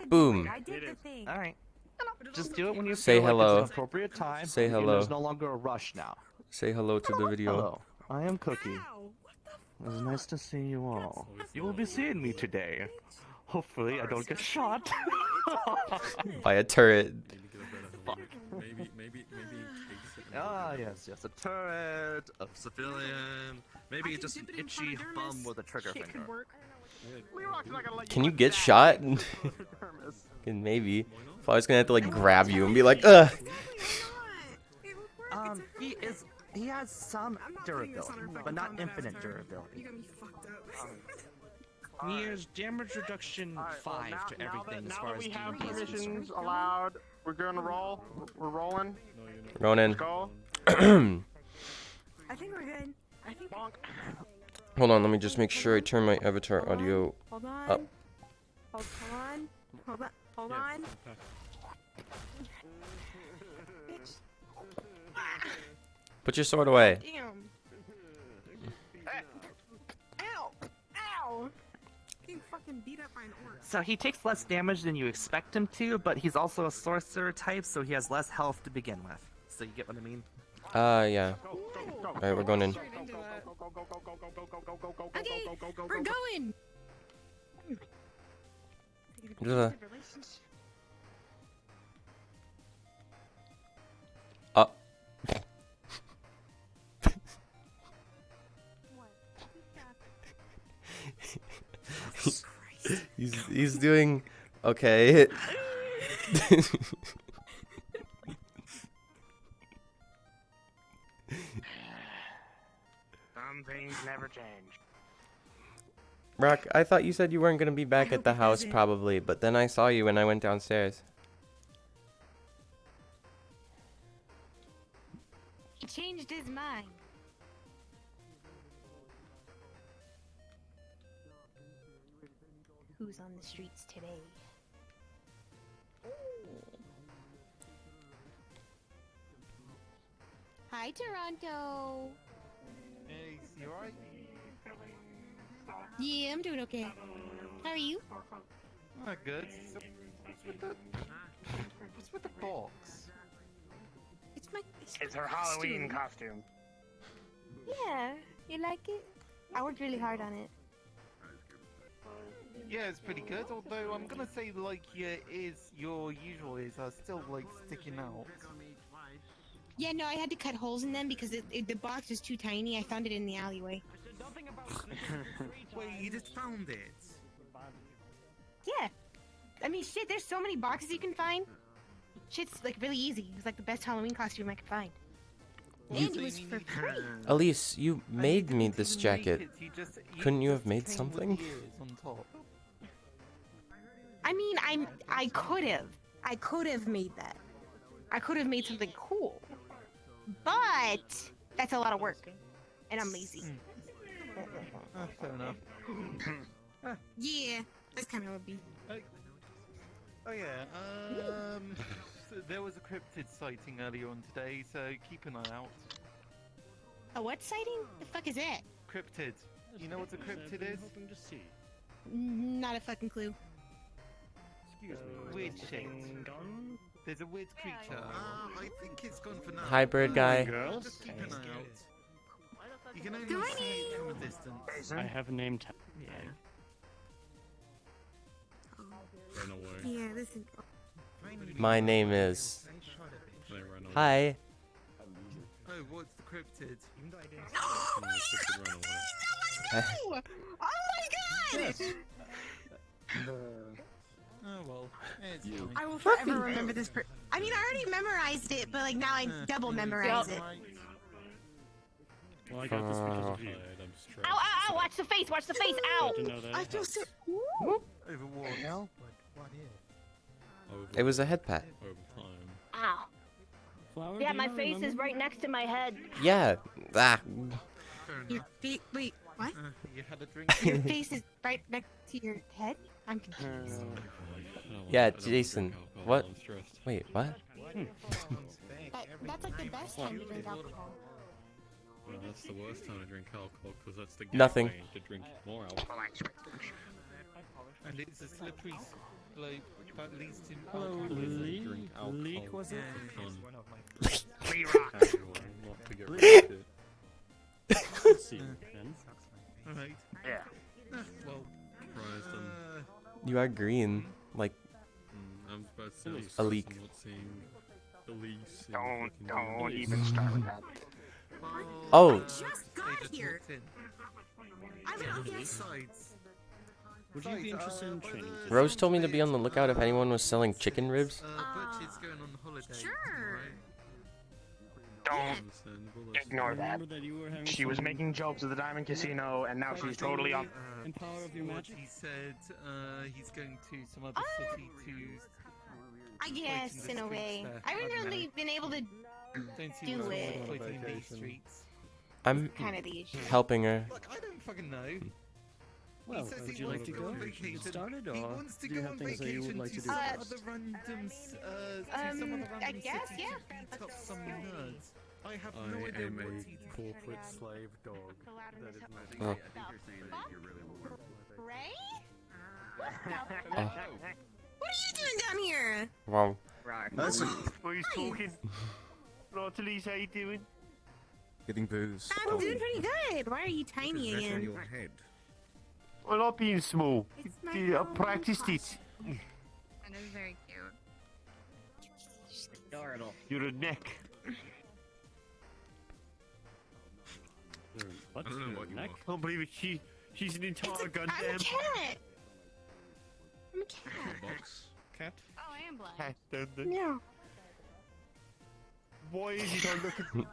Boom. I did the thing. All right. Just do it when you Say feel hello. like it's an appropriate time. Say and hello. There's no longer a rush now. Say hello to the video. Hello, I am Cookie. Ow, what the It was nice to see you all. You will be seeing me today. Hopefully, I don't get shot. By a turret. Maybe. Ah, yes. A turret, a civilian, maybe just an itchy bum with a trigger shit finger. could work. Can you get shot? Maybe. If I was gonna have to like grab you and be like, ugh. He has some durability, but not infinite durability. You got me fucked up. He has damage reduction 5 to everything as far as we have D&D is concerned. permissions allowed, we're gonna roll. We're rolling. Ronan. Go. I think we're good. I think. Hold on, let me just make sure I turn my avatar audio Hold on. up. Hold on. Hold on. Bitch. Put your sword away. Damn. Ow. Ow. Getting fucking beat up by an orc. So he takes less damage than you expect him to, but he's also a sorcerer type, so he has less health to begin with. So you get what I mean? Yeah. Alright, we're going in. Okay, we're going. Ugh. He's doing okay. Some things never change. Rock, I thought you said you weren't gonna be back at the house probably, but then I saw you when I went downstairs. He changed his mind. Who's on the streets today? Hi, Toronto. Hey, you alright? Yeah, I'm doing okay. How are you? Oh, good. So, what's with the box? It's her Halloween costume. Yeah, you like it? I worked really hard on it. Yeah, it's pretty good. Although I'm gonna say, like, your usual ears are still like sticking out. Yeah, no, I had to cut holes in them because the box is too tiny. I found it in the alleyway. Wait, you just found it? Yeah. I mean, shit, there's so many boxes you can find. Shit's, like, really easy. It's, like, the best Halloween costume I could find. And it was for free. Elise, you made me this jacket. Couldn't you have made something? I mean, I could have. I could have made that. I could have made something cool. But that's a lot of work. And I'm lazy. Fair enough. Yeah, that's kind of a B. Oh yeah, so there was a cryptid sighting earlier on today, so keep an eye out. A what sighting? The fuck is that? Cryptid. You know what a cryptid is? Not a fucking clue. Weird shit. There's a weird creature. I think it's gone for now. Hi, bird guy. Just keep an eye out. You can only see it from a distance. I have a name tag. Run away. Yeah, this is. My name is. They run away. Hi. Oh, what's the cryptid? Oh my god! Oh my god! Oh well, it's I fine. will forever remember this. I mean, I already memorized it, but like now I double memorize it. Well, I got this because of Hyde. I'm just trying. Ow, ow, ow! Watch the face! Watch the face! Ow! Didn't know that. I feel sick. Overwatch. It was a head pat. Over time. Ow! Flower, Yeah, do my you face is remember? right next to my head. Yeah. Ah. Fair Your enough. feet. Wait, what? You had a drink? Your face is right next to your head? I'm confused. Yeah, Jason. What? I'm stressed. Wait, what? That's like the best time to drink alcohol. Well, that's the worst time to drink alcohol because that's the Nothing. gateway to drink more alcohol. And it's a slippery slope But at least in Hello, Lee. Drink alcohol. Leak, was it? for fun. MeatRack. Casual, not to get roasted. Let's see, then. Alright. Yeah. Well, surprised and You are green. Like, I'm about to say I'm A surprised leak. I'm not seeing Elise in Don't fucking Elise. even start with that. oh, Just They got just here. walked in. I will get Besides, Would you be interested in training? today? Rose told me to be on the lookout if anyone was selling chicken ribs. Butch is going on holiday. Sure. Don't Understandable, that's ignore that. Remember that you were having She was some making jokes at the Diamond Casino, and now she's totally on. in power of your What magic. he said, he's going to some other city to. I guess in a way. I haven't really been able to Don't see Do what's it. wrong with fighting these Vacation. streets. I'm kind of the issue. helping her. Look, I don't fucking know. Well, says would he you like wants to to go go? on Get vacation. started, He or wants to do you go have on things that you vacation would like to do? some Uh, other random, to some other I random guess, city yeah. to beat up some nerds. I have I no idea am what a he's corporate slave dog. That is my Oh. Ray? Oh, What are you doing down here? wrong. Well, he's talking. Right, Elise, how you doing? Getting booze. I'm doing pretty good. Why are you tiny again? your head. I like being small. It's my I Halloween practiced it. costume. And it's very cute. Adorable. You're a neck. What? I don't know what you neck? want. Can't believe it. She's an entire I'm a goddamn cat. I'm a cat. Box. Cat. Oh, I am black. cat down there. Yeah. Why is it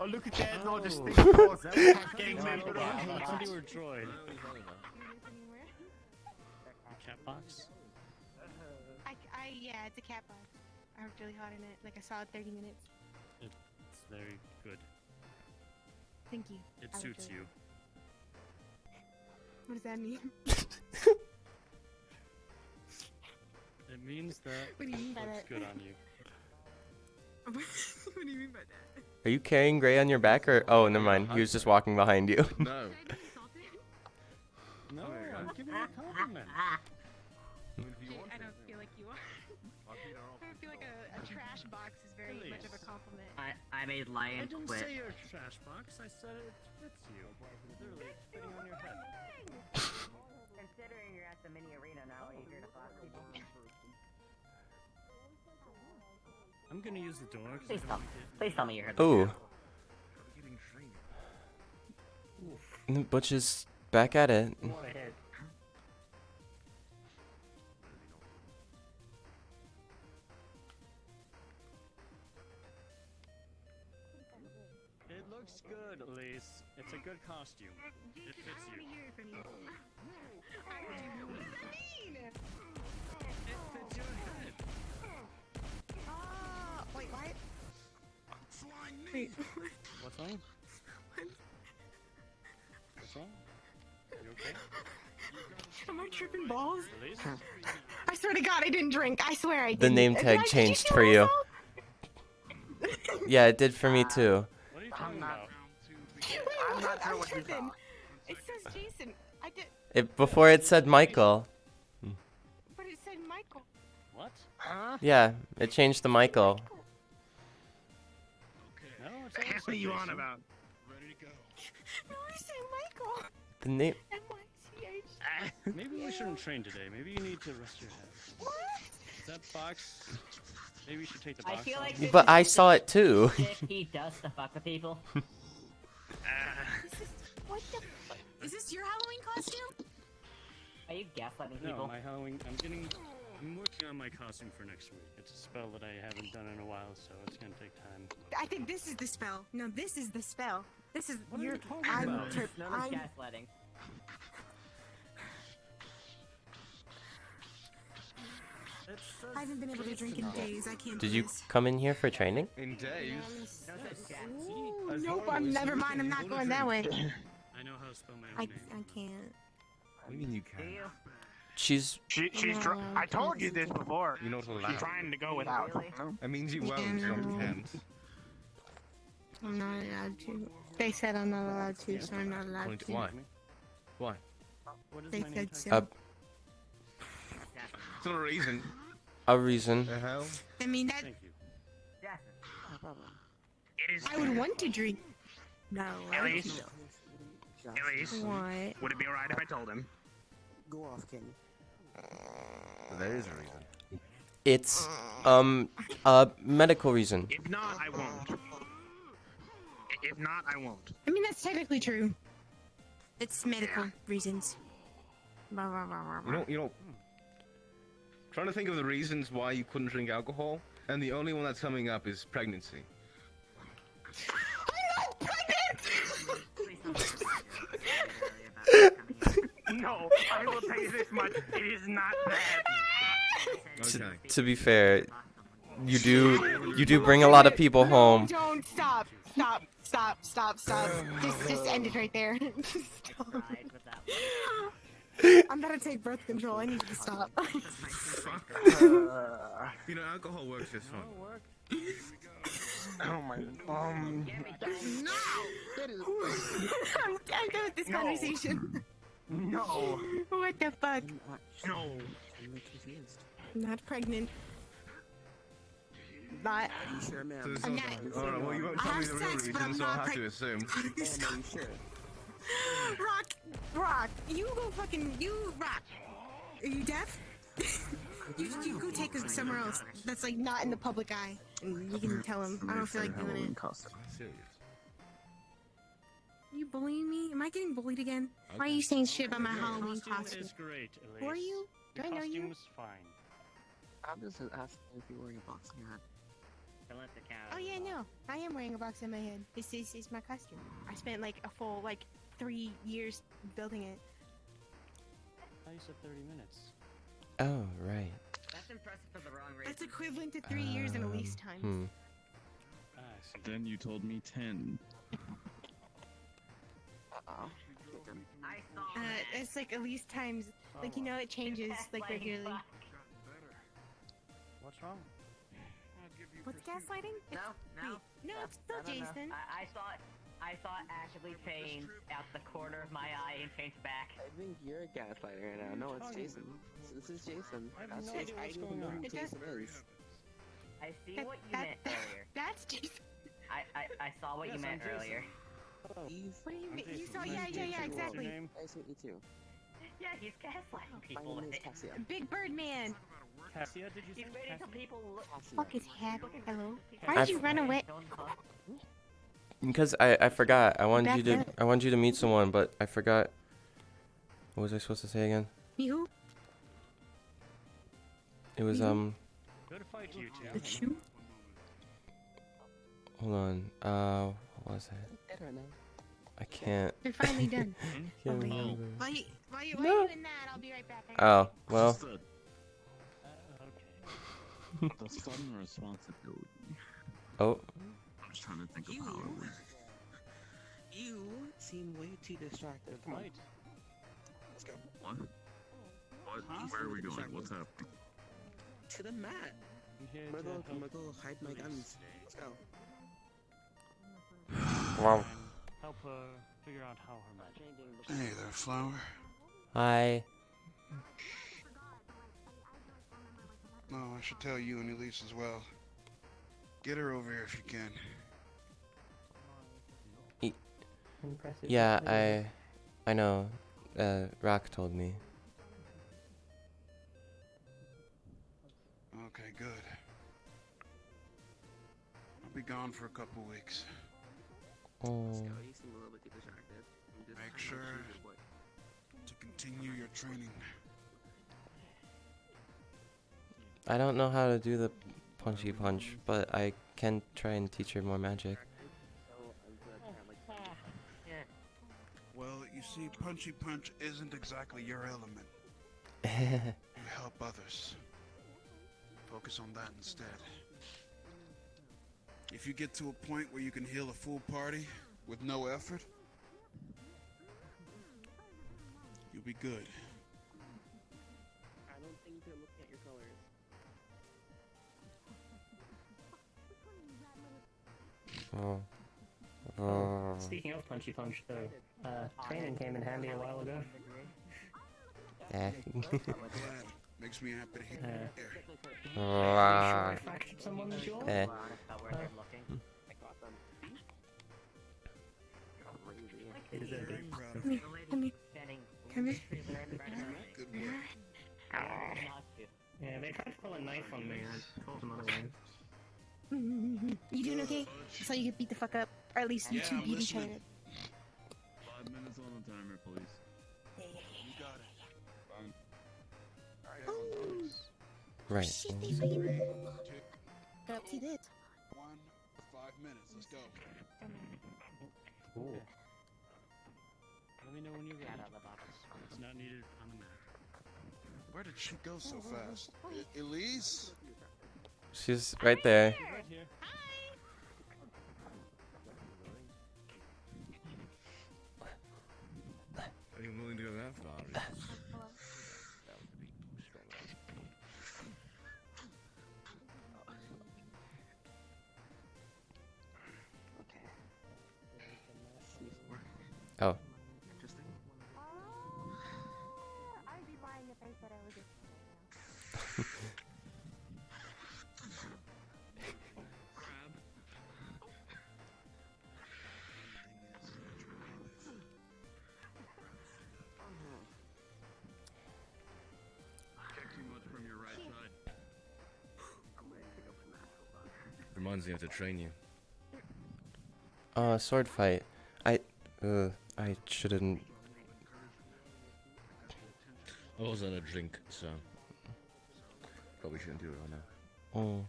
I look at that and I just Oh. think, oh, is that a cat gang Oh, member? I you were droid. Cat box? Yeah, it's a cat box. I worked really hard in it. Like, I saw it 30 minutes. It's very good. Thank you. It I suits worked you. What does that mean? It means that What do you mean by looks that? good on you. What do you mean by that? Are you carrying Gray on your back or? Oh, never mind. He was just walking behind you. No. No, I'm giving you a compliment. I don't feel like you are. I don't feel like a trash box is very much of a compliment. I made I Lion didn't quit. say you're a trash box. I said it fits you. Literally, it's fitting on your head. Considering you're at the mini arena now, eager to find people. I'm gonna use the door. 'cause Please I tell, don't like please tell me you're here. Ooh. Butch is back at it. Go ahead. It looks good, Elise. It's a good costume. It fits you. It fits your head. Wait, what? What's wrong? What's wrong? You okay? Am I tripping balls? Elise? I swear to God, I didn't drink. I swear I didn't. The name Did tag I- did changed see for what I you. saw? Yeah, it did for me too. What are you talking about? I'm not sure I'm what you tripping. saw. It says Jason. I did, Before it said Michael. but it said Michael. What? Huh? Yeah, it changed to Michael. No, it's always What are you on Jason. about? No, I said Michael. The name. M-I-C-H. Maybe we shouldn't train today. Maybe you need to rest your head. What? That box. Maybe you should take the I box feel off. like this But is I just saw it too. if he does to fuck with people. What the fuck? Is this your Halloween costume? Are you gaslighting No, people? my Halloween. I'm working on my costume for next week. It's a spell that I haven't done in a while, so it's gonna take time. I think this is the spell. No, this is the spell. This is What are your. you talking I'm about? tripping. None of gaslighting. I haven't been able to drink in days. I can't. Did do you this. come in here for training? In days. Ooh, nope. Never mind. I'm not going that way. I know how to spell my I own name. can't. What do you mean you Do can? you? She's No, I told you this before. You're not She's allowed. trying to go without. Really? That means you Yeah, won't, not no. can't. I'm not allowed to. They said I'm not allowed to, so I'm not allowed According to. to why? Why? What is They my name said tag? so. Uh, It's not a reason. a reason. The hell? I mean, that Thank you. No problem. It is. I would want to drink. No. Elise, Elise, What? would it be alright if I told him? Go off, Kenny. There is a reason. It's a medical reason. If not, I won't. If not, I won't. I mean, that's technically true. It's medical reasons. You know. Trying to think of the reasons why you couldn't drink alcohol, and the only one that's coming up is pregnancy. No, I will tell you this much. It is not that. Okay. To be fair, you do bring a lot of people home. Don't stop. Stop. Just end it right there. Stop. I'm gonna take birth control. I need to stop. You know, alcohol works just fine. Oh my. No. I'm done with this conversation. No. What the fuck? No. I'm confused. Not pregnant. Not. Are you sure, ma'am? So it's I'm not. not- Alright, well, you won't I tell have me the real sex, but I'm reason, so I'll not have to assume. Ma'am, are you sure? Rock. You go fucking. You rock. Are you deaf? you go take us somewhere else. That's like not in the public eye, and you can tell him. I don't feel like doing it. Serious. You bullying me? Am I getting bullied again? Why are you saying shit about my Halloween costume? Is great, Elise. Who are you? Do Your I know you? costume's fine. I'm just asking if you're wearing a boxing hat. Don't let the cow. Oh yeah, no. I am wearing a box on my head. This is my costume. I spent like a full 3 years building it. I said 30 minutes. Oh, right. That's impressive for the wrong reason. That's equivalent to 3 years in Elise time. Ah, I see. Then you told me 10. Uh-oh. I saw it's like Elise times. Like, you know, it changes regularly. What's wrong? What's gaslighting? No. No, it's still Jason. I saw Ashley change out the corner of my eye and change back. I think you're a gaslighter right now. No, it's Jason. This is Jason. I have no idea what's going on. It does- I see That- what you that- meant earlier. That's Jason. I saw what you meant earlier. Hello. What do you mean? I'm You Jason. saw? Yeah, What's your exactly. name? Nice to meet you too. Yeah, he's gaslighting people Oh, with it. Cassia. Big Bird Man. Cassia, did you say? He's waiting till Cassia? people look. Fuck is hat. Hello. I've- Why did you run away? Because I forgot. I wanted you Back to I wanted you to meet someone, but I forgot. What was I supposed to say again? Me who? It was Good fight, you two. It's you. hold on. What was it? Dead right now. I can't. They're finally done. can't wait. remember. Why you No. doing that? I'll be right back. Oh, well. Just Okay. the sudden responsibility. Oh, I'm just trying to think of You- how it was. You seem way too distracted. Come on, Right. let's go. What? Where are we going? What's happening? To the mat. I'm here I'm to gonna help go hide my guns. Let's go. wow. help her figure out how her magic. Hey there, Flower. Hi. No, I should tell you and Elise as well. Get her over here if you can. Yeah, I know. Rock told me. Okay, good. I'll be gone for a couple weeks. Oh. You seem a little bit too distracted. I'm just Make trying to sure choose your boy. to continue your training. I don't know how to do the punchy punch, but I can try and teach her more magic. Well, you see, punchy punch isn't exactly your element. You help others. Focus on that instead. If you get to a point where you can heal a full party with no effort, you'll be good. I don't think they're looking at your colors. Oh. Oh. Speaking of punchy punch, though, training came in handy a while ago. Eh. Glad. Makes me happy to hear. Eh. Come here. Come here. Good work. Yeah, they tried to pull a knife on me. I told them otherwise. You doing okay? I saw you get beat the fuck up. Or at least you two beat each other. 5 minutes on the timer, please. You got it. Oh, Right. shit, they 3, 2, fucking... Girl, see this. 1, 5 minutes. Let's go. Let me know when you're out of the box. It's not needed on the map. Where did she go so fast? Elise? She's right there. She's right here. Are you willing to go that far? Oh. Check too much from your right side. Reminds me of to train you. Sword fight. I shouldn't. I was on a drink, so probably shouldn't do it right now. Oh.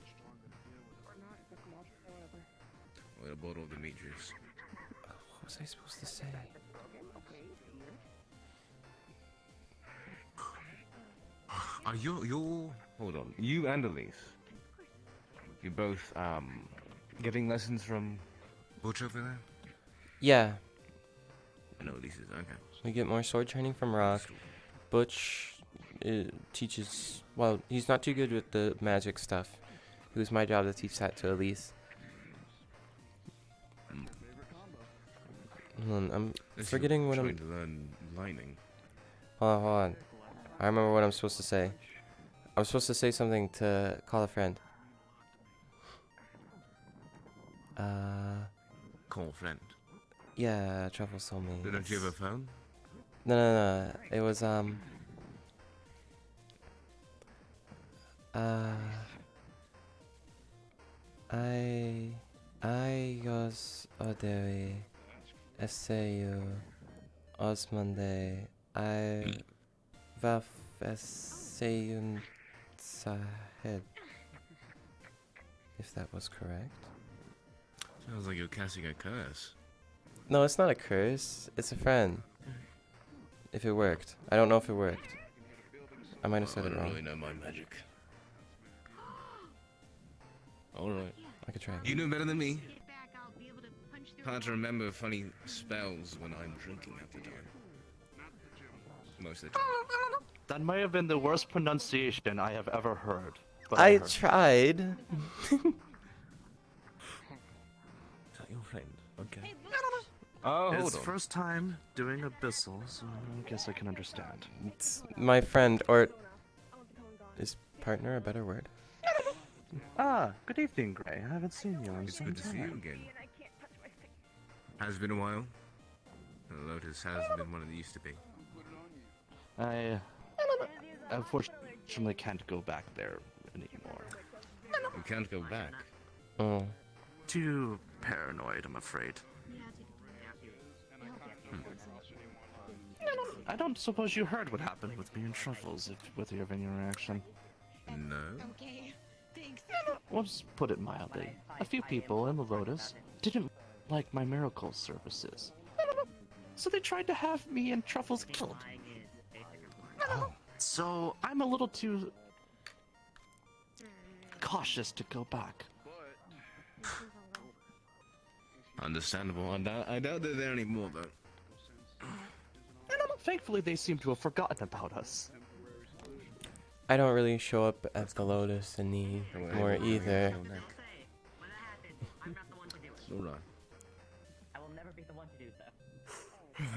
With a bottle of the meat juice. What was I supposed to say? Are you hold on. You and Elise. You both getting lessons from Butch over there? Yeah. No, Elise is okay. We get more sword training from Rock. Butch teaches. Well, he's not too good with the magic stuff. It was my job to teach that to Elise. Hold on, I'm forgetting what I'm. trying to learn lightning. Hold on. I remember what I'm supposed to say. I'm supposed to say something to call a friend. Call a friend. Yeah, Truffles told me. Don't you have a phone? No. It was Ios Oderi SAU Osmande I Vaf SAUN Sahed. If that was correct. Sounds like you're casting a curse. No, it's not a curse. It's a friend. If it worked. I don't know if it worked. I might have said it I don't wrong. really know my magic. Alright. I could try. You know better than me. Hard to remember funny spells when I'm drinking at the time. Most of the time. That may have been the worst pronunciation I have ever heard. But I heard. tried. Is that your friend? Okay. Oh, His hold on. first time doing Abyssal, so I guess I can understand. It's my friend, or is partner a better word? Ah, good evening, Gray. I haven't seen you in It's some good to see you time. again. Has been a while. Lotus has been what it used to be. I unfortunately can't go back there anymore. You can't go back. Oh. Too paranoid, I'm afraid. I don't suppose you heard what happened with me and Truffles, with your reaction. No. Okay, thanks. Let's put it mildly. A few people in the Lotus didn't like my miracle services. So they tried to have me and Truffles killed. So I'm a little too cautious to go back. Understandable. I doubt they're there anymore, though. Thankfully, they seem to have forgotten about us. I don't really show up at the Lotus anymore either. Alright. I will never be the one to do so.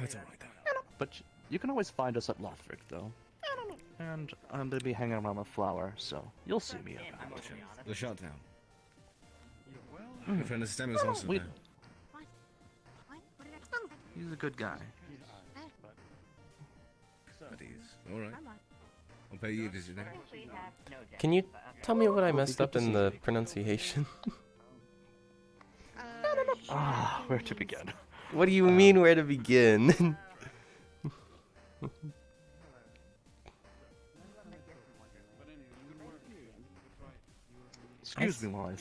That's alright then. But you can always find us at Lothric, though. And I'm gonna be hanging around the flower, so you'll see me around. The shutdown. My friend Stem is also there. He's a good guy. That is. Alright. I'll pay you a visit then. Can you tell me what I messed up in the pronunciation? Where to begin? What do you mean where to begin? Excuse me while I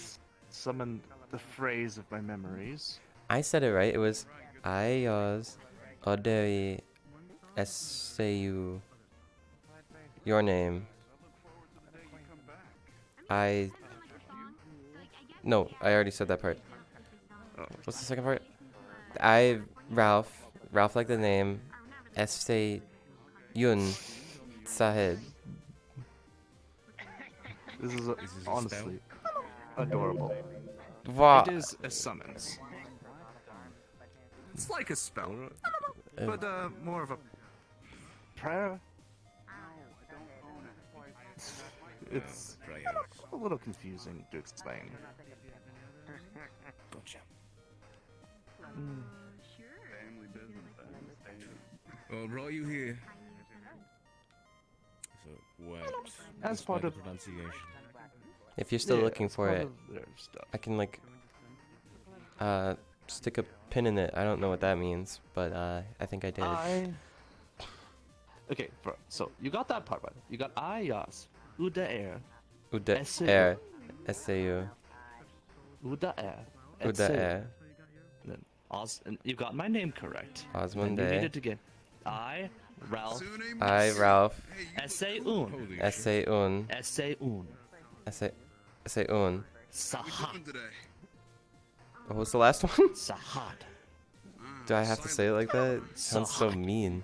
summon the phrase of my memories. I said it right. It was Ayos Oderi SAU. Your name. No, I already said that part. What's the second part? Ralph like the name. Yun Sahed. This is honestly adorable. What? It is a summons. It's like a spell, but more of a prayer. It's a little confusing to explain. Gotcha. Family business. Well, brought you here. So, what? As part of pronunciation. If you're still Yeah, looking it's for part it, of their stuff. I can like stick a pin in it. I don't know what that means, but I think I did. Okay, so you got that part right. You got Ayas, Uda Air, Uda SAU. Air, SAU, Uda Air, Uda Air, Then and you got my name correct. Osmond Then you read Day. it again. I, Ralph. I Ralph. S-A-Un. S-A-Un. S-A-Un. S-A-Un. Sahat. What was the last one? Sahat. Do I have to say it like that? It sounds so mean.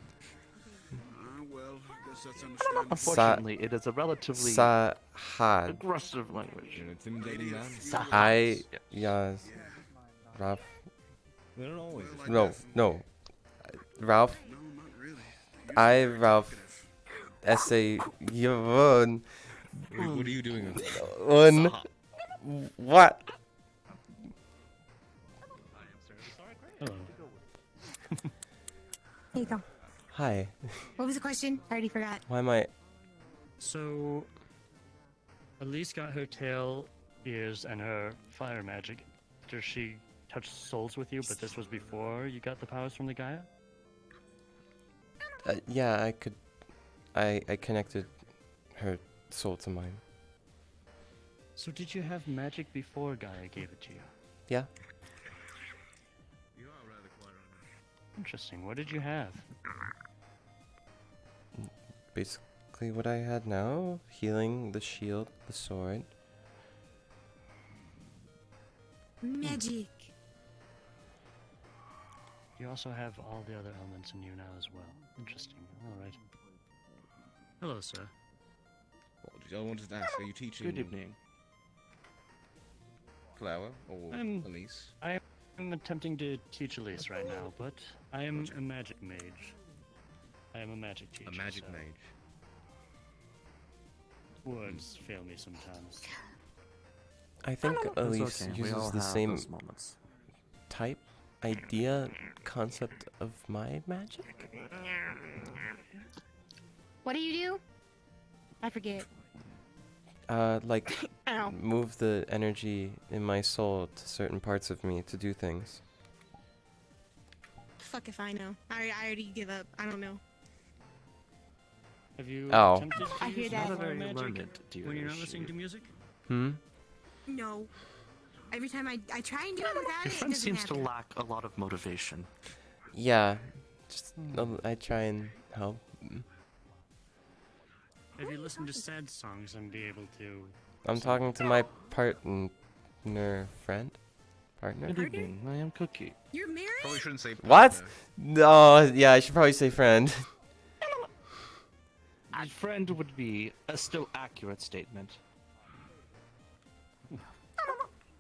Well, I guess that's understandable. Unfortunately, it is a relatively Sahad. aggressive language. You're an intimidating man. I Yas Ralph. They don't always. No. Ralph. No, not really. I Ralph. S-A Yvonne. What are you doing? What? Hello. There you go. Hi. What was the question? I already forgot. Why am I? So, Elise got her tail, ears, and her fire magic. Does she touch souls with you? But this was before you got the powers from the Gaia? Yeah, I could. I connected her soul to mine. So did you have magic before Gaia gave it to you? Yeah. You are rather quiet on that. Interesting. What did you have? Basically what I had now. Healing, the shield, the sword. Magic. You also have all the other elements in you now as well. Interesting. Alright. Hello, sir. What did I wanted to ask? Are you teaching? Good evening. Flower or Elise? I am attempting to teach Elise right now, but I am a magic mage. I am a magic teacher. A magic so mage. Words fail me sometimes. I think Elise okay. We all uses the have same those moments. type, idea, concept of my magic. What do you do? I forget. Like Ow. move the energy in my soul to certain parts of me to do things. Fuck if I know. I already give up. I don't know. Have you Oh. attempted to I hear use that. flower Not a very magic learned dear when you're not is listening she. to music? No. Every time I try and do it without Your it, it friend doesn't seems to happen. lack a lot of motivation. Yeah. Just I try and help. Have you listened to sad songs and be able to... I'm talking to my partner friend. Partner? Good evening. I am Cookie. You're married? Probably shouldn't say. What? partner. No, yeah, I should probably say friend. A friend would be a still accurate statement.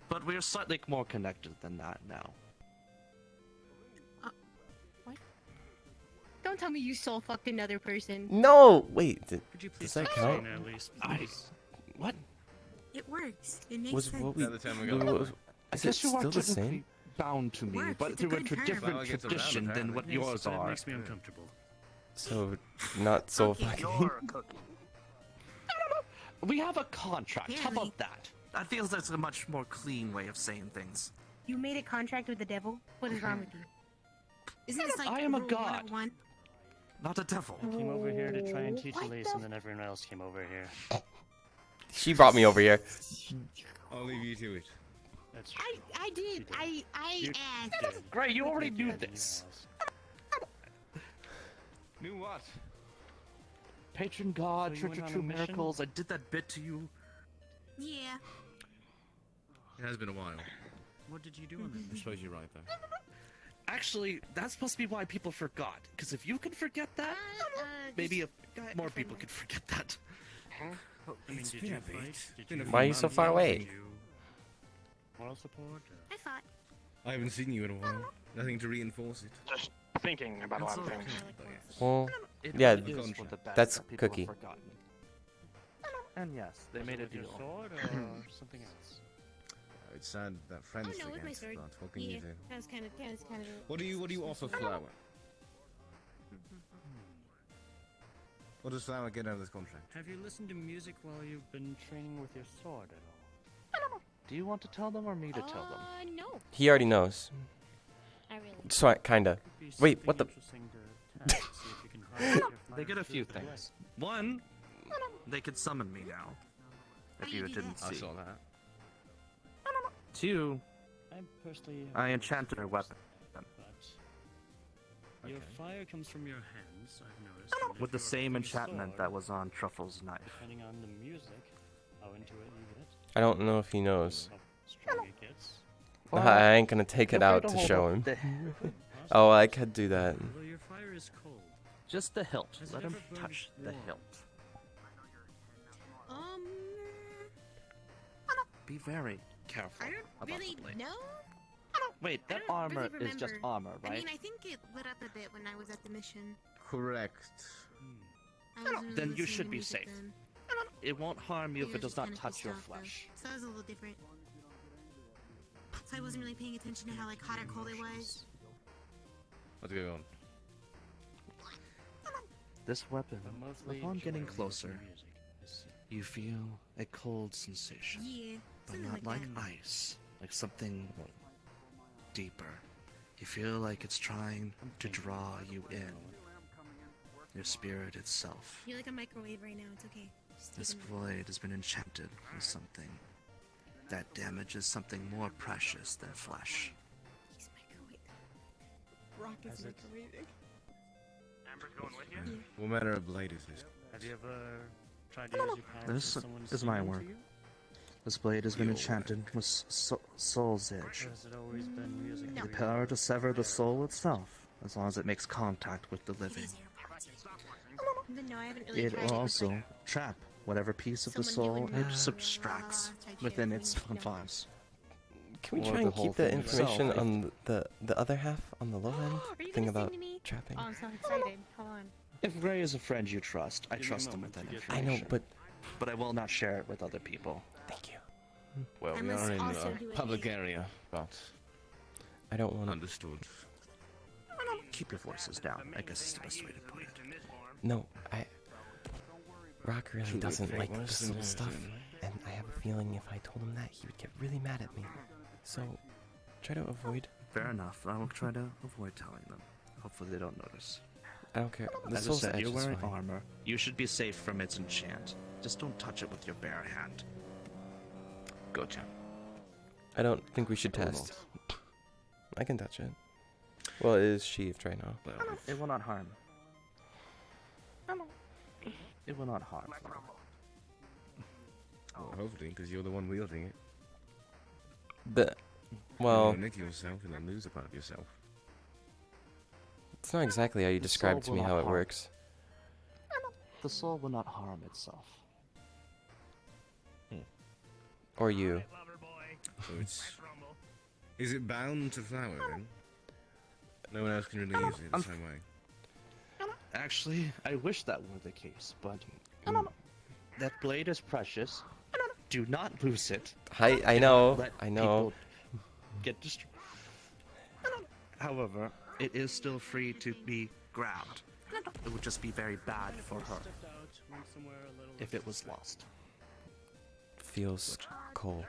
But we're slightly more connected than that now. Don't don't tell me you soul fucked another person. No! Wait, Could you does please that stop count? saying Elise, I. please? What? It works. It makes Was sense. what we... Another time we got was- I Is it guess you are still the technically same? bound to me, Works, but it's a through a good term. different Flower gets around, tradition than what apparently. yours That are. makes me uncomfortable. So, not soul Okay, fucking. You're a cookie. We have a contract. How Apparently. about that? That feels like a much more clean way of saying things. You made a contract with the devil? What is wrong with you? Isn't this like I am a rule god. 101? Not a devil. I came over here to try and teach What Elise, the and then everyone else came over here. She brought me over here. I'll leave you to it. That's I did. I You asked. Great, you already did knew that, this. Knew what? Patron God, So you Church went of on True a mission? Miracles. I did that bit to you. Yeah. It has been a while. What did you do on I that? suppose you're right, though. Actually, that's supposed to be why people forgot. Because if you can forget that, maybe more people could forget that. I mean, It's did been you a bit. fight? Did Been a you Why are you few so months. far away? Did you moral support? I thought. I haven't seen you in a while. Nothing to reinforce it. Just thinking about a lot of things. Well, It yeah, really is for the best that's that people have Cookie. forgotten. And yes, they Was made it a with your deal. sword or something else? It's sad that friends Oh no, with my against, sword. but what can you Yeah, do? that was kind of. What do you offer Flower? What does Flower get out of this contract? Have you listened to music while you've been training with your sword at all? Do you want to tell them or me to tell them? No. he already knows. I really. So, kinda. Could be Wait, something what the- interesting to test, see if you can harness your They get a fire few through the things. One, they could summon me now. How If do you you do didn't that? I see. saw that. Two, I personally. I enchanted her weapon. But your Okay. fire comes from your hands, I've noticed. and With the if you're same holding a enchantment sword, that was on Truffle's knife. Depending on the music, how into it you get, I don't know if he knows. how strong it gets. I ain't gonna take it Feel free out to hold show up him. the- Oh, I could do that. Although your fire is cold. Just the hilt. Has Let it him ever burned touch the warm? hilt. Um. Be very careful I don't about really the blade. know. Wait, I that don't armor really is just remember. armor, I right? mean, I think it lit up a bit when I was at the mission. Correct. I wasn't really Then you listening should to be music safe. then. It won't harm you Maybe if I it was does not kinda touch pissed your off, though. flesh. So that was a little different. So I wasn't really paying attention to how like hot or cold it was. What's going on? This weapon, But mostly upon getting enjoy closer, listening to music. I see. you feel a cold sensation, Yeah, but something not like like that. ice, like something deeper. You feel like it's trying to draw you in. Your spirit itself. You're like a microwave right now. It's okay. Just This take a blade has been enchanted with something that damages something more precious than flesh. He's microwave. Rock is Has it- microwaving. Amber's going with you? What manner of blade is this? Have you ever tried to use your powers This with someone is my singing to work. you? This blade has been Your enchanted with soul's Or edge. has it always been music? No. The for you? power to sever the soul itself, as long as it makes contact with the It living. is your party. But no, I haven't really It tried will it with, also like, trap whatever piece of the someone soul given it me, subtracts type shit, within I its mean, you know. confines. Can we Or try the and whole keep the thing itself, information if- on the other half, on the low end Are you thing gonna about sing to me? trapping? Oh, I'm so excited. Hold on. If Gray is a friend you trust, I Give me a trust him moment with that to get I information. know, but I will not share it with other people. thank you. Well, I we must are in also a do it public here. area, but I don't want to. understood. Keep your voices down, I guess is the best way to put it. No, Rock really Truly doesn't like the famous soul and stuff, everything. and I have a feeling if I told him that, he would get really mad at me. So, try to avoid. Fair enough. I will try to avoid telling them. Hopefully they don't notice. I don't care. The As I soul's said, edge you're is wearing fine. armor. You should be safe from its enchant. Just don't touch it with your bare hand. Gotcha. I don't think we should I will test. I can touch it. Well, it is sheathed right now. Well, It will not harm. It will not harm. hopefully, because you're the one wielding it. But, You're well, gonna nick yourself and then lose a part of yourself. it's not exactly how you The described to soul me will how not it harm. works. The soul will not harm itself. Or you. So it's. Is it bound to Flower then? No one else can really use it the same way. Actually, I wish that were the case, but that blade is precious. Do not lose it. I Do know, not let I know. people get destroyed. However, it is still free to be grabbed. It would just be very bad for her if it was lost. Feels cold.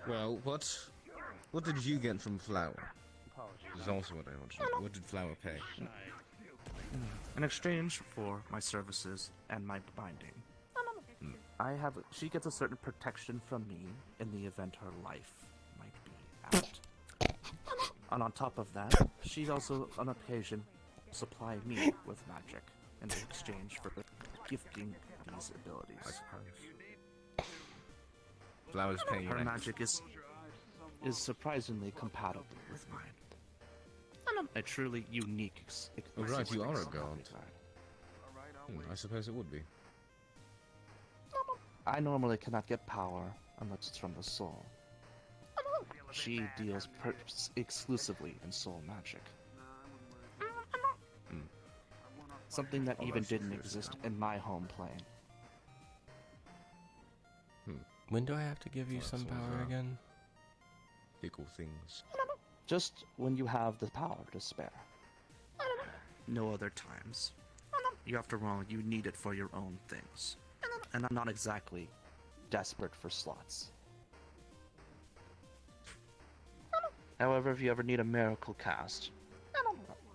Well, what did you get from Flower? Is also what I want to know. What did Flower pay? In exchange for my services and my binding, she gets a certain protection from me in the event her life might be out. And on top of that, she also, on occasion, supply me with magic in exchange for gifting these abilities. Flower's paying Her rent. magic is surprisingly compatible with mine. A truly unique. Oh, right, you are a god. I suppose it would be. I normally cannot get power unless it's from the soul. She deals exclusively in soul magic. Something that even didn't exist in my home plane. When do I have to give you some power again? Pickle things. Just when you have the power to spare. No other times. After all, you need it for your own things. And I'm not exactly desperate for slots. However, if you ever need a miracle cast,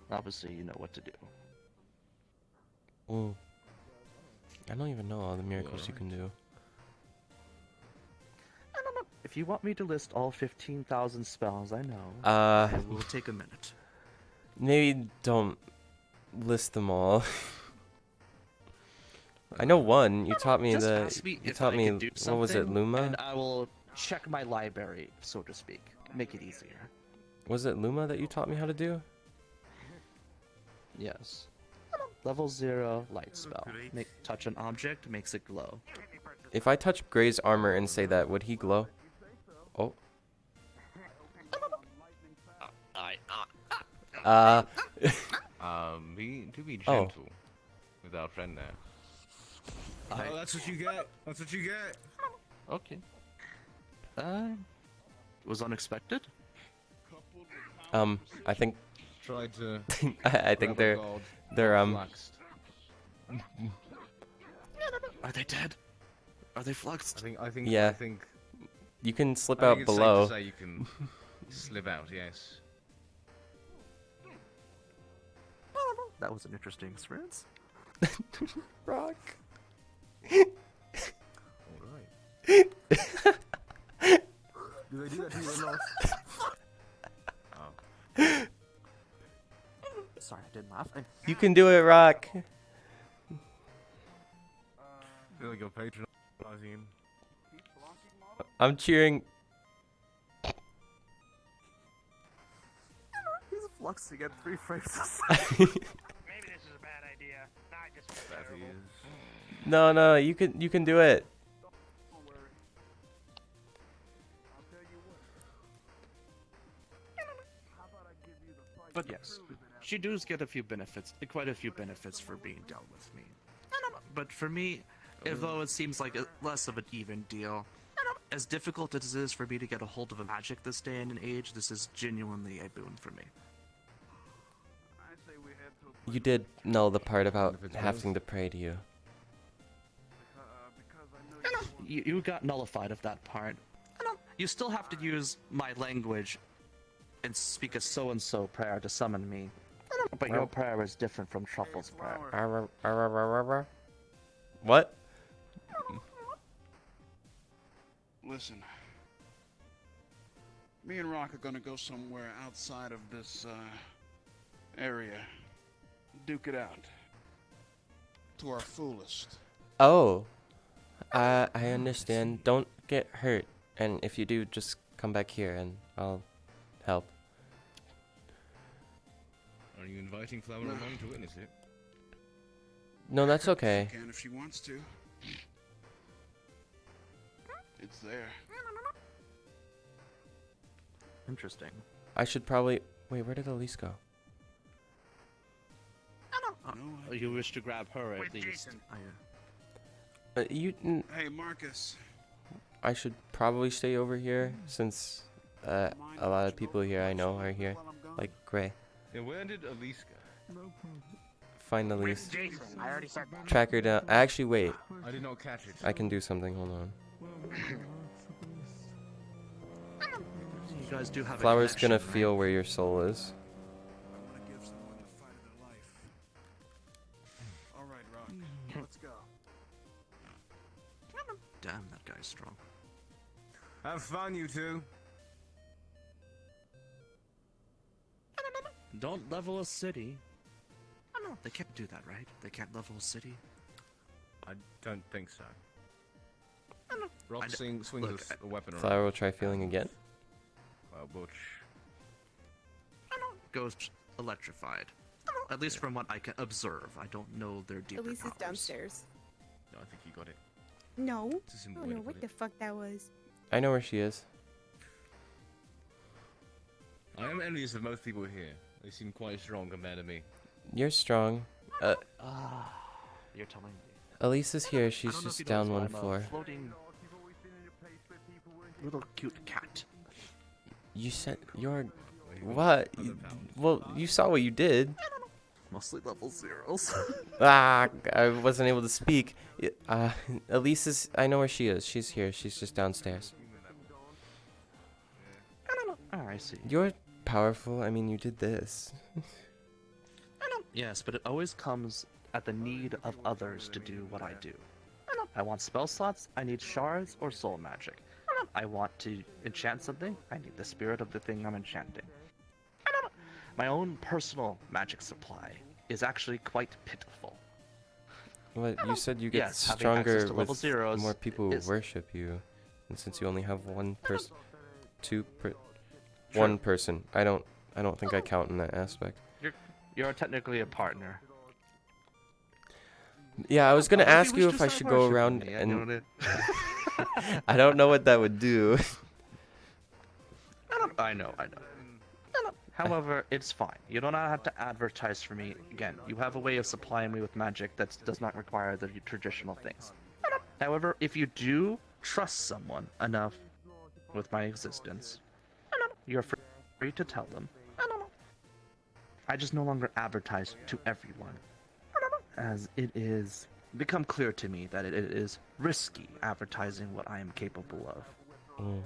obviously you know what to do. Ooh. I don't even know all the miracles you can do. If you want me to list all 15,000 spells I know, it will take a minute. Maybe don't list them all. I know one. You taught me Just the. ask me You if taught I me can do what was it, something, Luma? And I will check my library, so to speak. Make it easier. Was it Luma that you taught me how to do? Yes. Level 0 light spell. Touch an object, makes it glow. If I touch Gray's armor and say that, would he glow? Oh. Be gentle with our friend there. Oh, that's what you get. That's what you get. Okay. Was unexpected. I think. Tried to. I think they're fluxed. Are they dead? Are they fluxed? I think. Yeah. I think. You can slip I out think it's below. Safe to say you can slip out. Yes. That was an interesting experience. Rock. Alright. Do they do that to you or not? Oh. Sorry, I didn't laugh. You can do it, Rock. I feel like you're patronizing. I'm cheering. He's fluxing at 3 frames a second. Maybe this is a bad idea. Nah, I just feel terrible. No, you can do it. But yes, she does get a few benefits, quite a few benefits for being dealt with me. But for me, although it seems like less of an even deal, as difficult as it is for me to get a hold of a magic this day and age, this is genuinely a boon for me. You did know the part about having to pray to you. You got nullified of that part. You still have to use my language and speak a so-and-so prayer to summon me. But your prayer is different from Truffle's prayer. What? Listen. Me and Rock are gonna go somewhere outside of this, area. Duke it out. To our fullest. Oh. I understand. Don't get hurt. And if you do, just come back here and I'll help. Are you inviting Flower along to witness it? No, that's okay. She can if she wants to. It's there. Interesting. I should probably... Wait, where did Elise go? You wish to grab her at With least. Jason. Hey, Marcus. I should probably stay over here since a lot of people here I know are here, like Gray. Yeah, where did Elise go? Find Elise. With Jason. I already said that. Track her down. Actually, wait. I did not catch it. I can do something. Hold on. You guys do have Flower's a gonna connection, feel where your soul is. I want to give someone the fight of their life. All right, Rock. Let's go. Damn, that guy's strong. Have fun, you two. Don't level a city. No, they can't do that, right? They can't level a city. I don't think so. Rock swings a weapon around. Flower will try feeling again. Butch. Goes electrified. At least from what I can observe. I don't know their deeper Elise is powers. downstairs. No, I think you got it. No. This isn't I the don't way know to what put the it. fuck that was. I know where she is. I am envious of most people here. They seem quite strong compared to me. You're strong. You're telling me. Elise is here. I She's don't know if just you noticed, down but one I'm a floor. floating little cute cat. You said you're what? Well, you saw what you did. Mostly level zeros. I wasn't able to speak. Elise is. I know where she is. She's here. She's just downstairs. Oh, I see. You're powerful. I mean, you did this. Yes, but it always comes at the need of others to do what I do. I want spell slots, I need shards or soul magic. I want to enchant something, I need the spirit of the thing I'm enchanting. My own personal magic supply is actually quite pitiful. What you said you get Yes, having stronger access to level with zeros more people who is- worship you, and since you only have one person, True. one person. I don't think I count in that aspect. You're technically a partner. Yeah, I was gonna If you ask wish you to if I start should go worshiping around me, I and don't know. I don't know what that would do. I know. However, it's fine. You do not have to advertise for me. Again, you have a way of supplying me with magic that does not require the traditional things. However, if you do trust someone enough with my existence, you're free to tell them. I just no longer advertise to everyone, as it is become clear to me that it is risky advertising what I am capable of.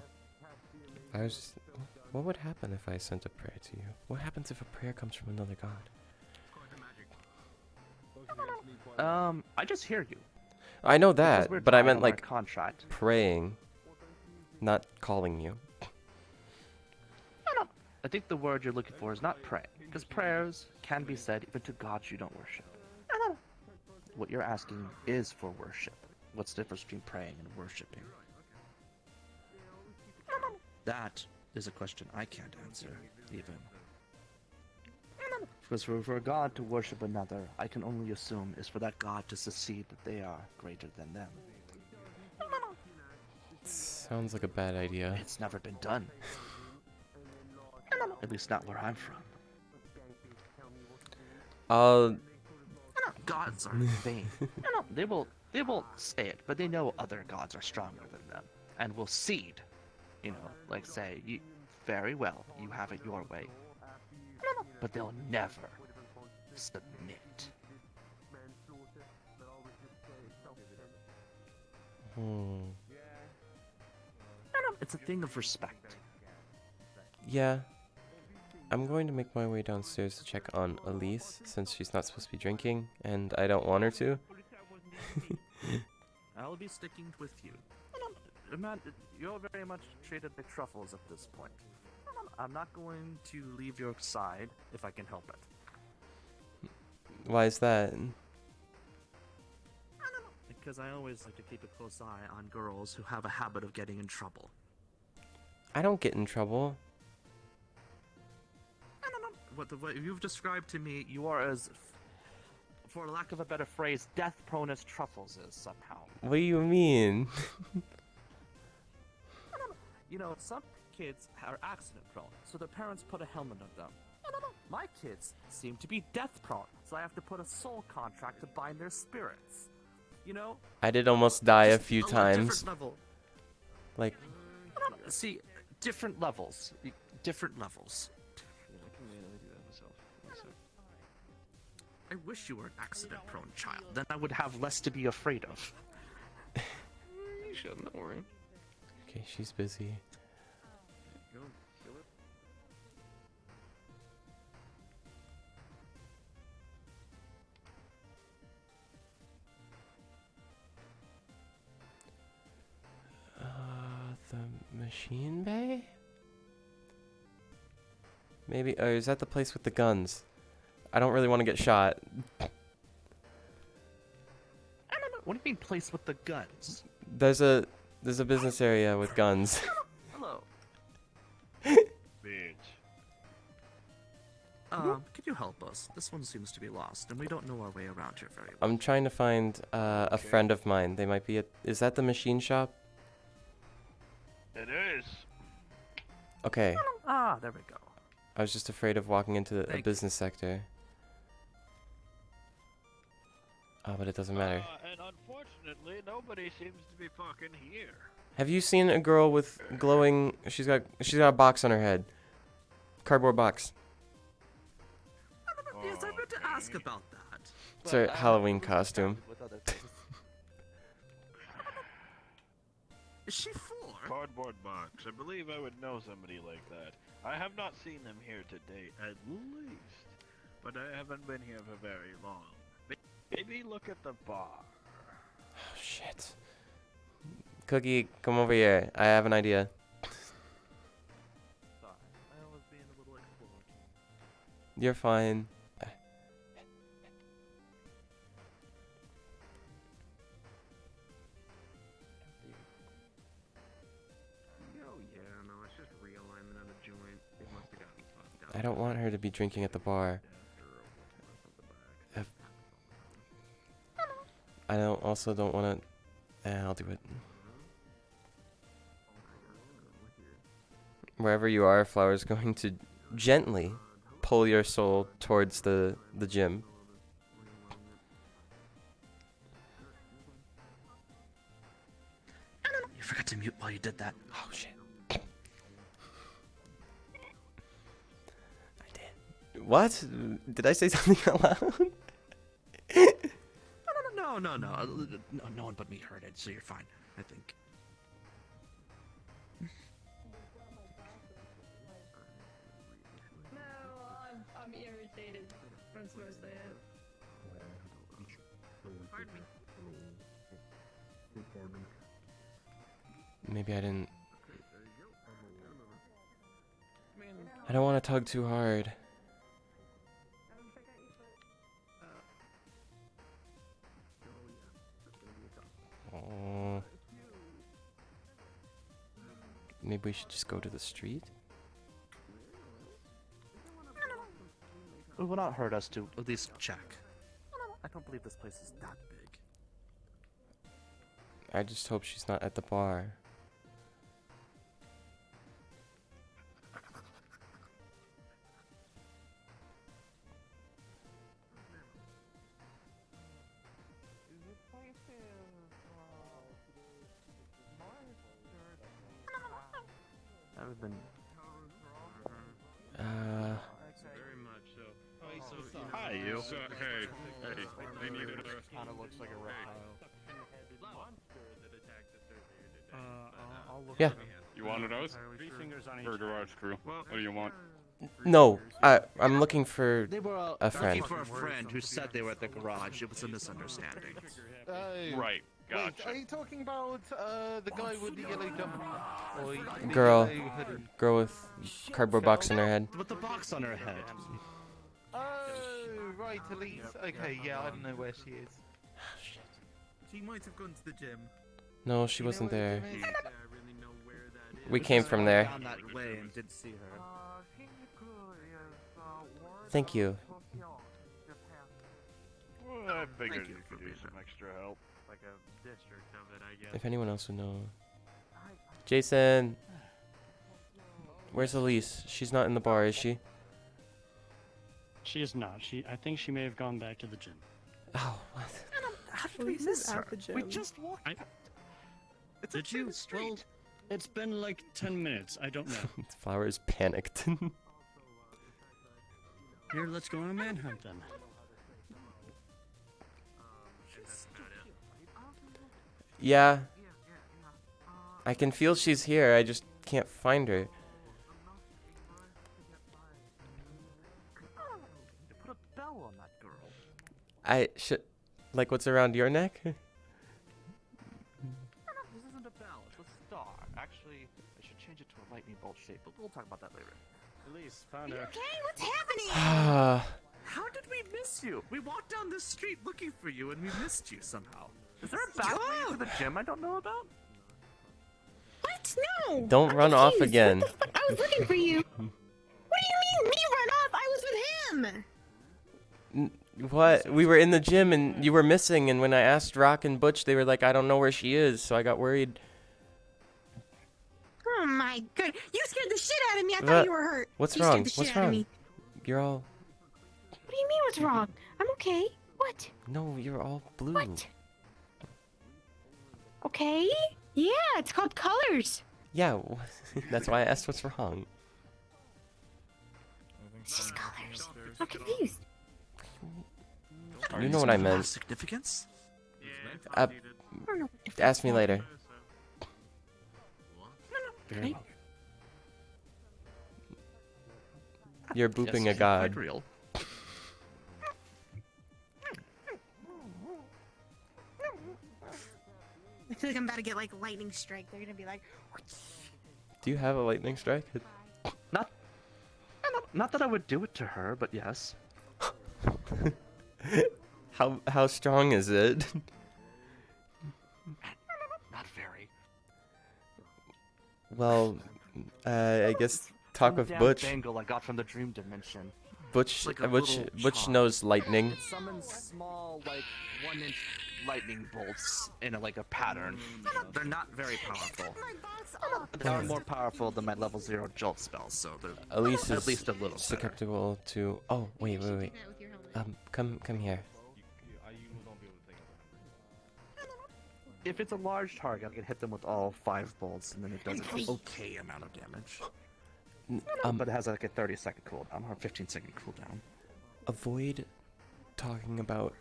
What would happen if I sent a prayer to you? What happens if a prayer comes from another god? I just hear you. I know Because that, we're but I tied meant on our like contract. praying, not calling you. I think the word you're looking for is not praying, because prayers can be said even to gods you don't worship. What you're asking is for worship. What's the difference between praying and worshiping? That is a question I can't answer, even. Because for a god to worship another, I can only assume is for that god to succeed that they are greater than them. Sounds like a bad idea. It's never been done. At least not where I'm from. Gods are vain. They will say it, but they know other gods are stronger than them and will cede. You know, like say, very well, you have it your way. But they'll never submit. It's a thing of respect. Yeah. I'm going to make my way downstairs to check on Elise, since she's not supposed to be drinking, and I don't want her to. I'll be sticking with you. Man, you're very much treated like truffles at this point. I'm not going to leave your side if I can help it. Why is that? Because I always like to keep a close eye on girls who have a habit of getting in trouble. I don't get in trouble. What you've described to me, you are as, for lack of a better phrase, death-prone as truffles is somehow. What do you mean? You know, some kids are accident-prone, so their parents put a helmet on them. My kids seem to be death prone, so I have to put a soul contract to bind their spirits. You know? I did almost die a Just few different times. level. Like, See, different levels. Different levels. I wish you were an accident-prone child. Then I would have less to be afraid of. You shouldn't, don't worry. okay, she's busy. The machine bay? Maybe, or is that the place with the guns? I don't really want to get shot. I don't know. What do you mean place with the guns? There's a business area with guns. Hello. Bitch. Can you help us? This one seems to be lost, and we don't know our way around here very well. I'm trying to find a friend of mine. They might be at. Is that the machine shop? It is. Okay. Ah, there we go. I was just afraid of walking into a business sector. Oh, but it doesn't matter. And unfortunately, nobody seems to be fucking here. Have you seen a girl with glowing? She's got a box on her head. Cardboard box. Yes, I meant to ask about that. It's her Halloween costume. Is she four? Cardboard box. I believe I would know somebody like that. I have not seen them here to date, at least. But I haven't been here for very long. Maybe look at the bar. Oh, shit. Cookie, come over here. I have an idea. Sorry, I was being a little exploratory. You're fine. I don't want her to be drinking at the bar. I don't want to. I'll do it. Wherever you are, Flower's going to gently pull your soul towards the gym. You forgot to mute while you did that. Oh shit. What? Did I say something out loud? No. No one but me heard it, so you're fine, I think. No, I'm irritated. That's mostly it. Pardon me. Maybe I didn't. I don't want to tug too hard. Maybe we should just go to the street? It will not hurt us to at least check. I don't believe this place is that big. I just hope she's not at the bar. I've been. Very much so. Hi, you. So, hey, they need a Kind of looks like a reptile. I'll look Yeah. for them. You want those? 3 fingers on each. For garage crew. What do you want? No, I'm looking for They were a friend. looking for a friend who said they were at the garage. It was a misunderstanding. Right. Wait, Gotcha. are you talking about the guy with the yellow jumper? Or the Girl. yellow hoodie? Girl with cardboard box on her head. With the box on her head. Oh, right, Elise. Okay, yeah, I don't know where she is. She might have gone to the gym. No, she wasn't there. I really know where that is. We came from there. Down that way and did see her. Thank you. Well, I figured you could use some extra help. Like a district of it, I guess. If anyone else would know. Jason! Where's Elise? She's not in the bar, is she? She is not. I think she may have gone back to the gym. Oh, what? How did we miss her? We just walked. It's Did you? Well, it's been like 10 minutes. I don't know. Flower is panicked. Here, let's go on a manhunt then. Yeah. I can feel she's here. I just can't find her. Put a bell on that girl. I should. Like, what's around your neck? This isn't a bell, it's a star. Actually, I should change it to a lightning bolt shape, but we'll talk about that later. Elise, found her. Okay, what's happening? How did we miss you? We walked down this street looking for you and we missed you somehow. Is there a back way to the gym I don't know about? What? No. Don't I'm run off confused. again. What the fuck? I was looking for you. What do you mean, me run off? I was with him. What? We were in the gym and you were missing, and when I asked Rock and Butch, they were like, I don't know where she is, so I got worried. Oh my god. You scared the shit out of me. I thought you were hurt. What's You wrong? scared the shit What's out of wrong? me. You're all... What do you mean what's wrong? I'm okay. What? No, you're all blue. What? Okay. Yeah, it's called colors. Yeah, that's why I asked what's wrong. It's just colors. I'm confused. You know what I meant. Significance? I don't know. Ask me later. Very well. You're booping Yes, a god. quite real. I feel like I'm about to get like lightning strike. They're gonna be like, Do you have a lightning strike? Not that I would do it to her, but yes. How strong is it? Not very. Well, I guess talk with Damn Butch. bangle I got from the dream dimension. Butch, Like a Butch little charm. knows lightning. It summons small, like 1-inch lightning bolts in like a pattern. They're not very powerful. They are more powerful than my level 0 jolt spells, so they're Elise at is least a little better. susceptible to. Oh, wait. Come here. If it's a large target, I can hit them with all 5 bolts, and then it does an okay amount of damage. But it has like a 30-second cooldown or a 15-second cooldown. Avoid talking about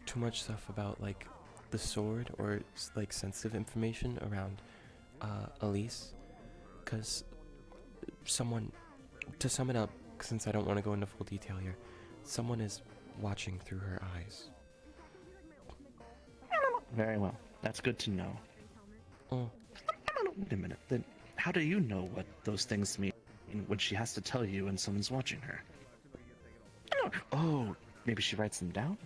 too much stuff about like the sword or like sensitive information around Elise, because someone, to sum it up, since I don't want to go into full detail here, someone is watching through her eyes. Very well. That's good to know. Oh. Wait a minute. Then how do you know what those things mean when she has to tell you and someone's watching her? Oh, maybe she writes them down?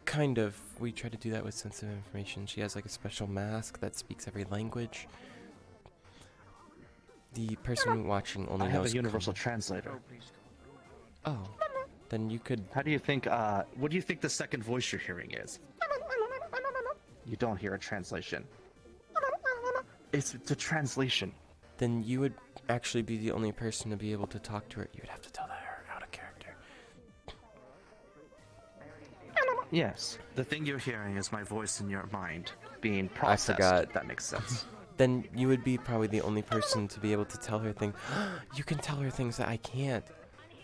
Kind of. We try to do that with sensitive information. She has like a special mask that speaks every language. The person watching only I knows. have a universal translator. Oh, then you could. How do you think, what do you think the second voice you're hearing is? You don't hear a translation. It's the translation. Then you would actually be the only person to be able to talk to her. You would have to tell her out of character. Yes. The thing you're hearing is my voice in your mind being processed. I forgot. If that makes sense. Then you would be probably the only person to be able to tell her things. You can tell her things that I can't,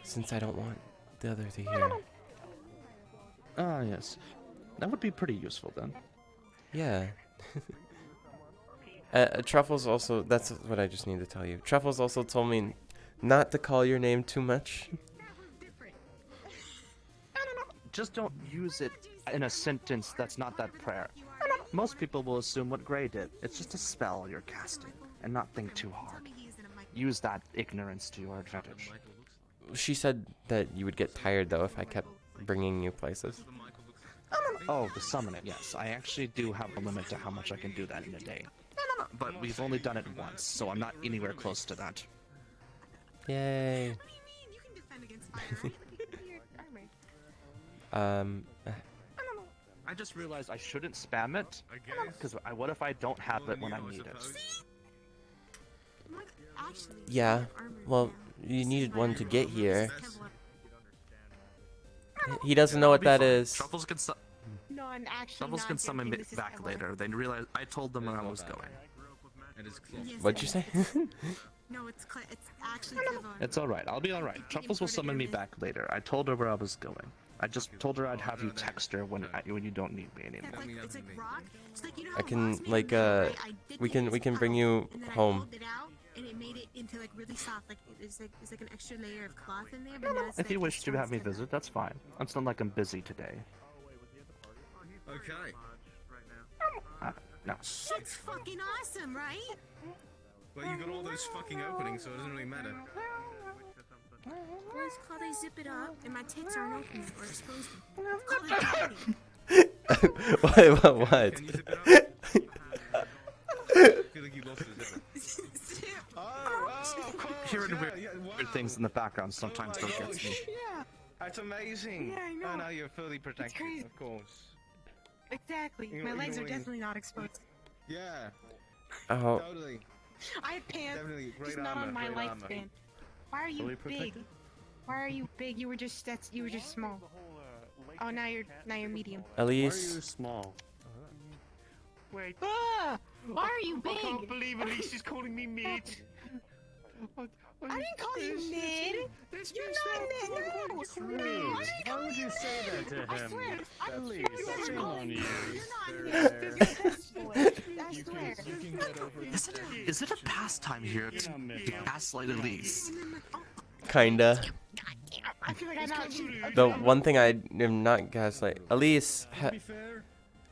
since I don't want the other to hear. Ah, yes. That would be pretty useful then. Yeah. Truffles also, that's what I just need to tell you. Truffles also told me not to call your name too much. Just don't use it in a sentence that's not that prayer. Most people will assume what Gray did. It's just a spell you're casting, and not think too hard. Use that ignorance to your advantage. She said that you would get tired, though, if I kept bringing you places. Oh, the summoning, yes. I actually do have a limit to how much I can do that in a day. But we've only done it once, so I'm not anywhere close to that. Yay. I just realized I shouldn't spam it, because what if I don't have it when I need it? Yeah, well, you needed one to get here. He doesn't know what It'll be that fine. is. Truffles can No, I'm actually Truffles not can summon me joking. This is back Ella. later. They realize I told them where I was going. And his claw. Yes, What'd it you is. say? No, it's actually Clevo. It's alright. I'll be alright. Truffles will summon me back later. I told her where I was going. I just told her I'd have you text her when you don't need me anymore. It's like rock. It's like, you know I how can Ross made like it? I did we can his bring out, you and then I home. pulled it out, and it made it into like really soft. Like it's like an extra layer of cloth in there. But now it's If you like wish to strong have me together. visit, that's fine. It's not like I'm busy today. Okay. No. That's fucking awesome, right? But you got all those fucking openings, so it doesn't really matter. Well, it's called I zip it up, and my tits aren't open or exposed. It's called a What? Can you zip it up? I feel like you lost it. Of course. Hearing weird things in the background sometimes don't get me. Yeah, That's amazing. Yeah, I know. Oh, now you're fully protected, crazy. of course. exactly. You- My you legs are win. definitely not exposed. Yeah, Oh, totally. I have pants, Definitely. Great just not armor, on my great armor. lifespan. Why are you Fully big? protected? Why are you big? You were just small. Oh, now you're medium. Why are you Elise. small? Wait. Ah! Why are you I can't big? believe Elise is calling me meat. I didn't call you mid. You're not mid. No, no. I didn't Why call would you you say that to mid. I him? swear. I Elise, swear shame on you. You're not mid. I swear. Is it a pastime here to gaslight Elise? Kinda. I feel like I'm not. The one thing I am not gaslight. Elise, To be fair,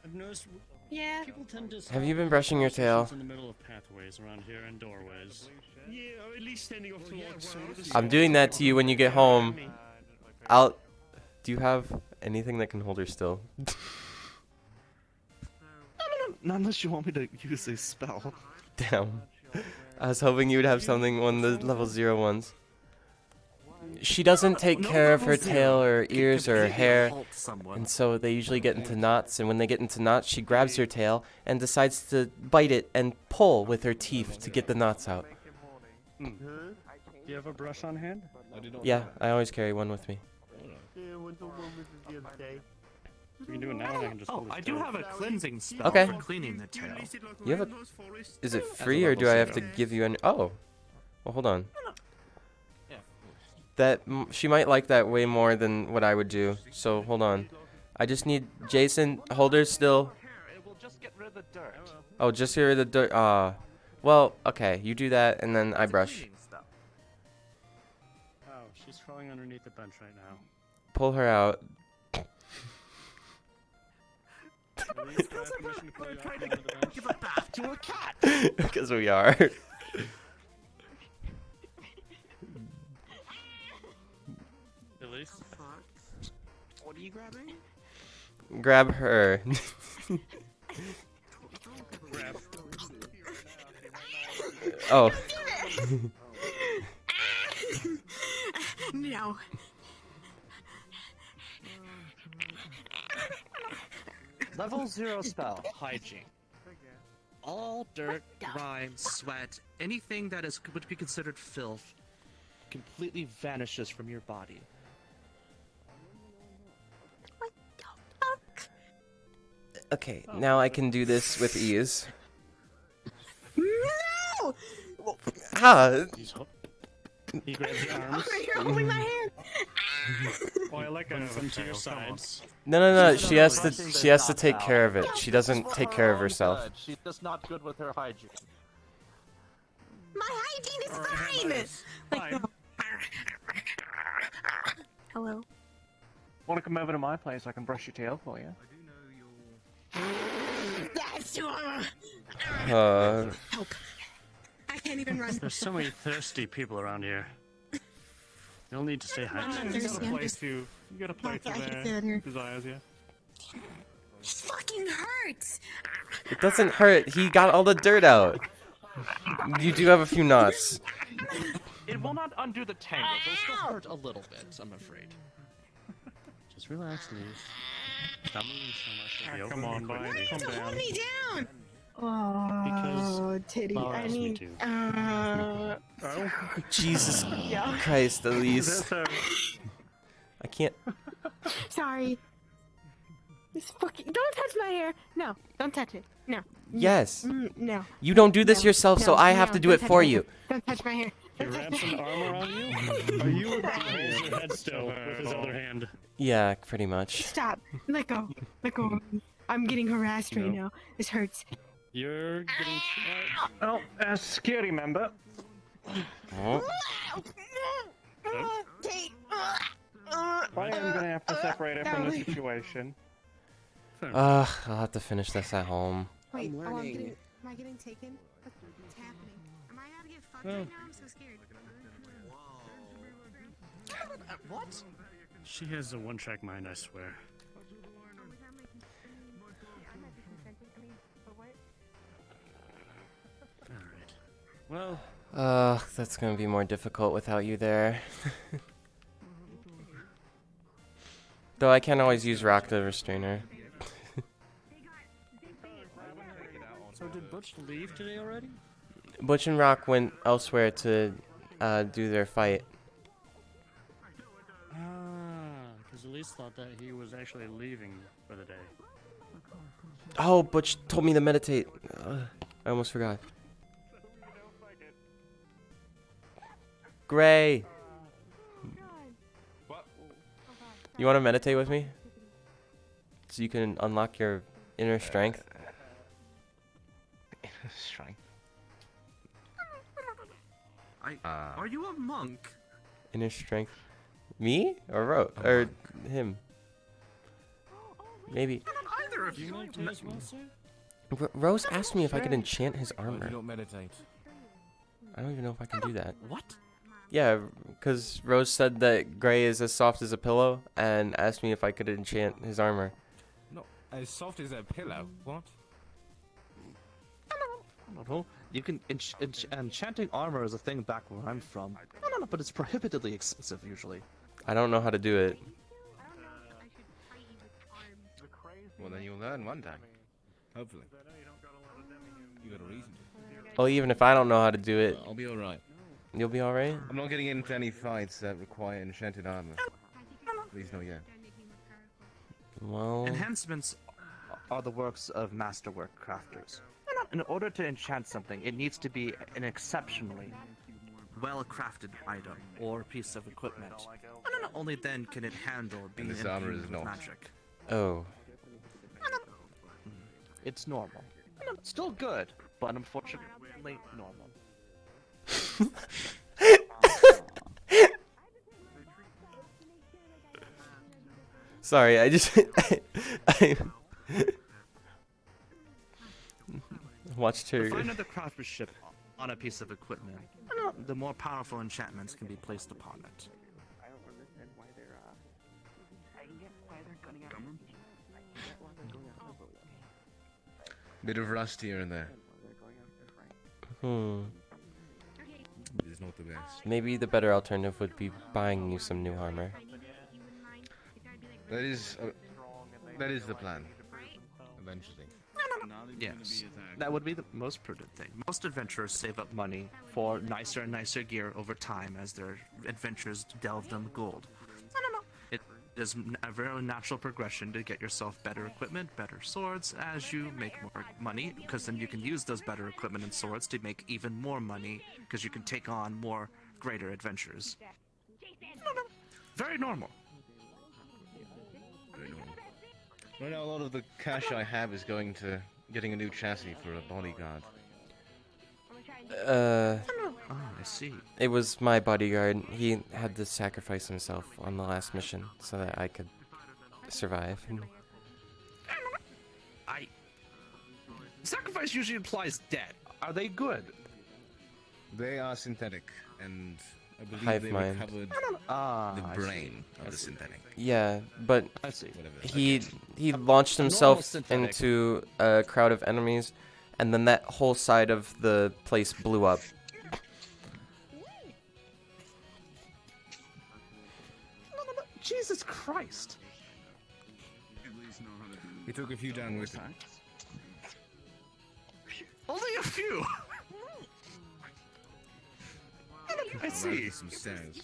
I've noticed Yeah. people tend to have you been brushing your tail? in the middle of pathways around here and doorways. Yeah, or at least standing off to watch some of the I'm doing that to you when you get home. Do you have anything that can hold her still? Not unless you want me to use a spell. Damn. I was hoping you would have something on the level 0 ones. She doesn't take care of her tail or ears or her hair, and so they usually get into knots, and when they get into knots, she grabs her tail and decides to bite it and pull with her teeth to get the knots out. Do you have a brush on hand? Yeah, I always carry one with me. We can do it now, and I can just Oh, hold his I do tail. have a cleansing spell Okay. for cleaning the tail. You have a... Is it free, or do I have to give you an... Oh. Well, hold on. She might like that way more than what I would do, so hold on. I just need... Jason, hold her still. It will just get rid of the dirt. Oh, just here the dirt. Well, okay, you do that, and then I brush. Oh, she's crawling underneath the bench right now. Pull her out. Elise, do I have permission to pull you out from under the bench? Give a bath to a cat. Because we are. Elise? What are you grabbing? Grab her. Grab. Oh. No. Level 0 spell, hygiene. All dirt, grime, sweat, anything that would be considered filth, completely vanishes from your body. Okay, now I can do this with ease. No! Ah! He grabs your arms. You're holding my hand. Oh, I like them to your sides. No, she has to take care of it. She doesn't take care of herself. She's just not good with her hygiene. My hygiene is fine. Hello. Want to come over to my place? I can brush your tail for you. That's Uh, help. I can't even run. There's so many thirsty people around here. You'll need to stay hydrated. You got a place You got a place I can there. stand here. Desires you. This fucking hurts. it doesn't hurt. He got all the dirt out. You do have a few knots. It will not undo the tangle. It'll still hurt a little bit, I'm afraid. Just relax, Elise. Stop moving so much. It'll be Come over on, pretty bud. quickly. Calm Hold down. me down. Because Oh, titty. Paul I asked me need. to. Jesus Yeah. Christ, Is Elise. that so? I can't. Sorry. This fucking. Don't touch my hair. No, don't touch it. No. Yes. No. You don't do this No, yourself, so no, I have no, to do don't it touch for my you. hair. Don't touch my hair. He wraps some armor on you? Are you about to hold your head still with his other hand? Yeah, pretty much. Stop. Let go. Let go of me. I'm getting harassed right now. This hurts. You're getting... Oh, as security member. Oh. I am gonna have to separate it from the situation. I'll have to finish this at home. Wait, am I getting taken? What's happening? Am I about to get fucked right now? I'm so scared. What? She has a one-track mind, I swear. Alright. Well... that's gonna be more difficult without you there. Though I can always use Rock the Restrainer. So did Butch leave today already? Butch and Rock went elsewhere to do their fight. Because Elise thought that he was actually leaving for the day. Oh, Butch told me to meditate. I almost forgot. Gray! You want to meditate with me? So you can unlock your inner strength? Strength. Are you a monk? Inner strength. Me? Or or him? Maybe. Either of you. Rose asked me if I could enchant his armor. You don't meditate. I don't even know if I can do that. What? Yeah, because Rose said that Gray is as soft as a pillow and asked me if I could enchant his armor. No, as soft as a pillow. What? No, you can enchanting armor is a thing back where I'm from. No, but it's prohibitively expensive usually. I don't know how to do it. Well, then you'll learn one day. Hopefully. You got a reason to. Well, even if I don't know how to do it, I'll be alright. You'll be alright? I'm not getting into any fights that require enchanted armor. Please no, yeah. Well... Enhancements are the works of masterwork crafters. In order to enchant something, it needs to be an exceptionally well-crafted item or piece of equipment. And only then can it handle being this armor imbued is with not. magic. Oh. It's normal. Still good, but unfortunately normal. Sorry, I just I watched her. The finer the craftsmanship on a piece of equipment, the more powerful enchantments can be placed upon it. I don't understand why they're I get why they're gunning out. Bit of rust here and there. It's not the best. Maybe the better alternative would be buying you some new armor. That is the plan. Eventually. Yes, that would be the most prudent thing. Most adventurers save up money for nicer and nicer gear over time as their adventures delve them gold. It is a very natural progression to get yourself better equipment, better swords, as you make more money, because then you can use those better equipment and swords to make even more money, because you can take on more greater adventures. Very normal. Right now, a lot of the cash I have is going to getting a new chassis for a bodyguard. Oh, I see. It was my bodyguard. He had to sacrifice himself on the last mission so that I could survive. Sacrifice usually implies death. Are they good? They are synthetic, and I believe Hive they mind. recovered the brain of the synthetic. Yeah, but I see. he launched himself synthetic. into a crowd of enemies, and then that whole side of the place blew up. Jesus Christ! He took a few down with him. Only a few. I see. Some stairs.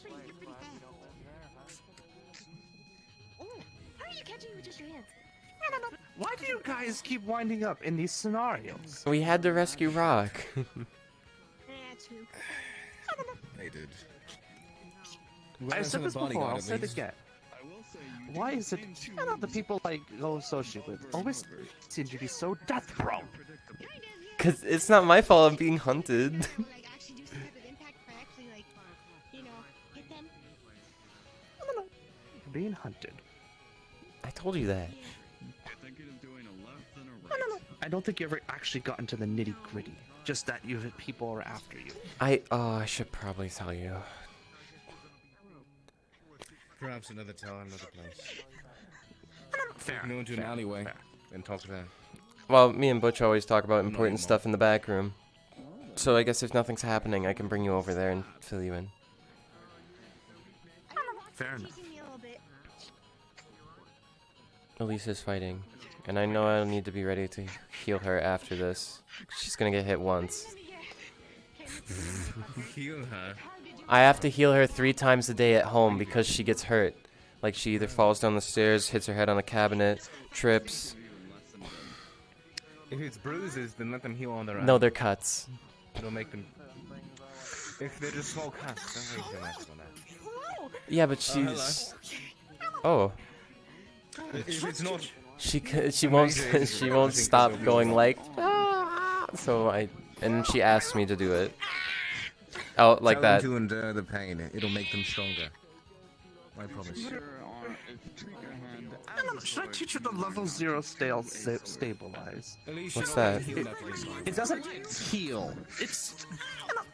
Why do you guys keep winding up in these scenarios? We had to rescue Rock. They did. I said this before, I'll say it again. Why is it the people I go associate with always seem to be so death prone? Cause it's not my fault I'm being hunted. Being hunted. I told you that. I don't think you ever actually got into the nitty gritty. Just that people are after you. I should probably tell you. Perhaps another time, another place. Fair. Go into an alleyway and talk to them. Well, me and Butch always talk about important stuff in the back room. So I guess if nothing's happening, I can bring you over there and fill you in. Fair enough. Elise is fighting, and I know I'll need to be ready to heal her after this. She's gonna get hit once. Heal her. I have to heal her 3 times a day at home because she gets hurt. Like she either falls down the stairs, hits her head on a cabinet, trips. If it's bruises, then let them heal on their own. No, they're cuts. It'll make them... If they're just small cuts, don't raise your next one out. Yeah, but she's... Oh. If it's not... She won't stop going like... "Ah." So and she asked me to do it. Oh, like that. Tell them to endure the pain. It'll make them stronger. I promise. Should I teach you the level 0 stabilize? What's that? It doesn't heal.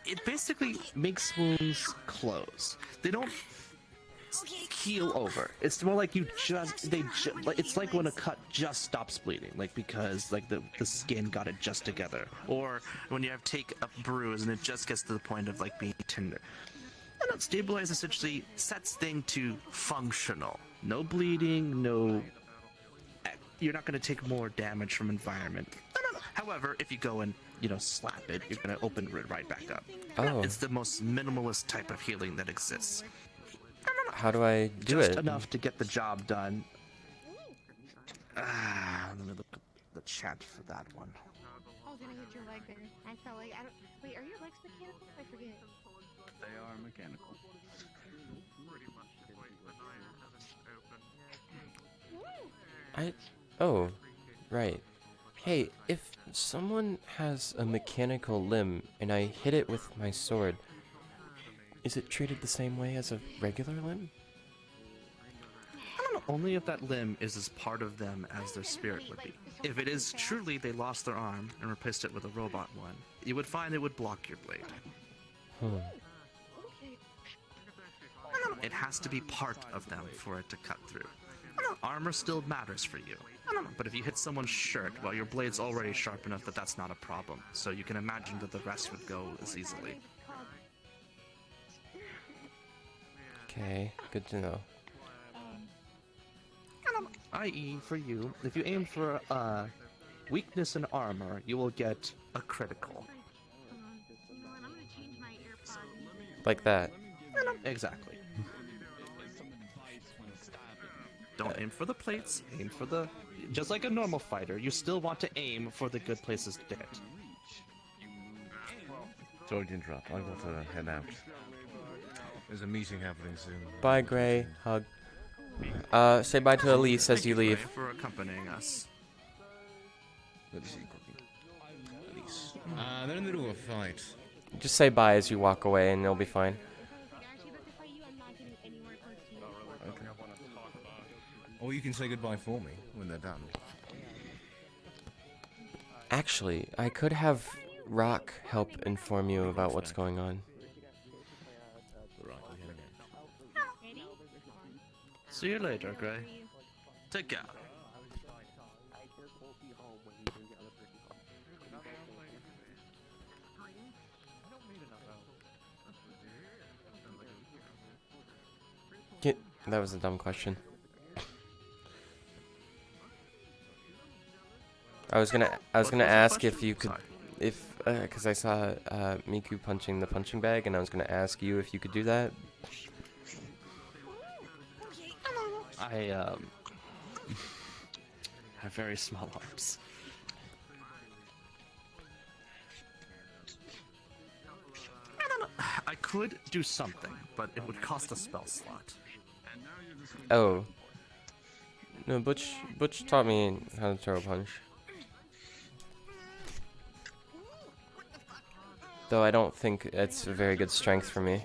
It basically makes wounds close. They don't heal over. It's more like it's like when a cut just stops bleeding, like because like the skin got it just together, or when you take a bruise and it just gets to the point of like being tender. And stabilize essentially sets thing to functional. No bleeding, no. You're not going to take more damage from environment. However, if you go and slap it, you're going to open it right back up. Oh. It's the most minimalist type of healing that exists. How do I do it? Just enough to get the job done. Let me look at the chat for that one. Oh, did I hit your leg there? I felt like I don't. Wait, are your legs mechanical? I forget. They are mechanical. Oh, right. Hey, if someone has a mechanical limb and I hit it with my sword, is it treated the same way as a regular limb? I don't know. Only if that limb is as part of them as their spirit would be. If it is truly they lost their arm and replaced it with a robot one, you would find it would block your blade. It has to be part of them for it to cut through. Armor still matters for you. But if you hit someone's shirt, well, your blade's already sharp enough that that's not a problem. So you can imagine that the rest would go as easily. Okay, good to know. I.e., for you, if you aim for weakness in armor, you will get a critical. Like that. Exactly. Don't aim for the plates, aim for the... Just like a normal fighter, you still want to aim for the good places to hit. Sorry to interrupt, I got to head out. There's a meeting happening soon. Bye, Gray. Hug. Say bye to Elise as you leave. Thank you for accompanying us. Let me see, Cookie. Elise. They're in the middle of a fight. Just say bye as you walk away and it'll be fine. Okay. Or you can say goodbye for me when they're done. Actually, I could have Rock help inform you about what's going on. See you later, Gray. Take care. That was a dumb question. I was gonna ask if you could, because I saw Miku punching the punching bag, and I was gonna ask you if you could do that. have very small arms. I don't know. I could do something, but it would cost a spell slot. Oh. No, Butch taught me how to throw a punch. Though I don't think it's a very good strength for me.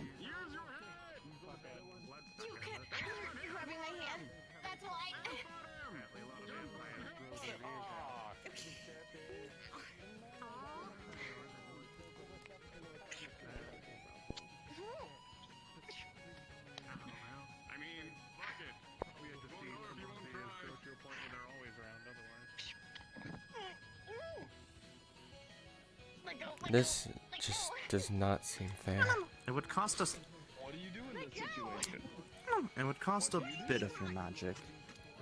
This just does not seem fair. It would cost us. What do you do in this situation? It would cost a bit of your magic,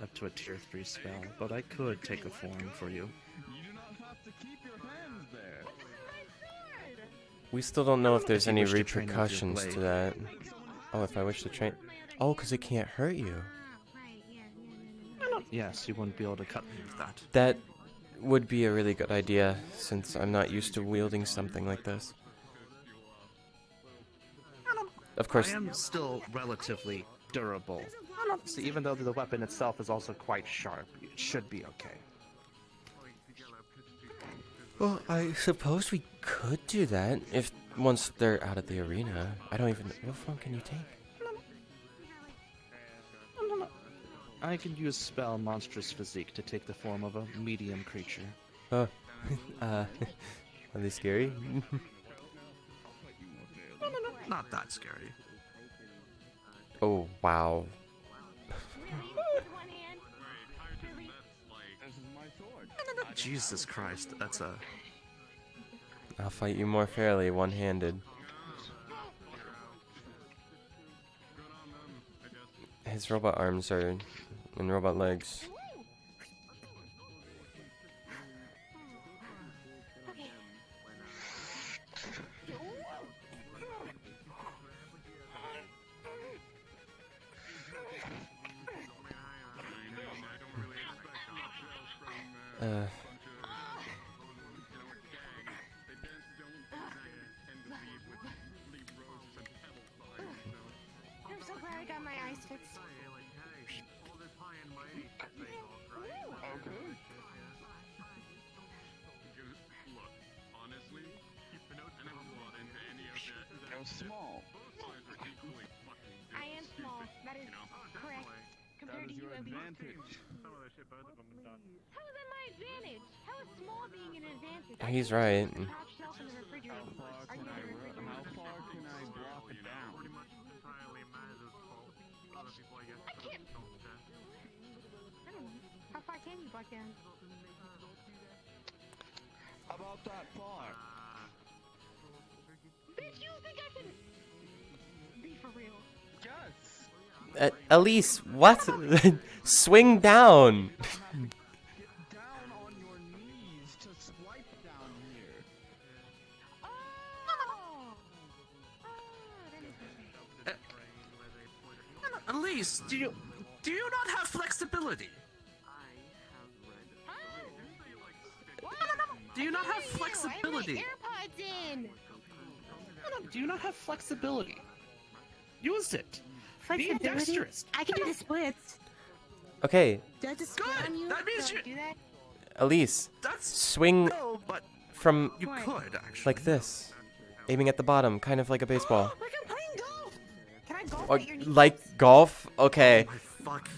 up to a tier 3 spell, but I could take a form for you. You do not have to keep your hands there. We still don't know if there's you any wish to train with your repercussions to blade. that. Oh, if I wish to train... Oh, because it can't hurt you. Yes, you wouldn't be able to cut me with that. That would be a really good idea, since I'm not used to wielding something like this. Of course... I am still relatively durable. So even though the weapon itself is also quite sharp, it should be okay. Well, I suppose we could do that, if once they're out of the arena. I don't even... What form can you take? I can use spell Monstrous Physique to take the form of a medium creature. Oh, are they scary? Not that scary. Oh, wow. Jesus Christ, that's a... I'll fight you more fairly, one-handed. His robot arms are... and robot legs. I'm so glad I got my eyes fixed. How small? I am small. That is correct. Compared to you, at least. advantage. How is that my advantage? How is small being an advantage? He's right. Top shelf in the refrigerator. Are you in the refrigerator? How far can I block it down? I can't. I don't know. How far can you block down? About that far. Bitch, you think I can be for real? Yes. Elise, what? Swing down! Get down on your knees to swipe down here. Oh! Elise, do you not have flexibility? Do you not have flexibility? I have my AirPods in. Do you not have flexibility? Use it. Be Flexibility? dexterous. I can do the splits. Okay, Do I have to split on you? That means Do I you- do that? Elise, That's swing no, but from you What? could actually. like this. Aiming at the bottom, kind of like a baseball. Like I'm playing golf. Can I golf Or, at your knees? like golf? Okay. Oh my fuck.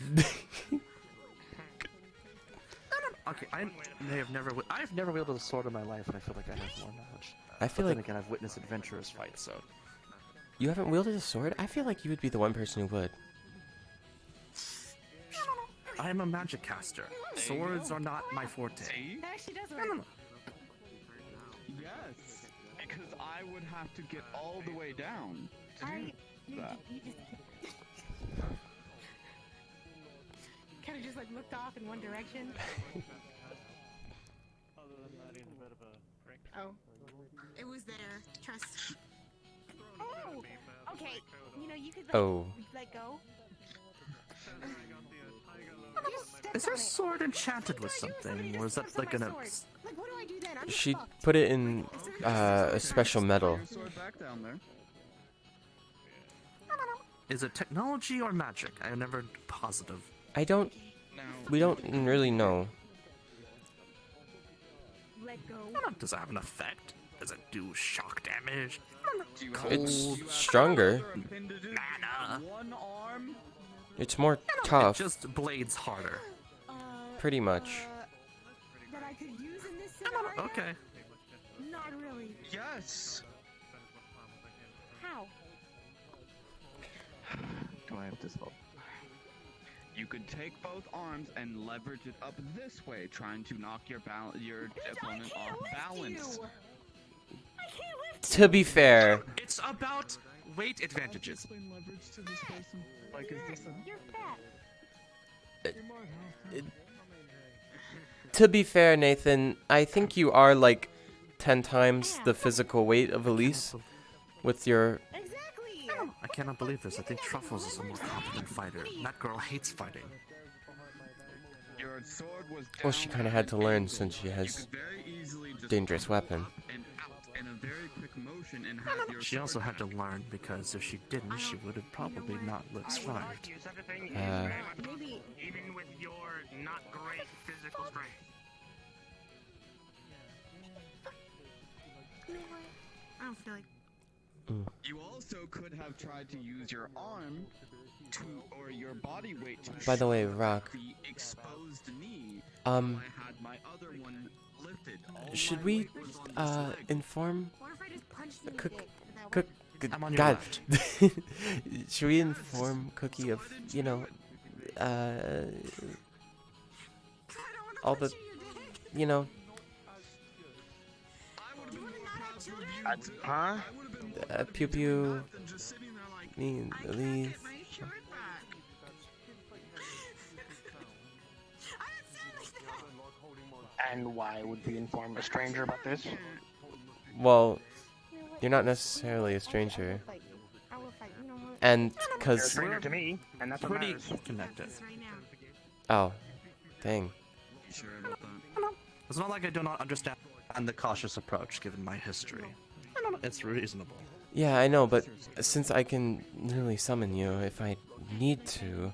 Okay, I've never wielded a sword in my life, and I feel like I have more knowledge. I feel But then like again, I've witnessed adventurous fights, so. you haven't wielded a sword? I feel like you would be the one person who would. I am a magic caster. Swords are not my forte. That actually does work. Yes. Because I would have to get all the way down. Alright. You that. just kind of just like looked off in one direction. Oh. It was there. Trust. Oh! Okay. You know, you could like, Oh. let go. Is her sword enchanted with something, or is that like an? Like, what do I do then? I'm She fucked. put it in a special metal. Is it technology or magic? I'm never positive. We don't really know. Let go. Does it have an effect? Does it do shock damage? It's stronger. Mana. It's more tough. It just blades harder. Pretty much. That I could use in this scenario? Okay. Not really. Yes. How? Do I have to spell? You could take both arms and leverage it up this way, trying to knock your opponent off balance. To be fair, It's about weight advantages. Explain leverage to this person. Like, is this a... You're fat. to be fair, Nathan, I think you are like 10 times the physical weight of Elise with your... Exactly. I cannot believe this. I think Truffles is a more competent fighter. That girl hates fighting. Your sword was Well, she kind of had to learn since she has dangerous weapon. and out in a very quick motion and have your She also had to learn because if she didn't, she would have probably not survived. Maybe. Even with your not great physical strength. You know what? I don't feel like. You also could have tried to use your arm to, or your body weight to By the way, shove Rock, the exposed knee. um, while I had my other one lifted. All should my we weight was on this leg. inform What if I just punched you in the Cook? dick? Would that Cook? work? I'm on your God, left. should we inform Cookie of all the Huh? Pew Pew, me and Elise. And why would we inform a stranger about this? Well, you're not necessarily a stranger, I will fight. You know what? and You're a cause stranger to me, and that's what Pretty matters. connected. Right now. oh, dang. Sure about that. It's not like I do not understand the cautious approach given my history. It's reasonable. Yeah, I know, but since I can literally summon you if I need to,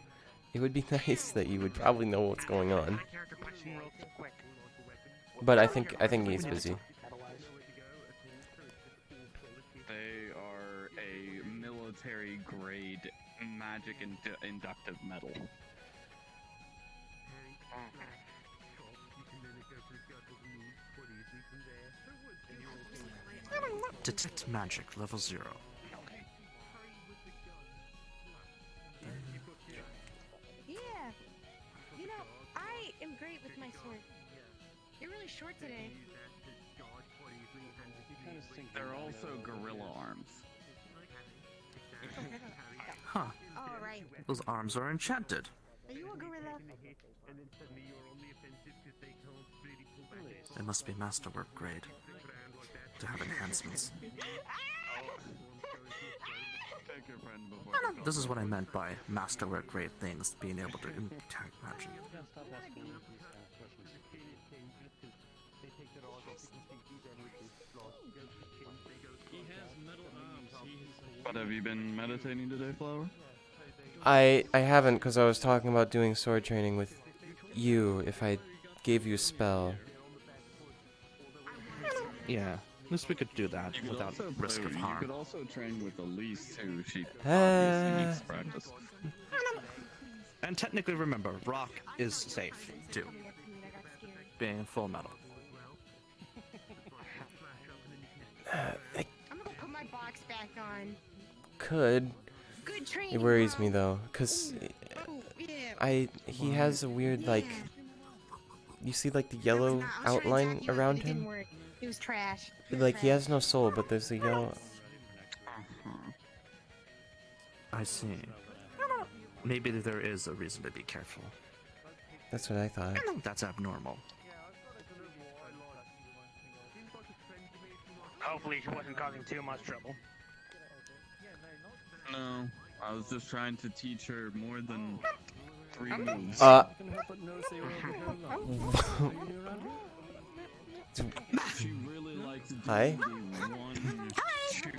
it would be nice that you would probably know what's going on. My character question real quick. But I think he's busy. They are a military grade magic and inductive metal. Detect magic, level 0. Yeah. You know, I am great with my sword. You're really short today. They're also gorilla arms. Huh. All right. Those arms are enchanted. Are you a gorilla? They must be masterwork grade to have enhancements. Take your friend before. This is what I meant by masterwork grade things being able to impact magic. But have you been meditating today, Flower? I haven't, because I was talking about doing sword training with you if I gave you a spell. Yeah, at least we could do that without risk of You harm. could also train with Elise too. She Ah. obviously needs practice. And technically, remember, rock is safe too, being full metal. I'm gonna put my box back on. Could. Good training. It worries bro. me though, because Oh, yeah. he has a weird like, you see like the I was yellow not- I was trying to outline talk you out, around but it didn't him? work. He was trash. He was Like he trash. has no soul, but there's a yellow. I see. Maybe there is a reason to be careful. That's what I thought. That's abnormal. Hopefully she wasn't causing too much trouble. No, I was just trying to teach her more than 3 moves. She really likes to do Hi. the 1, 2,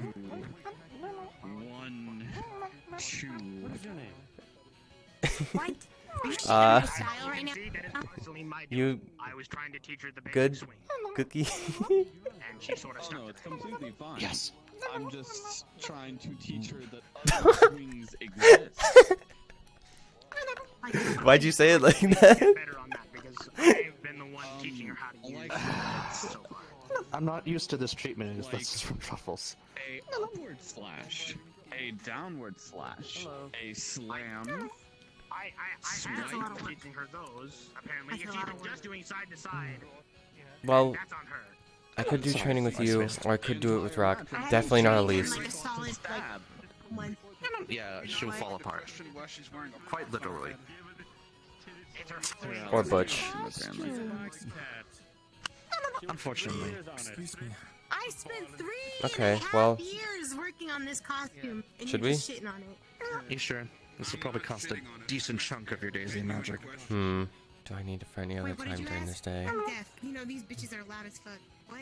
1, 2. What is your name? What? Are you Uh, shitting style right now? See, that is precisely my You doing. I was trying to teach her the basic good swing, cookie? and she sort of Oh stuck no, to it's that. completely fine. Yes. I'm just trying to teach her that other swings exist. Why'd you say it like that? Better on that because I've been the one teaching her how to use it so far. I'm not used to this treatment in his Like- lessons from Truffles. A upward slash, a downward slash, a slam. I have been teaching her those. Apparently, if she's just doing side to side, Well, that's on her. I could do Sorry, training with I you, spaced. or I could do it with Rock. I haven't Definitely not trained in, Elise. like a solid, like, Stab. month. Yeah, she'll fall apart. Question why she's wearing a Quite literally. It's her Yeah, Or that's Butch. apparently. Unfortunately. I spent 3 Okay, and a half well- years working on this costume, and Should you're we? just shitting on it. You sure? This will probably cost a decent chunk of your daisy magic. Do I need it for any other Wait, what did time you during ask? this day? I'm deaf. You know, these bitches are loud as fuck. What?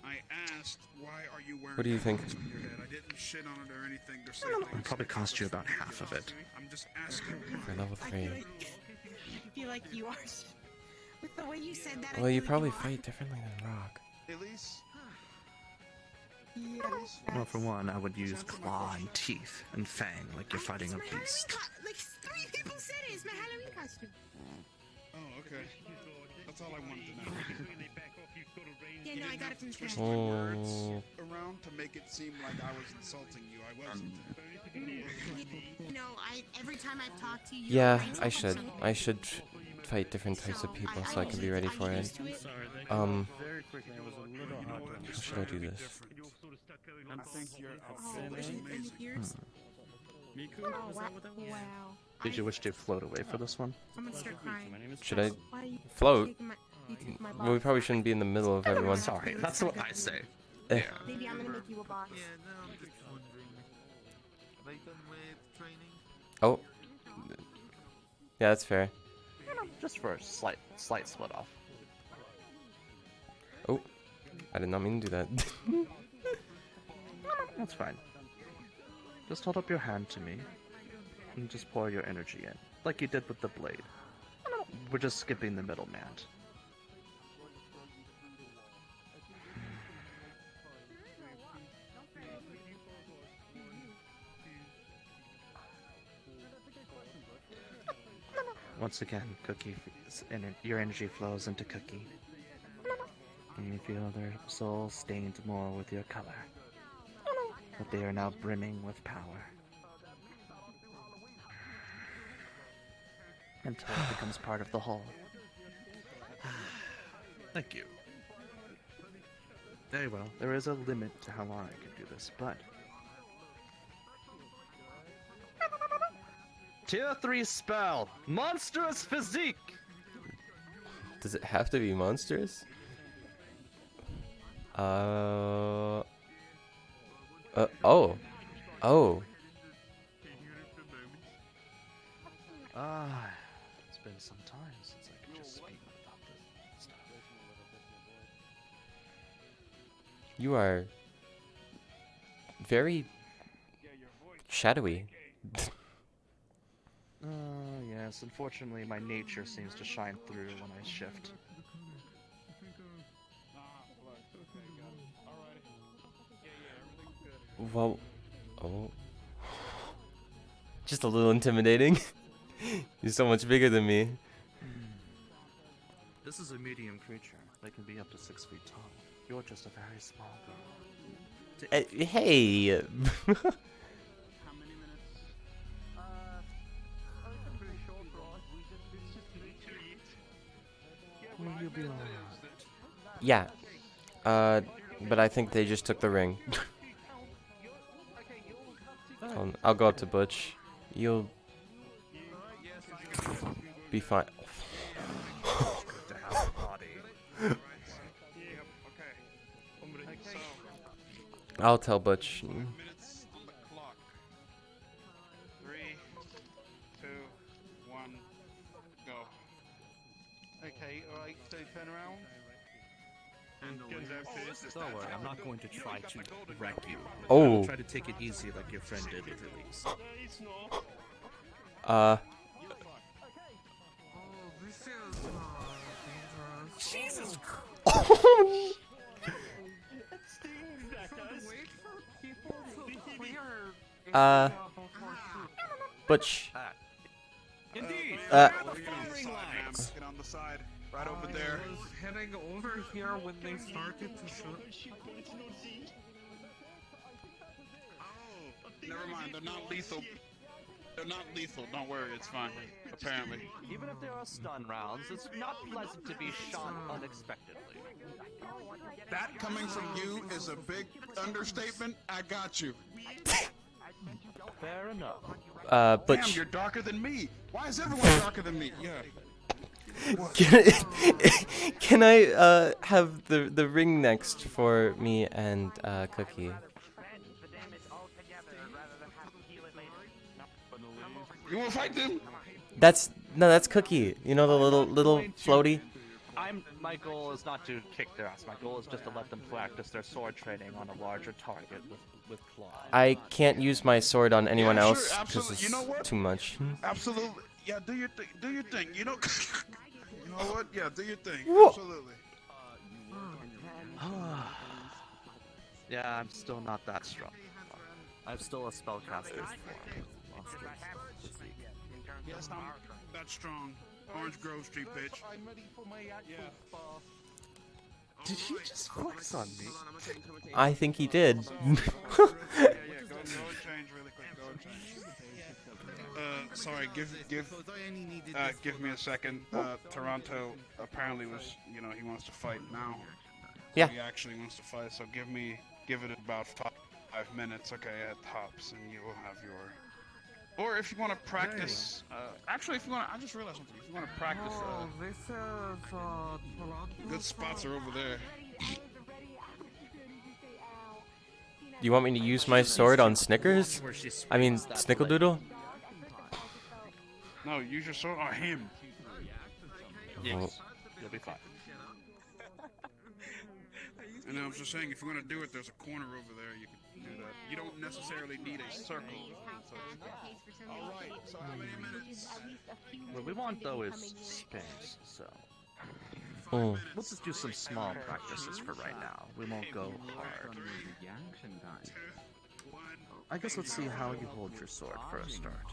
I asked, why are you wearing What do you think? headphones on your head? I didn't shit on it or anything. Or say It'll probably cost you about half of it. I'm just asking. For level I 3. feel like you are. With the way you said that, Well, I you feel probably like fight differently than Rock. Elise, you are. Yes, Well, for that's- one, I would use claw and teeth and fang like you're fighting a It's my beast. Halloween like 3 people said it. It's my Halloween costume. oh, okay. That's all I wanted to know. Yeah, no, I got it from the trash. Oh. Around to make it seem like I was insulting you. I wasn't. You know, every time I've talked to you. Yeah, brains I open should. something. I should fight different types of people so I can be ready for it. Sorry, they very quickly. It was a little hard to How understand. should I do this? I'm think you're Oh, and yours? Miku, Oh, is that what that was? wow. Did you wish to float away for this one? I'm gonna start crying. My name is Should I Why are you float? taking you took my Well, we box? probably shouldn't be in the middle of everyone. Sorry, that's what I say. Eh. Maybe I'm gonna make you a box. Yeah, no, I'm just wondering. Are they done with training? Oh. Yeah, that's fair. Just for a slight split off. Oh. I did not mean to do that. That's fine. Just hold up your hand to me and just pour your energy in, like you did with the blade. We're just skipping the middleman. Once again, your energy flows into Cookie. And you feel their souls stained more with your color. But they are now brimming with power. Until it becomes part of the whole. Thank you. Very well, there is a limit to how long I can do this, but... Tier 3 spell! Monstrous Physique! Does it have to be monsters? Oh. Oh. It's been some time since I could just speak about this stuff. You are very shadowy. Yes, unfortunately my nature seems to shine through when I shift. Well, oh. Just a little intimidating. You're so much bigger than me. This is a medium creature. They can be up to 6 feet tall. You're just a very small girl. Hey. Will you be alright? Yeah. But I think they just took the ring. I'll go up to Butch. You'll be fine. I'll tell Butch. Minutes on the clock. 3, 2, alright, so turn around. Don't worry, I'm not going to try to wreck you. Oh. I'll try to take it easy like your friend did with Elise. Jesus Butch. Indeed. Uh. Get on the side, right over there. I was heading over here when they started to shoot. Oh, never mind. They're not lethal. They're not lethal. Don't worry, it's fine. Apparently. Even if there are stun rounds, it's not pleasant to be shot unexpectedly. That coming from you is a big understatement. I got you. Fair enough. Butch. Damn, you're darker than me. Why is everyone darker than me? Yeah. Can I have the ring next for me and Cookie? You wanna fight them? That's Cookie. You know the little floaty. My goal is not to kick their ass. My goal is just to let them practice their sword training on a larger target with claws. I can't use my sword on anyone else Sure, because absolutely. it's You know what? too much. Absolutely. Yeah, do your thing. Do your thing. You know. You know what? Yeah, do your thing. Whoa. Absolutely. Yeah, I'm still not that strong. I'm still a spellcaster's form. Yes, I'm that strong. Orange Grove Street, bitch. I'm ready for my actual spa. Did he just flex on me? I think he did. Go and change really quick. Go and change. Sorry. Give me a second. Toronto apparently was, he wants to fight now. Yeah. He actually wants to fight. So give it about 5 minutes. Okay, at tops, and you will have your. Or if you want to practice, actually, if you want, I just realized something. If you want to practice, This is Toronto. good spots are over there. You want me to use my sword on Snickers? I mean, Snickerdoodle? No, use your sword on him. Yes, you'll be fine. And I was just saying, if you're gonna do it, there's a corner over there. You can do that. You don't necessarily need a circle. Alright, so how many minutes? What we want though is space, so Oh. we'll just do some small practices for right now. We won't go hard. I guess let's see how you hold your sword for a start.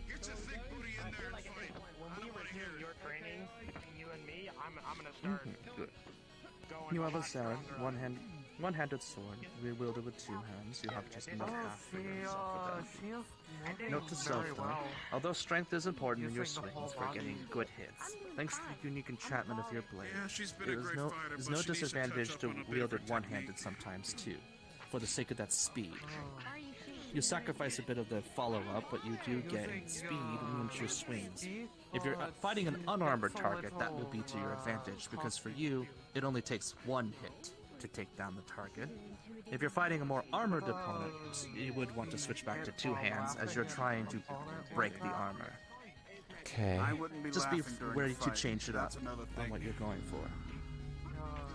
Get your thick booty in there and fight. When we resume your training, you and me, I'm gonna start. Good. You have a Saren, one-handed sword, wielded with 2 hands. You have just enough half for yourself with that. Note to self, though, although strength is important in your swings for getting good hits, thanks to the unique enchantment of your blade, there's no disadvantage to wield it one-handed sometimes, too, for the sake of that speed. You sacrifice a bit of the follow-up, but you do gain speed once your swings. If you're fighting an unarmored target, that will be to your advantage, because for you, it only takes 1 hit to take down the target. If you're fighting a more armored opponent, you would want to switch back to 2 hands, as you're trying to break the armor. Okay. Just be ready to change it up on what you're going for.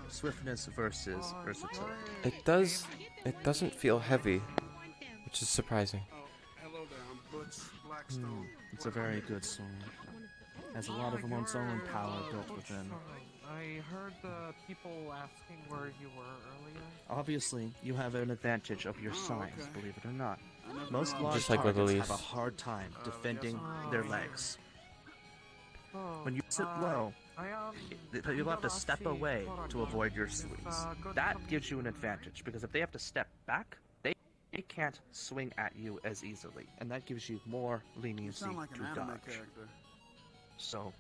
Swiftness versus versatility. It doesn't feel heavy, which is surprising. Hello there, I'm Butch Blackstone. It's a very good sword. Has a lot of its own power built within. I heard people asking where you were earlier. Obviously, you have an advantage of your size, believe it or not. Most large Just like with targets Elise. have a hard time defending their legs. When you sit low, you'll have to step away to avoid your swings. That gives you an advantage, because if they have to step back, they can't swing at you as easily, and that gives you more leniency to dodge. So,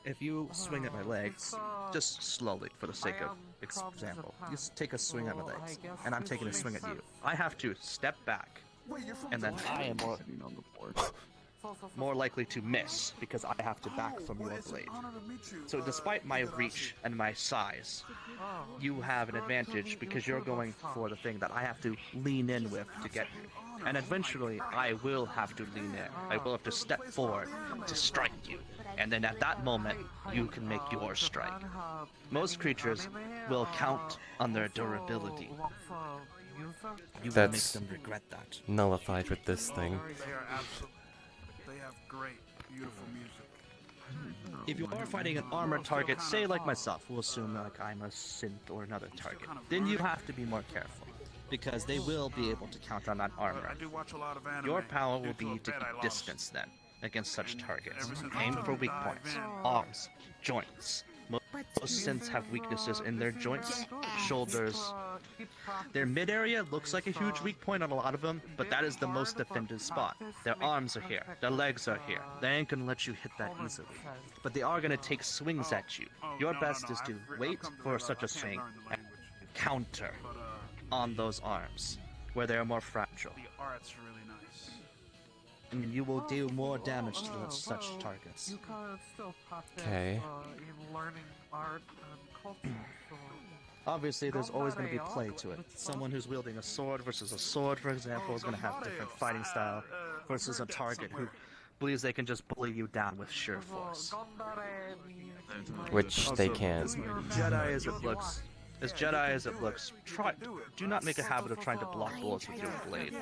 if you swing at my legs, just slowly for the sake of example, you take a swing at my legs, and I'm taking a swing at you. I have to step back, and then I am more likely to miss, because I have to back from your blade. So despite my reach and my size, you have an advantage because you're going for the thing that I have to lean in with to get you. And eventually, I will have to lean in. I will have to step forward to strike you. and then at that moment, you can make your strike. Most creatures will count on their durability. You will make That's them regret that. nullified with this thing. They are absolute. They have great, beautiful music. If you are fighting an armored target, say like myself, we'll assume like I'm a synth or another target, then you have to be more careful, because they will be able to count on that armor. I do watch a lot of anime. Your power will Due to be a to bet I keep lost. distance then, against such targets. ever since I Aim took for a weak dive points, in. arms, joints. Most synths have weaknesses in their joints, shoulders. Their mid area looks like a huge weak point on a lot of them, but that is the most defended spot. Their arms are here, their legs are here. They ain't gonna let you hit that easily. But they are gonna take swings at you. Your best is to wait for such a swing and counter on those arms, where they are more fragile. The art's really nice. And you will do more damage to those such targets. You can still practice Okay. in learning art and culture. So Obviously, there's always going to be play to it. Someone who's wielding a sword versus a sword, for example, is going to have different fighting style versus a target who believes they can just bully you down with sheer force. Which they Also, can. as Jedi as it looks, do not make a habit of trying to block bullets with your blade.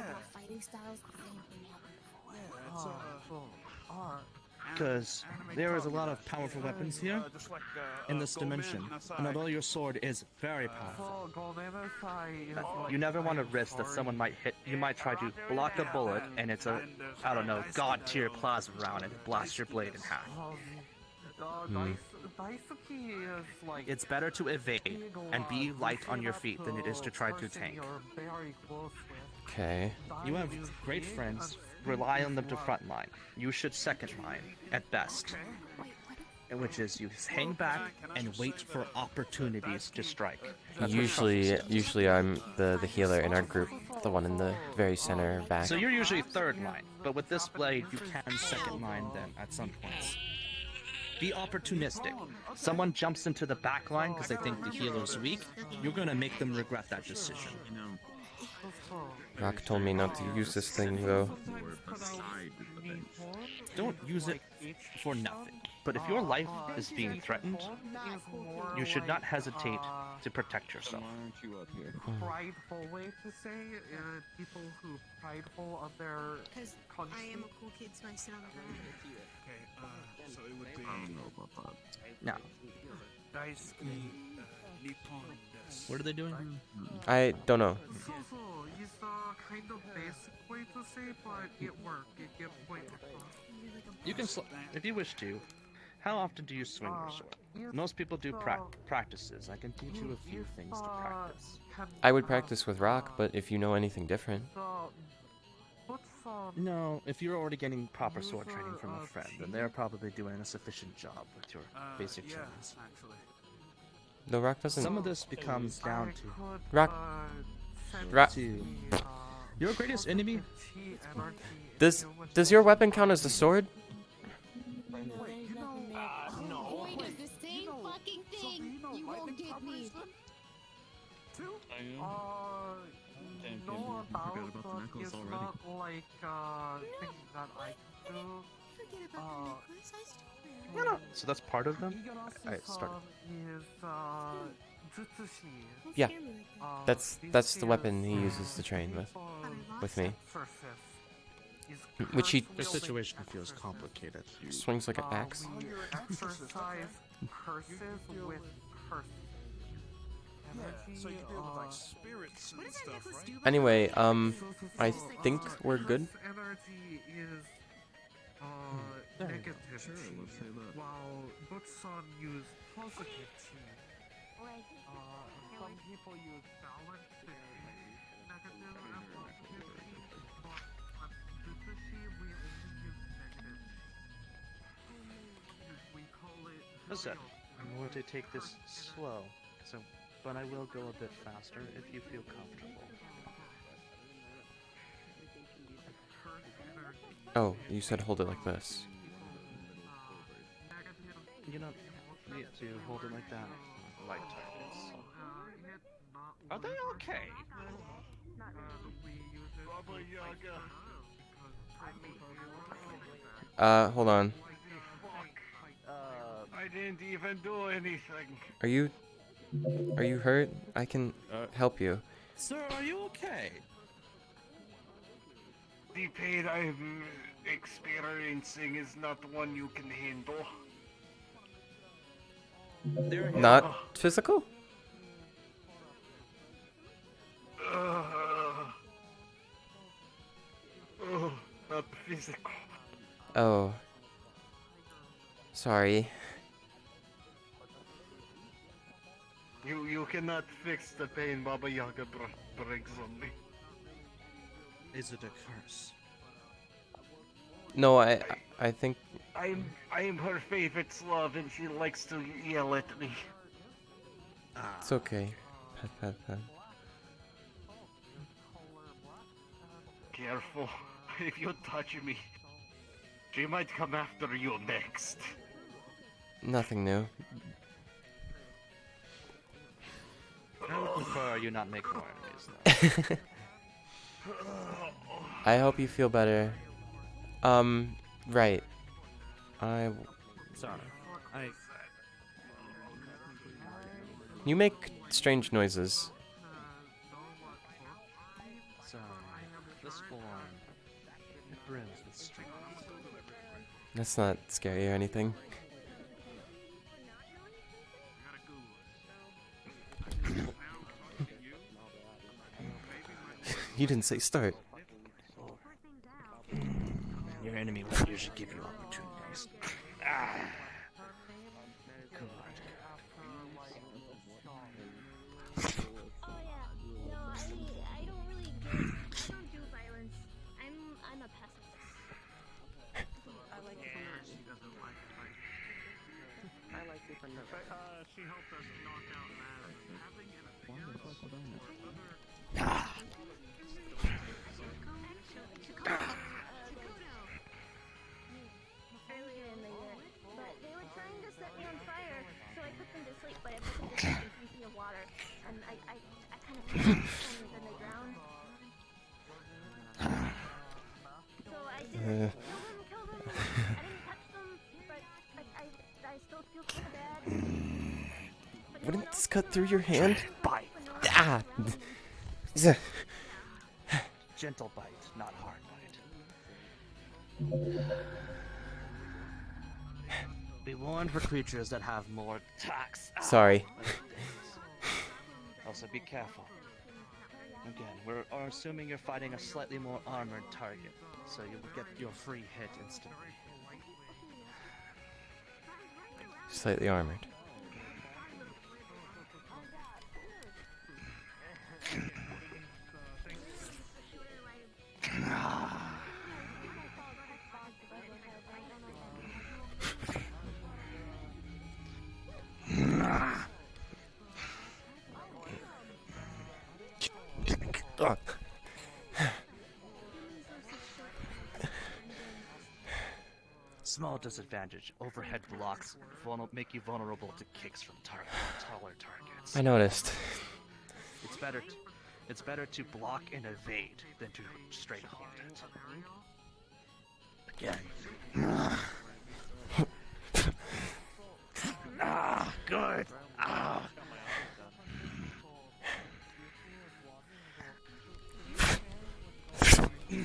Because there is a lot of powerful weapons here in this dimension, and although your sword is very powerful, you never want to risk that someone might hit. You might try to block a bullet, and it's a, I don't know, god tier plasma round, and it blasts your blade in half. It's better to evade and be light on your feet than it is to try to tank. Okay. You have great friends. Rely on them to front line. You should second line, at best. Which is you hang back and wait for opportunities to strike. That's what Usually I'm the healer in our group, the one in the very center back. So you're usually third line, but with this blade, you can second line then at some points. Be opportunistic. Someone jumps into the back line because they think the healer's weak, you're gonna make them regret that decision. Rock told me not to use this thing though. Don't use it for nothing. But if your life is being threatened, you should not hesitate to protect yourself. prideful way to say people who prideful of their Because I am a cool kid, so I sit on the ground. Okay, so it would be. Now, what are they doing? I don't know. It's kind of basic way to say, but it worked. It gets point across. You can, if you wish to. How often do you swing your sword? Most people do practices. I can teach you a few things to practice. I would practice with Rock, but if you know anything different. No, if you're already getting proper sword training from a friend, then they're probably doing a sufficient job with your basic trainings. No, Rock doesn't. Some of this becomes down to Rock. to your greatest enemy. Does your weapon count as a sword? No. Point is the same fucking thing. You won't get me. Know about is not like thing that I can do. Forget about the necklace. I still wear it. So that's part of them. I started. Yeah, that's the weapon he uses to train with me. Which he The situation feels complicated. swings like an axe. Exercise curses with curses. So you deal with like spirits and stuff, right? Anyway, I think we're good. Energy is negative chi, while Butson use positive chi. Some people use balance chi, negative and positive chi, but on Jutsushi we only use negative. We call it. Listen, I'm going to take this slow, but I will go a bit faster if you feel comfortable. Oh, you said hold it like this. You don't need to hold it like that. Light targets. Are they okay? Hold on. I didn't even do anything. Are you hurt? I can help you. Sir, are you okay? The pain I'm experiencing is not one you can handle. Not physical? Not physical. Oh. Sorry. You cannot fix the pain Baba Yaga brings on me. Is it a curse? No, I think I am her favorite love, and she likes to yell at me. it's okay. Pat, pat, pat. Careful. If you touch me, she might come after you next. Nothing new. I would prefer you not make more enemies, though. I hope you feel better. Right. Sorry. You make strange noises. Sorry. This form, it brims with strings. That's not scary or anything. You didn't say start. Your enemy will usually give you opportunities. Good. I'm a pacifist. She helped us knock out Maz. Having an Earlier in the year, but they were trying to set me on fire, so I put them to sleep. But I put them to sleep in 3 feet of water, and I kind of put them, and then they drowned. So I didn't kill them. I didn't touch them, but I still feel kind of bad. Wouldn't this cut through your hand? Bite. Ah! Gentle bite, not hard bite. Be warned for creatures that have more attacks. Sorry. Also, be careful. Again, we're assuming you're fighting a slightly more armored target, so you will get your free hit instantly. Slightly armored. Small disadvantage. Overhead blocks make you vulnerable to kicks from taller targets. I noticed. It's better to block and evade than to straight hold it. Again. Good. They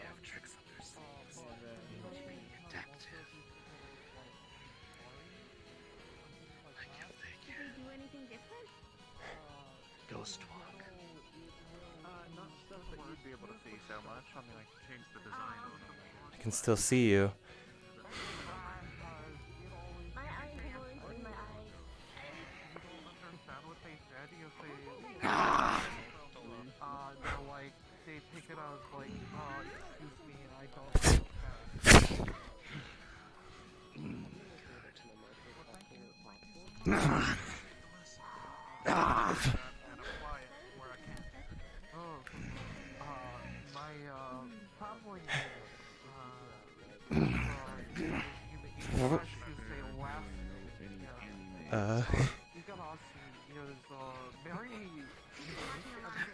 have tricks up their sleeves. Adaptive. Did you do anything different? Ghost walk. Not stuff that you'd be able to see so much. I mean, I can change the design on them. I can still see you. My eyes have always been my eyes. You don't understand what they said? You say, like, they take it as, like, excuse me, I don't probably Uh. you can ask me, is very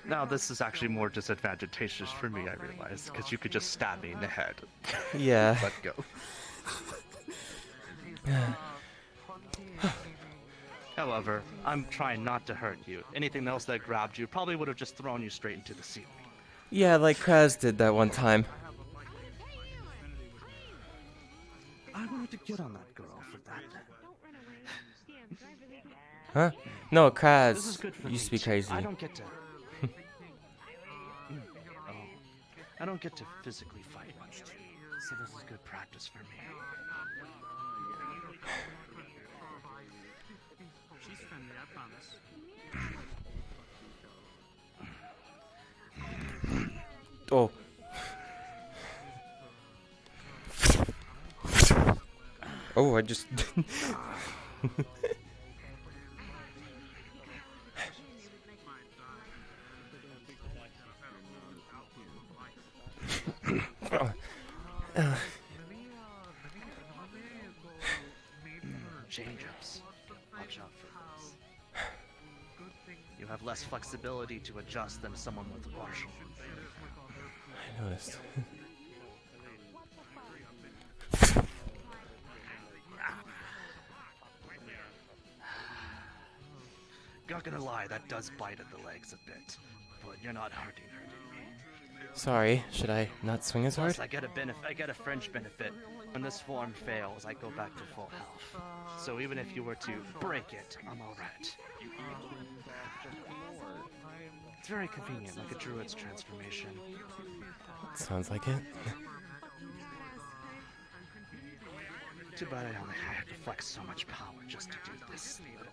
Now this is actually more disadvantageous for me, I realize, because you could just stab me in the head. Yeah. Let go. However, I'm trying not to hurt you. Anything else that grabbed you probably would have just thrown you straight into the ceiling. Yeah, like Kraz did that one time. I wanted to get on that girl for that. Huh? No, Kraz This is good for used to me, be too. crazy. I don't get to. I don't get to physically fight much, too. So this is good practice for me. She's friendly, I promise. Oh. Oh, I just. Change-ups. Watch out for those. You have less flexibility to adjust than someone with partial. I noticed. Not gonna lie, that does bite at the legs a bit, but you're not hurting me. Sorry, should I not swing as hard? Plus, I get a fringe benefit. When this form fails, I go back to full health. So even if you were to break it, I'm alright. It's very convenient, like a druid's transformation. Sounds like it. Too bad I only had to flex so much power just to do this little.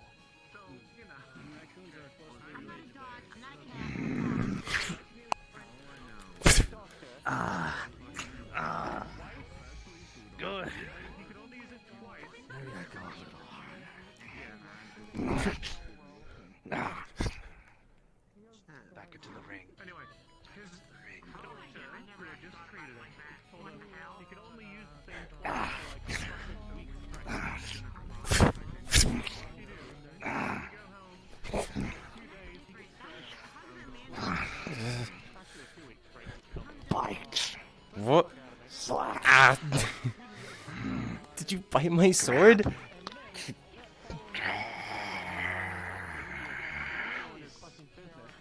Good. Maybe I go a little hard. Back into the ring. Anyway, his just treated him. What the hell? He could only use the same Bite. What? Ah. Did you bite my sword?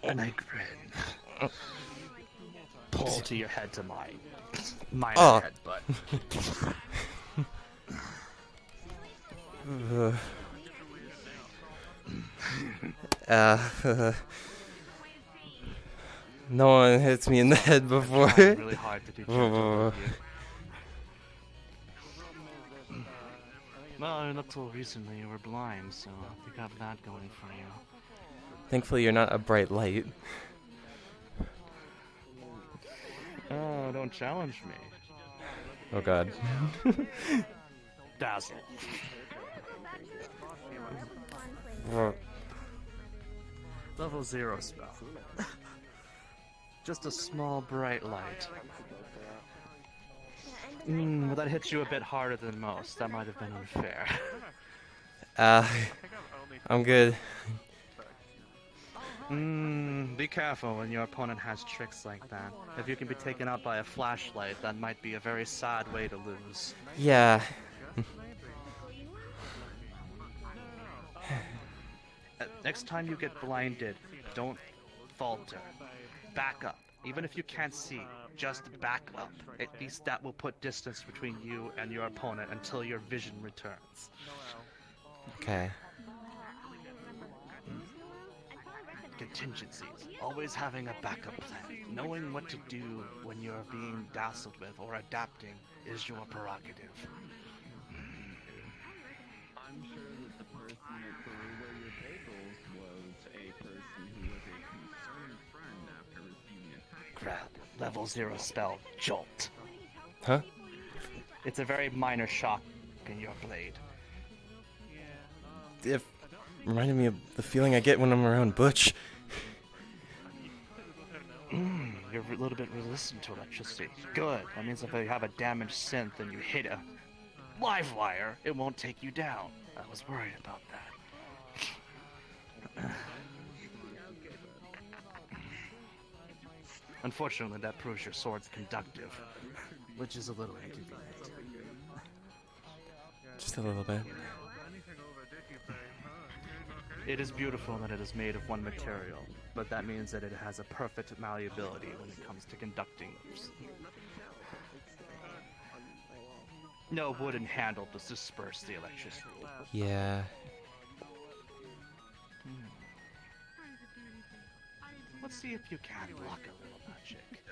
And I grin. Pull to your head to mine. My head, but. No one hits me in the head before. Really hard to do. Well, up till recently you were blind, so you got that going for you. Thankfully, you're not a bright light. Oh, don't challenge me. Oh God. Dazzle. Level 0 spell. Just a small bright light. But that hits you a bit harder than most. That might have been unfair. I'm good. Be careful when your opponent has tricks like that. If you can be taken out by a flashlight, that might be a very sad way to lose. Yeah. Next time you get blinded, don't falter. Back up. Even if you can't see, just back up. At least that will put distance between you and your opponent until your vision returns. Okay. Contingencies. Always having a backup plan. Knowing what to do when you're being dazzled with or adapting is your prerogative. I'm sure that the person that threw away your bagels was a person who was a concerned friend after receiving attack. Grab. Level 0 spell. Jolt. Huh? It's a very minor shock in your blade. It reminded me of the feeling I get when I'm around Butch. You're a little bit resistant to electricity. Good. That means if you have a damaged synth and you hit a live wire, it won't take you down. I was worried about that. Unfortunately, that proves your sword's conductive, which is a little inconvenient. Just a little bit. It is beautiful that it is made of one material, but that means that it has a perfect malleability when it comes to conducting. No wooden handle to disperse the electricity. Yeah. Let's see if you can block a little magic.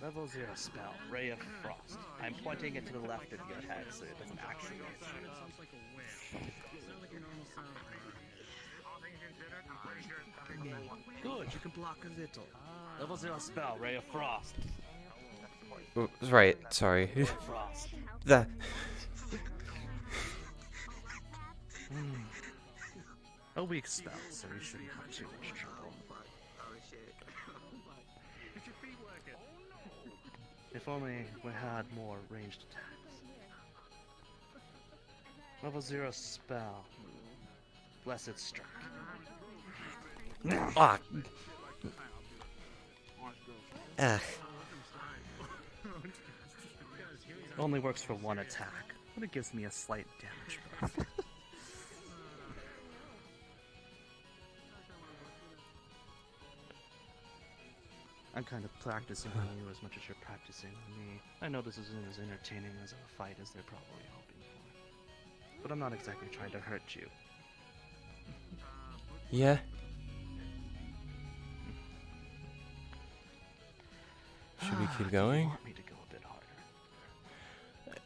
Level 0 spell, Ray of Frost. I'm pointing it to the left of your head so it doesn't actually. Good, you can block a little. Level 0 spell, Ray of Frost. Oh, right, sorry. Frost. That. A weak spell, so you shouldn't have too much trouble. If only we had more ranged attacks. Level 0 spell. Blessed Strike. Ah. Ugh. Only works for one attack, but it gives me a slight damage buff. I'm kind of practicing on you as much as you're practicing on me. I know this isn't as entertaining as a fight as they're probably hoping for. But I'm not exactly trying to hurt you. Yeah. Should we keep going? You want me to go a bit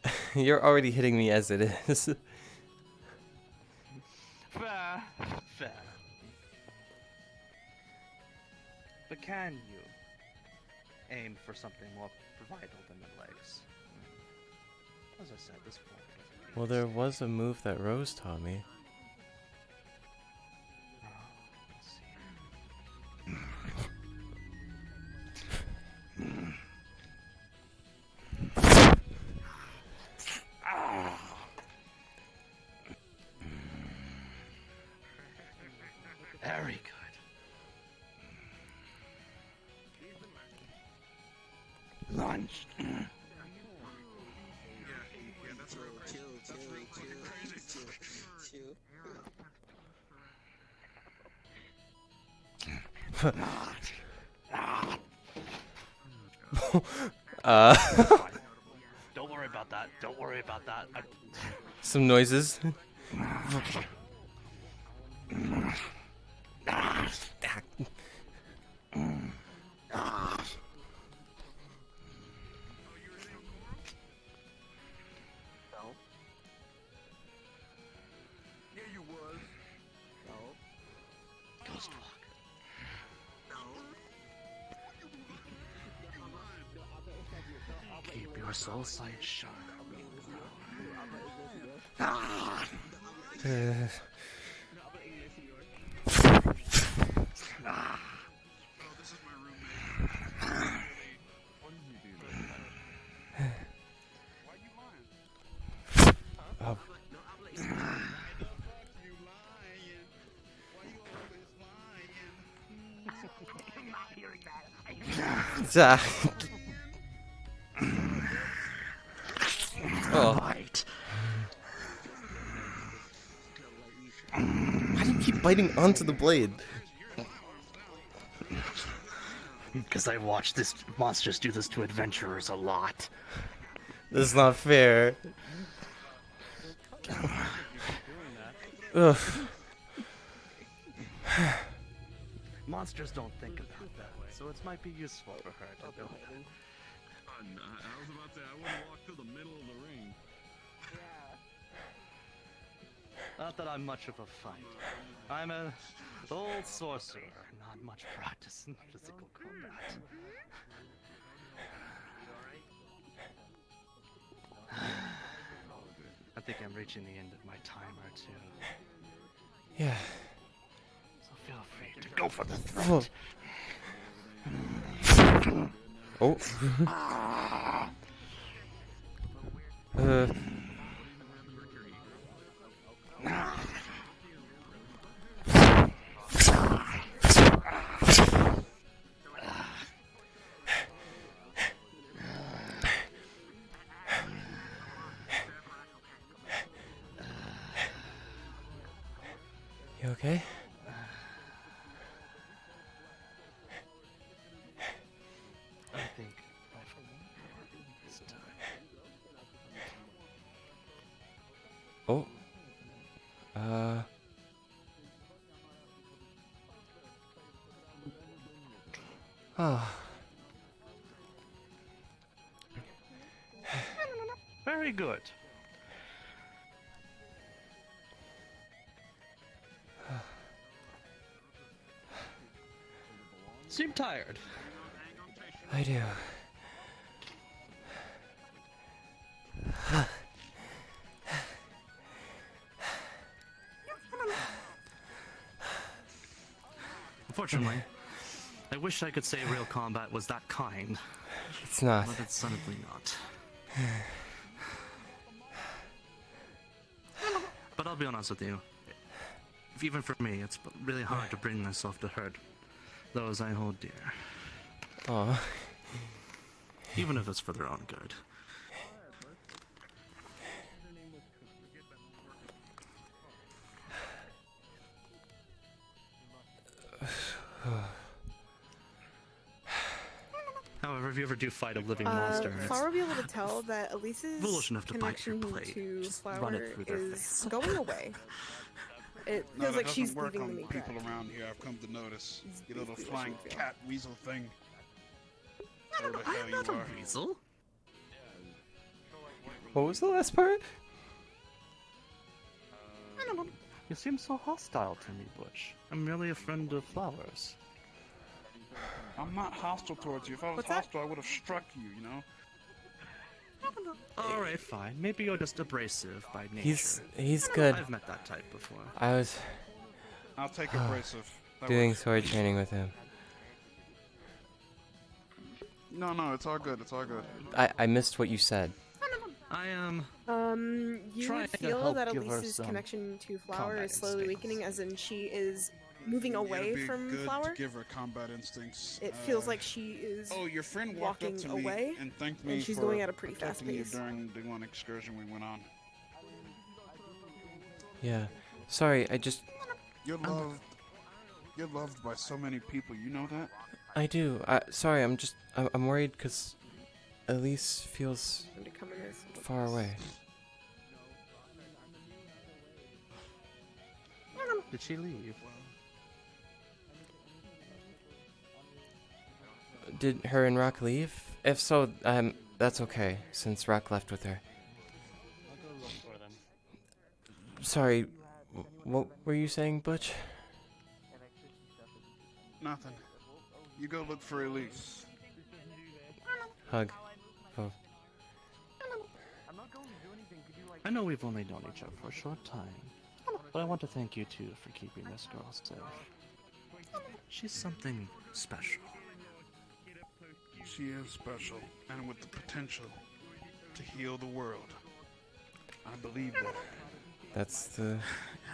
harder? You're already hitting me as it is. Fair. Fair. But can you aim for something more vital than the legs? As I said, this form doesn't. Well, there was a move that Rose taught me. Very good. Lunch. Don't worry about that. Don't worry about that. Some noises. Ghost walk. Keep your soul sight sharp. Oh. Oh. Right. Why do you keep biting onto the blade? Because I watch this monsters do this to adventurers a lot. This is not fair. Ugh. Monsters don't think about that, so it might be useful for her to know that. I was about to say, I wouldn't walk to the middle of the ring. Not that I'm much of a fighter. I'm an old sorcerer, not much practice in physical combat. I think I'm reaching the end of my timer too. Yeah. So feel free to go for the throat. Oh. Oh. Very good. Seem tired. I do. Unfortunately, I wish I could say real combat was that kind. It's not. But it's suddenly not. But I'll be honest with you. Even for me, it's really hard to bring myself to hurt those I hold dear. Aw. Even if it's for their own good. However, if you ever do fight a living monster, and Flower will be able to tell that Elise's foolish enough to bite your connection blade, to just run Flower it through their is face. going away. It No, feels that like she's doesn't work leaving the on meat people rack. around here. I've come to notice. You little basically flying what she cat weasel thing. Where the hell I'm you not a are. weasel. What was the last part? You seem so hostile to me, Butch. I'm merely a friend of Flowers. I'm not hostile towards you. If I was hostile, I would have struck you, you know? Alright, fine. Maybe you're just abrasive by nature. He's good. I've met that type before. I was I'll take abrasive. That doing works. sword training with him. No, it's all good. It's all good. I missed what you said. I am. You trying would to feel help that give her Elise's some connection to Flower combat is slowly instincts. weakening, as in she is moving It'd away be from good Flower. to give her combat instincts. It feels like she is Oh, your friend walked up walking to me away, and thanked me and she's for going at a pretty fast protecting you pace. during the one excursion we went on. Yeah. Sorry, I just You're loved. You're loved by so many people. You know that? I do. Sorry, I'm worried because Elise feels far away. Did she leave? Did her and Rock leave? If so, that's okay, since Rock left with her. I'll go look for them. Sorry, what were you saying, Butch? Nothing. You go look for Elise. Hug. Oh. I know we've only known each other for a short time, but I want to thank you too for keeping this girl safe. She's something special. She is special, and with the potential to heal the world. I believe that. That's the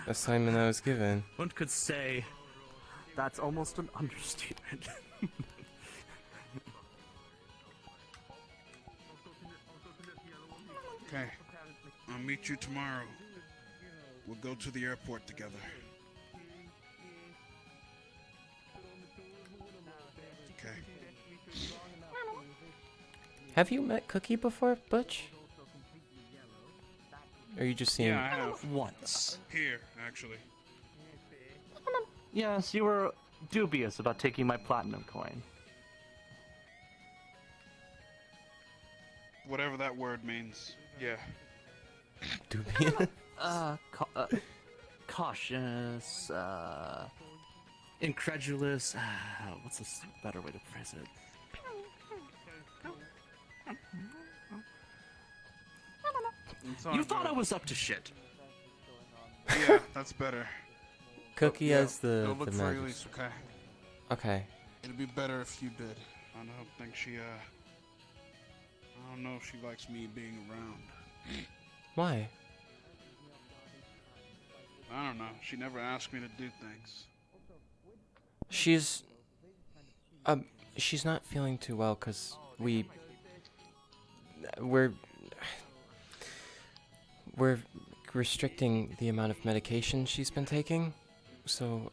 assignment I was given. One could say that's almost an understatement. Okay. I'll meet you tomorrow. We'll go to the airport together. Okay. Have you met Cookie before, Butch? Or you just seen? Yeah, I have. Once. Here, actually. Yes, you were dubious about taking my platinum coin. Whatever that word means. Yeah. Dubious? Cautious, incredulous, what's a better way to phrase it? You thought I was up to shit. Yeah, that's better. Cookie Yeah, as the go look for magic. Elise, okay? Okay. It'd be better if you did. I don't think she, I don't know if she likes me being around. Why? I don't know. She never asked me to do things. She's not feeling too well because we're restricting the amount of medication she's been taking, so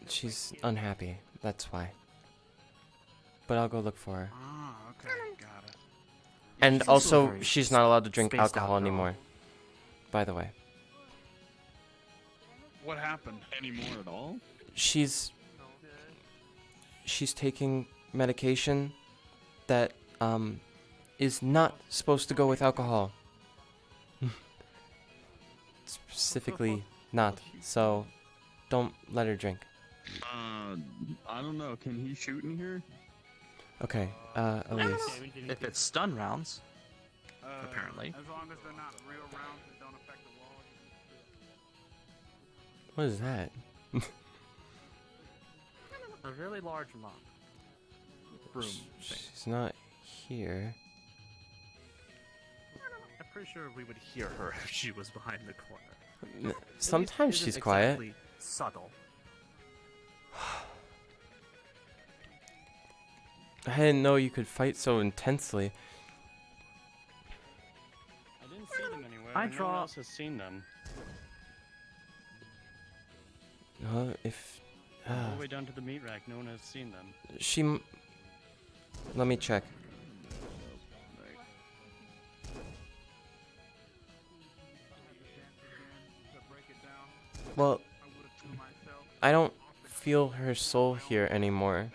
she's unhappy. That's why. But I'll go look for her. Ah, okay, got it. And she's also also, very she's not allowed to drink spaced out alcohol girl. anymore. By the way, What happened? Anymore at all? she's taking medication that is not supposed to go with alcohol. Specifically not. So don't let her drink. I don't know. Can he shoot in here? Okay, Elise. If it's stun rounds, apparently. As long as they're not real rounds that don't affect the wall. What is that? A really large mop. Broom thing. She's not here. I'm pretty sure we would hear her if she was behind the corner. Sometimes Elise she's isn't quiet. exactly subtle. I didn't know you could fight so intensely. I didn't see them anywhere. I No draw- one else has seen them. If All the way down to the meat rack, no one has seen them. let me check. Well, I don't feel her soul here anymore.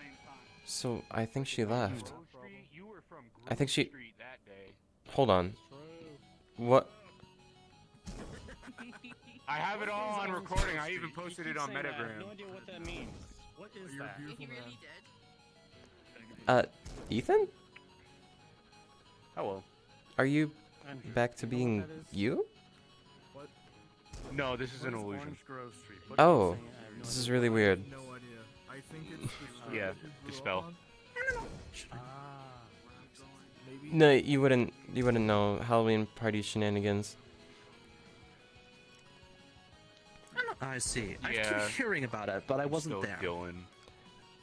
So I think she left. I think she... Hold on. What? I have it all on recording. I even posted it on I have Metagram. no idea what that means. What is that? Ethan? Hello. Are you back to being you? No, this is an illusion. Oh, this is really weird. No idea. I think it's Yeah, dispel. No, you wouldn't know Halloween party shenanigans. I see. I Yeah. keep hearing about it, but I wasn't Still there. Dylan.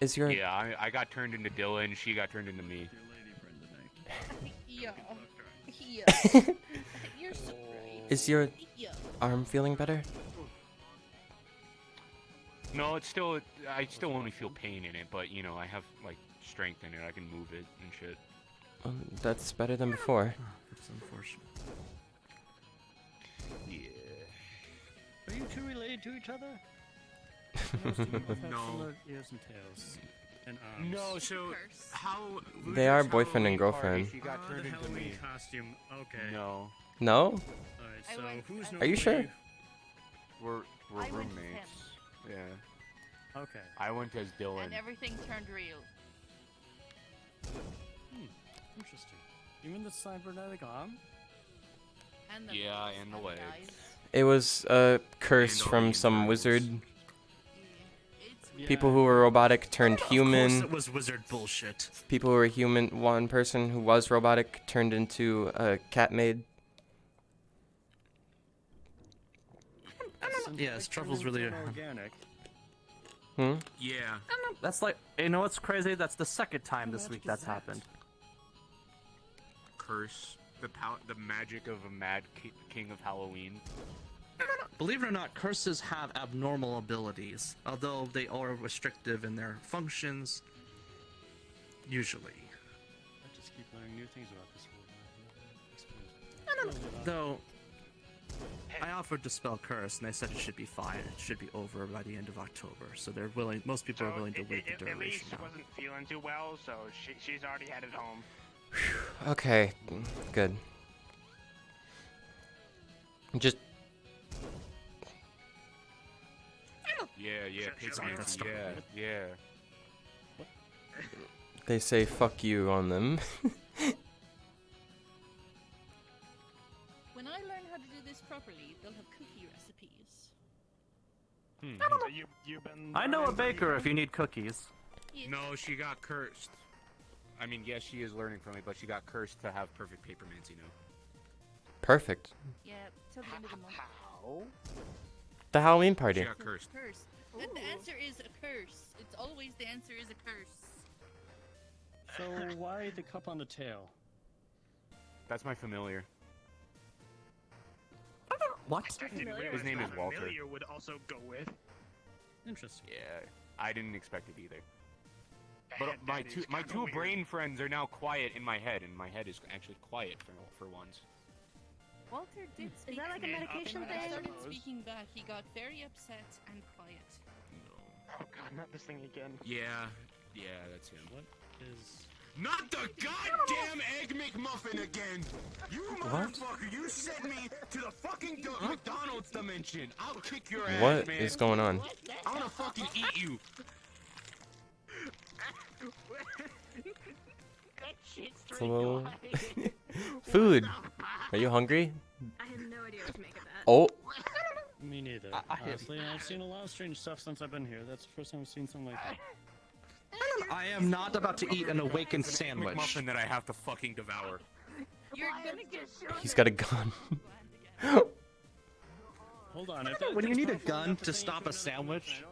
Is your Yeah, I got turned into Dylan. She got turned into me. Yeah. Yeah. You're so right. Is your Yeah. arm feeling better? No, it's still. I still only feel pain in it, but you know, I have like strength in it. I can move it and shit. That's better than before. It's unfortunate. Yeah. Are you two related to each other? No. Ears and tails. And arms. No, so how? They are Ludo's boyfriend and Halloween party, girlfriend. She got turned the into Halloween me. costume. Okay. No. No? Alright, so who's Are you sure? normally- We're I went as roommates. Yeah. Okay. I went as Dylan. And everything turned real. Interesting. Even the cybernetic arm? And the Yeah, face and the and legs. eyes. It was a curse from some wizard. People who were robotic turned Of human. course it was wizard bullshit. People who were human. One person who was robotic turned into a cat maid. Yes, truffle's really. organic. Hmm? Yeah. That's like, you know what's crazy? That's the second time this week that's happened. Curse. The magic of a mad king of Halloween. Believe it or not, curses have abnormal abilities, although they are restrictive in their functions. Usually. I just keep learning new things about this world. Though, I offered to spell curse, and they said it should be fine. It should be over by the end of October. So they're willing. Most people are willing to wait the Elise duration out. wasn't feeling too well, so she's already headed home. Okay, good. Just Yeah, Sorry, that's yeah. they say fuck you on them. When I learn how to do this properly, they'll have cookie recipes. So you've been. I know a learning pretty baker good? if you need cookies. No, she got cursed. I mean, yes, she is learning from me, but she got cursed to have perfect papermancy, you know. Perfect. Yeah, till the end of the month. How? The Halloween party. She got cursed. Curse. The answer is a curse. It's always the answer is a curse. So why the cup on the tail? That's my familiar. What? His name is Walter. Familiar would also go with. Interesting. Yeah, I didn't expect it either. But That my is my kinda two weird. brain friends are now quiet in my head, and my head is actually quiet for once. Walter did speak. Is that like a medication When I thing? started speaking back, he got very upset and quiet. Oh god, not this thing again. Yeah, Yeah, that's him. What is... Not the goddamn Egg McMuffin again! You motherfucker, you sent me to the fucking McDonald's dimension! I'll kick your ass, What man! is going on? I wanna fucking eat you! Hello? Food! Are you hungry? I have no idea what to make of that. Oh! Me neither. Honestly, I've seen a lot of strange stuff since I've been here. That's the first time I've seen something like that. I am not about to eat an awakened sandwich. McMuffin that I have to fucking devour. You're gonna get shot. He's got a gun. Hold on. When you need a gun to stop a sandwich,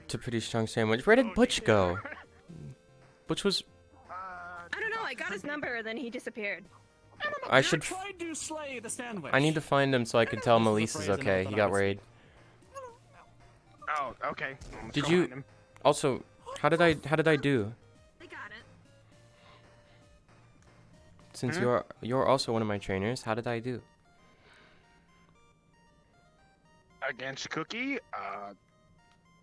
It's a pretty strong sandwich. Where did Butch go? Butch was... I don't know. I got his number, and then he disappeared. I should... tried to slay the sandwich. I need to find him so I can tell him Elise is okay. He got worried. Oh, okay. Let's Did go you... find him. Also, how did I do? They got it. Since you're also one of my trainers, how did I do? Against Cookie,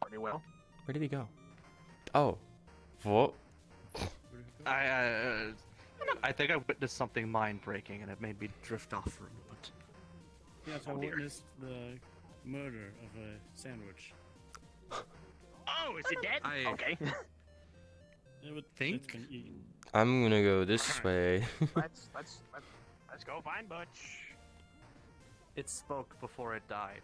pretty well. Where did he go? Oh. What? I think I witnessed something mind-breaking, and it made me drift off for a moment. Yes, I witnessed the murder of a sandwich. Oh, is it dead? Okay. It would think? it's been eaten. I'm gonna go this way. let's go find Butch. It spoke before it died.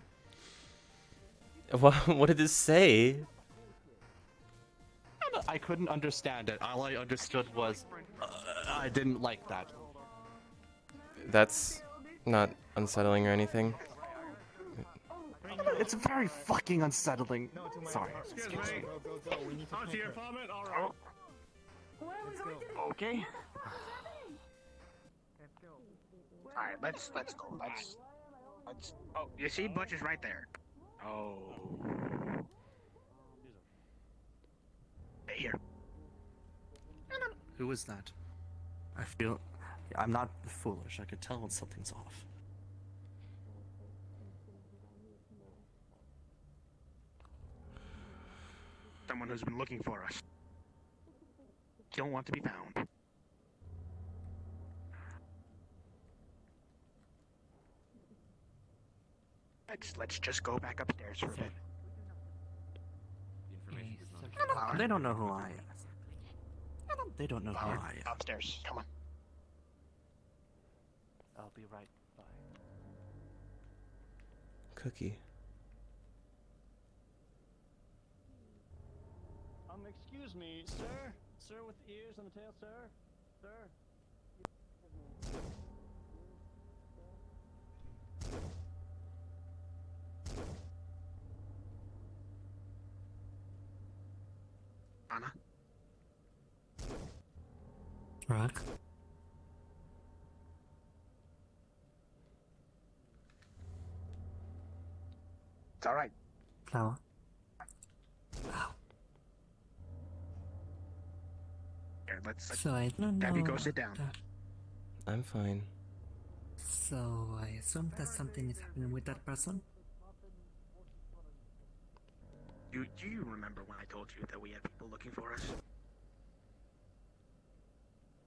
What did this say? I couldn't understand it. All I understood was I didn't like that. That's not unsettling or anything. It's very fucking unsettling. Sorry. Excuse me. Out to your apartment? Alright. Okay. Alright, let's go. Let's. Oh, you see, Butch is right there. Oh. Hey, here. Who is that? I feel... I'm not foolish. I could tell when something's off. Someone who's been looking for us. Don't want to be found. Let's just go back upstairs for a bit. They don't know who I am. They don't know who I am. Upstairs, come on. I'll be right by. Cookie. Excuse me, sir? Sir with the ears and the tail, sir? Sir? Anna? Rock? It's alright. Flower? Here, let's So I don't have you know go sit down. I'm fine. So I assume that something is happening with that person? Do you remember when I told you that we had people looking for us?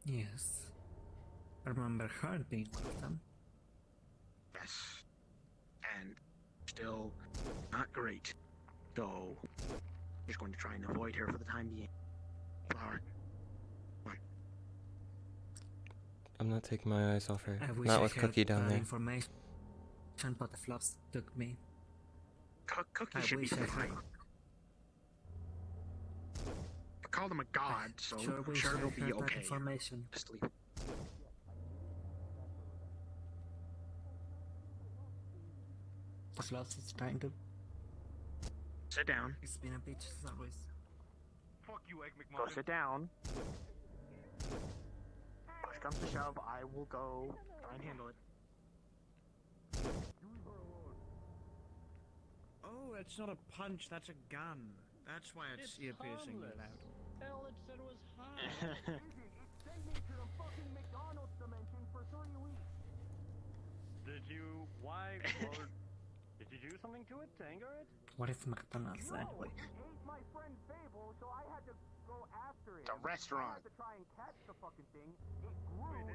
Yes. I remember her being one of them. Yes. And still not great. So, just going to try and avoid her for the time being. Flower. Come on. I'm not taking my eyes off her. I wish Not I with had Cookie down that there. information, but the fluffs took me. Cookie I should be wish I had. fine. I called him a god, so Sure I'm wish sure I he'll had be that okay. information. Just leave. The fluffs is trying to. Sit down. It's been a bitch as always. Fuck you, Egg McMuffin. Go sit down. Push comes to shove, I will go try and handle it. Oh, it's not a punch, that's a gun. That's why it's ear piercing harmless. loud. Hell, it said it was hot. Did you... Why... Or, did you do something to it to anger it? What is McDonald's anyway? My friend Fable, so I had to go It's a restaurant. To try and catch the fucking thing, it grew,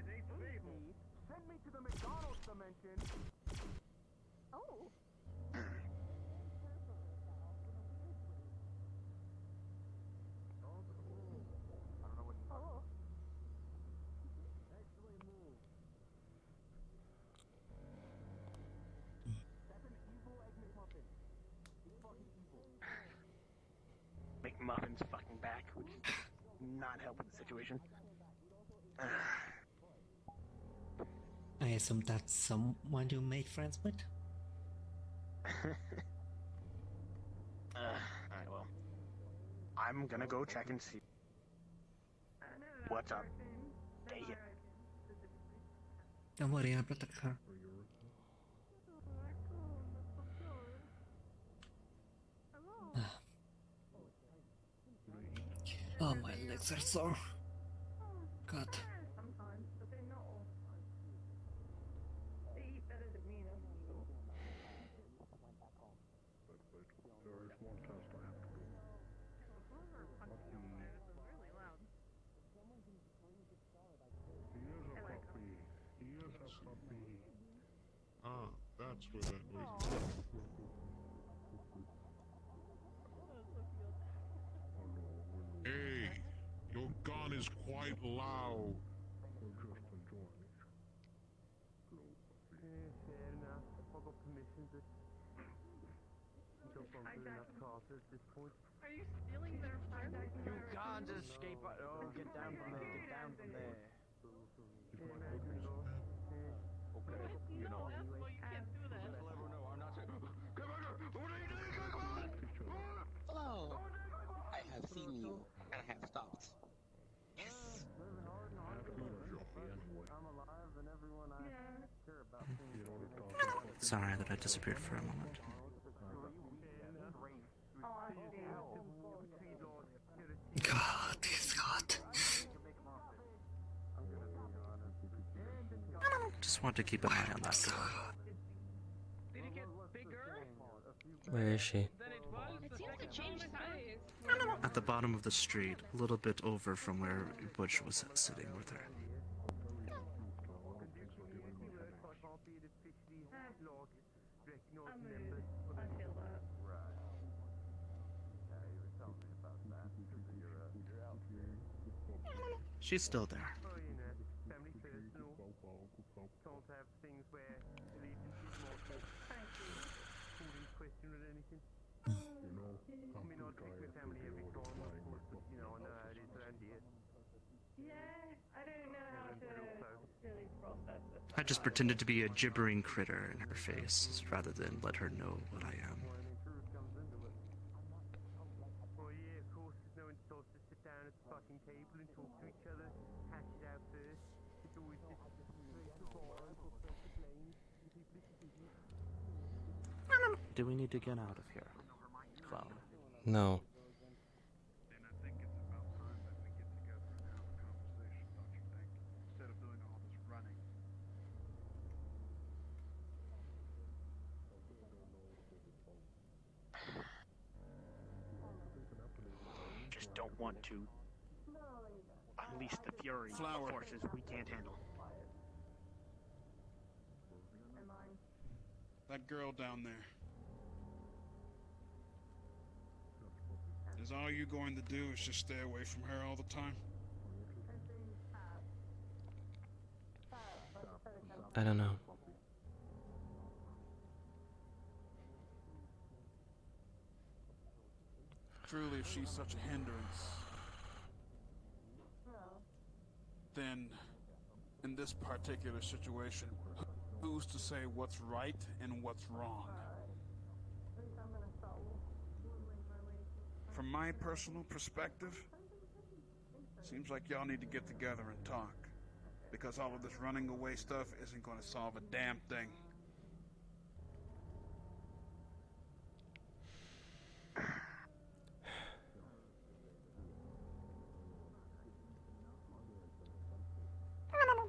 ate me, sent me to the McDonald's dimension. Oh. Oh. McMuffin's fucking back, which is not helping the situation. I assume that's someone you made friends with? Alright, well. I'm gonna go check and see what's up. Take it. Don't worry, I'll protect her. Oh, my legs are sore. God. Sometimes, but they're not all the time. They eat better than me, that's for sure. There is one test I have to do. Really loud. He is a puppy. He is a puppy. Ah, that's where that noise is. Hey, your gun is quite loud. We're just enjoying it. Fair enough. If I got permission to jump onto enough cars at this point. Are you stealing their fire? You can't escape. Oh, get down from there. Get down from there. Okay, you know. Well, you can't do that. Let everyone know I'm not saying. Come on, what are you doing? Come on! Hello. I have seen you and have stopped. Yes. Sorry that I disappeared for a moment. God, he's hot. Just want to keep an eye on that door. Did it get bigger? Where is she? It seems to change size. At the bottom of the street, a little bit over from where Butch was sitting with her. I feel that. She's still there. Family personal. Don't have things where allegiance is more called in question or anything. You know, I mean, I'll take my family every time, of course, but you know, I know how it is around here. Yeah, I don't know how to really process it. I just pretended to be a gibbering critter in her face, rather than let her know what I am. Well, yeah, of course, there's no one supposed to sit down at the fucking table and talk to each other, hash it out first. It's always just Do we need to get out of here, Cloud? No. And I think it's about time that we get together and have a conversation, don't you think? Instead of doing all this running. Just don't want to unleash the fury of forces we can't handle. That girl down there. Is all you going to do is just stay away from her all the time? I don't know. Truly, if she's such a hindrance, then in this particular situation, who's to say what's right and what's wrong? From my personal perspective, seems like y'all need to get together and talk. Because all of this running away stuff isn't going to solve a damn thing.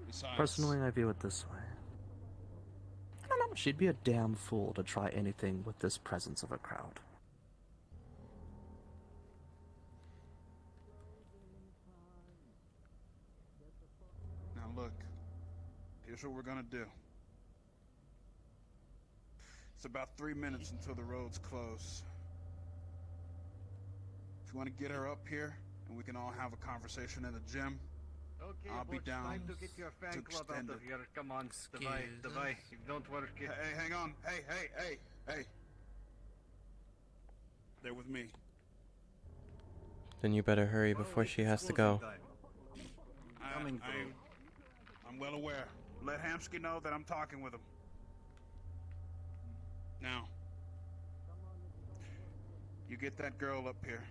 Besides, Personally, I view it this way. She'd be a damn fool to try anything with this presence of a crowd. Here's what we're gonna do. It's about 3 minutes until the roads close. If you want to get her up here, and we can all have a conversation in the gym, Okay, I'll be but down time to get your fan to club extend out of it. here. Come on, Davai. If you don't work it. Hey, hang on. Hey. They're with me. Then you better hurry before she has to go. I'm well aware. Let Hamsky know that I'm talking with him. Now, you get that girl up here.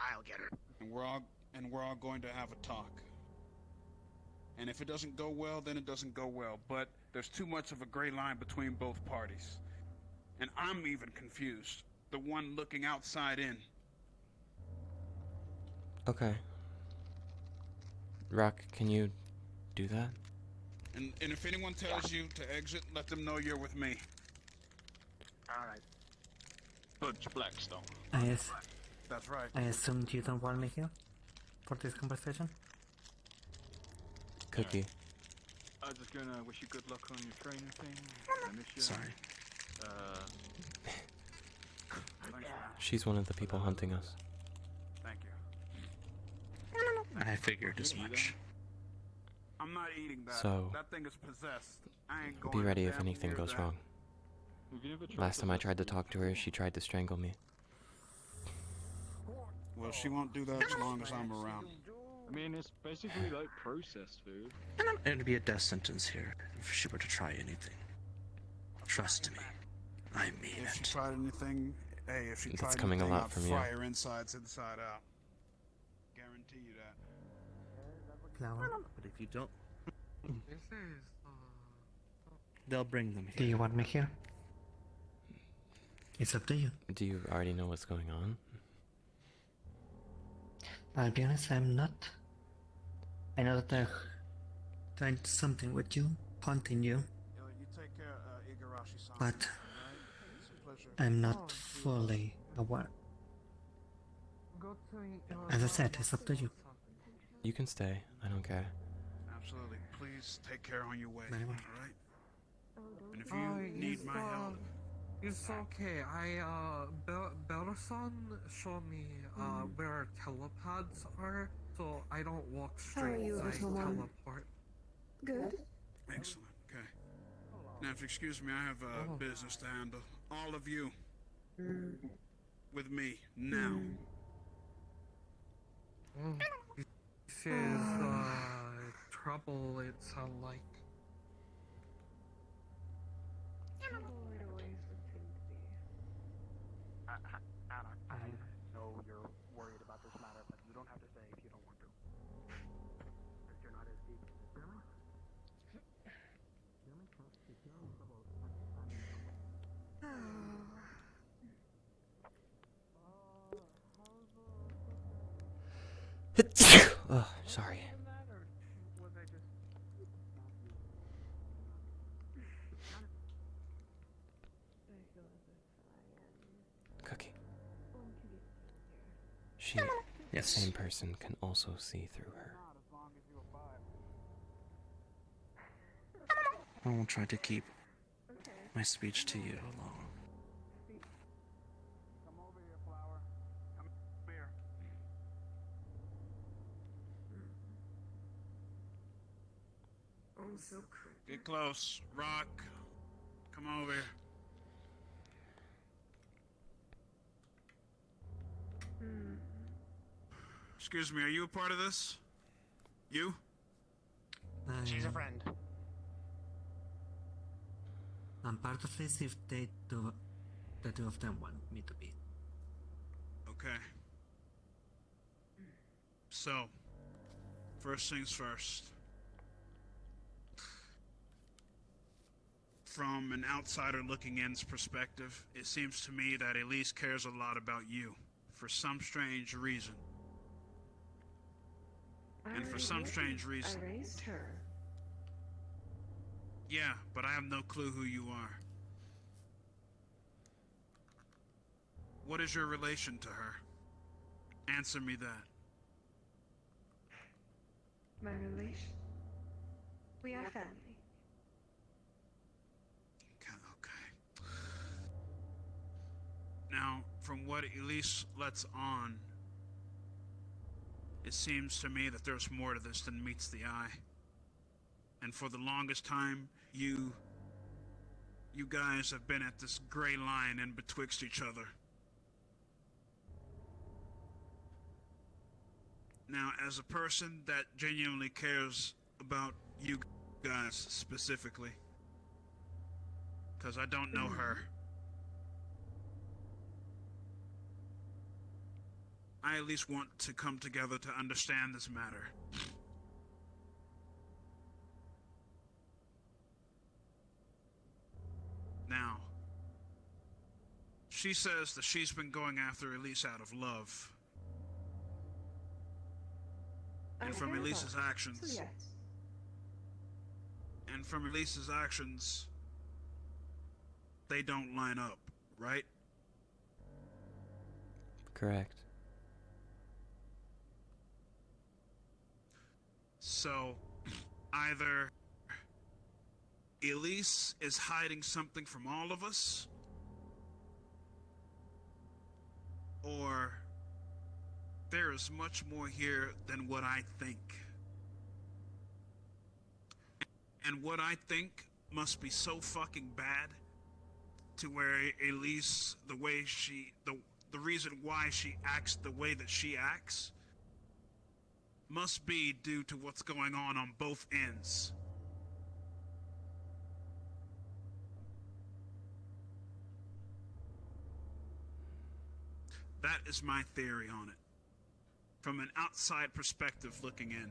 I'll get her. And we're all going to have a talk. And if it doesn't go well, then it doesn't go well. But there's too much of a gray line between both parties. And I'm even confused. The one looking outside in. Okay. Rock, can you do that? And if anyone tells you to exit, let them know you're with me. Alright. Butch Blackstone. Yes. That's right. I assume you don't want me here for this conversation? Cookie. I was just gonna wish you good luck on your training thing. I miss you. Sorry. She's one of the people hunting us. Thank you. I figured as much. I'm not eating that. So, that thing is possessed. I ain't Be going ready if damn anything near goes that. wrong. Last time I tried to talk to her, she tried to strangle me. Well, she won't do that as long as I'm around. I mean, it's basically like processed food. It would be a death sentence here if she were to try anything. Trust me, I mean If she it. tried anything, hey, if she That's tried coming a anything, lot I'd from you. fry her insides inside out. Guarantee you that. Flower. But if you don't, This is. they'll bring them Do here. you want me here? It's up to you. Do you already know what's going on? I'll be honest, I'm not. I know that they're trying something with you, haunting you, You take care, Igarashi-san. but It's a pleasure. I'm not fully aware. Go to As I said, it's up to you. You can stay. I don't care. Absolutely. Please take care on your way. Very well. All right. And if you need my help, It's okay. Bella-san showed me where telepads are, so I don't walk straight. you, I little one? teleport. Good. excellent. Okay. Now, if you excuse me, I have business to handle. All of you, with me now. This is trouble. It sounds like. I know you're worried about this matter, but you don't have to say if you don't want to. Because you're not as deep in this. Really? Oh, sorry. Cookie. She, Yes. same person, can also see through her. I will try to keep my speech to you alone. Come over here, Flower. Come here. Oh, so creepy. Get close. Rock. Come over here. Excuse me, are you a part of this? You? She's a friend. I'm part of this if they do, the two of them want me to be. Okay. So, first things first. From an outsider looking in's perspective, it seems to me that Elise cares a lot about you, for some strange reason. And for some strange reason. I raised her. Yeah, but I have no clue who you are. What is your relation to her? Answer me that. My relation. We are family. Okay. Now, from what Elise lets on, it seems to me that there's more to this than meets the eye. And for the longest time, you guys have been at this gray line in betwixt each other. Now, as a person that genuinely cares about you guys specifically, because I don't know her, I at least want to come together to understand this matter. Now, she says that she's been going after Elise out of love. And from Elise's actions, they don't line up, right? Correct. So, either Elise is hiding something from all of us, or there is much more here than what I think. And what I think must be so fucking bad to where Elise, the reason why she acts the way that she acts must be due to what's going on both ends. That is my theory on it, from an outside perspective looking in.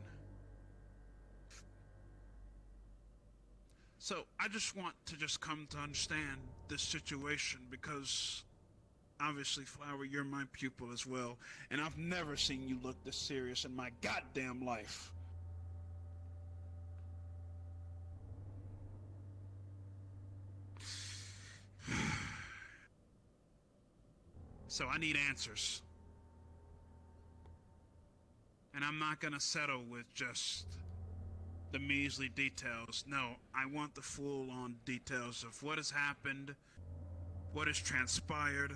So I just want to come to understand this situation because obviously, Flower, you're my pupil as well, and I've never seen you look this serious in my goddamn life. So I need answers. And I'm not gonna settle with just the measly details. No, I want the full-on details of what has happened, what has transpired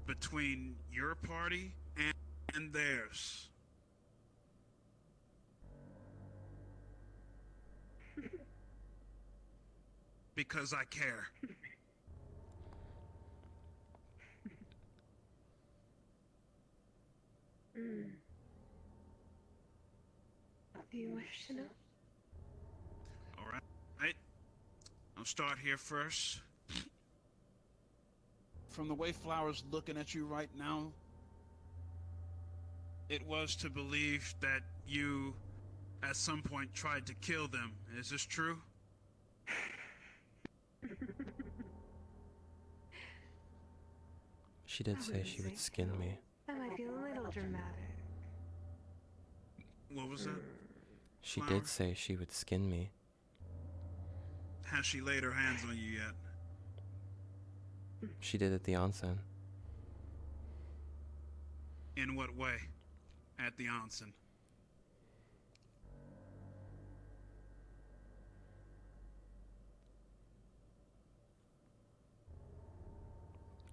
between your party and theirs. Because I care. Do you wish to know? All right. I'll start here first. From the way Flower's looking at you right now, it was to believe that you, at some point, tried to kill them. Is this true? She did say she would skin me. That might be a little dramatic. What was that? She Flower? did say she would skin me. Has she laid her hands on you yet? She did at the onsen. In what way? At the onsen.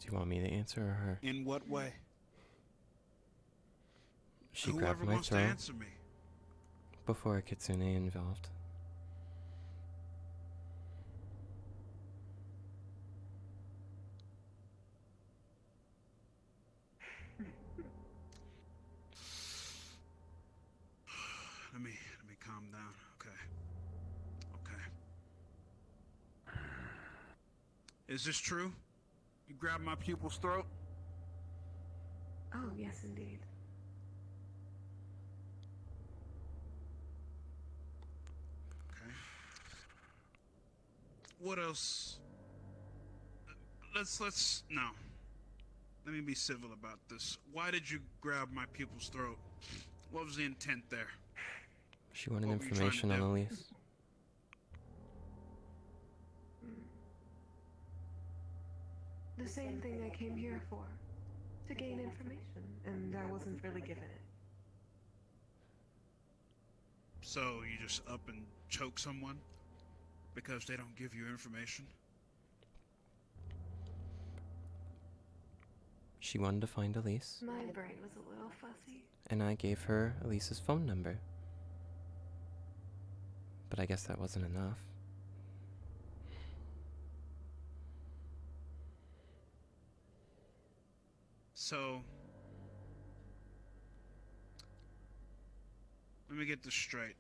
Do you want me to answer or her? In what way? She Whoever grabbed my wants to throat answer me. before a kitsune involved. Let me calm down. Okay. Is this true? You grabbed my pupil's throat? Oh, yes, indeed. Okay. What else? No. Let me be civil about this. Why did you grab my pupil's throat? What was the intent there? She wanted What were you trying to information on do? Elise. The same thing I came here for. To gain information, and I wasn't really given it. So you just up and choke someone because they don't give you information? She wanted to find Elise, My brain was a little fuzzy. and I gave her Elise's phone number. But I guess that wasn't enough. So, let me get this straight.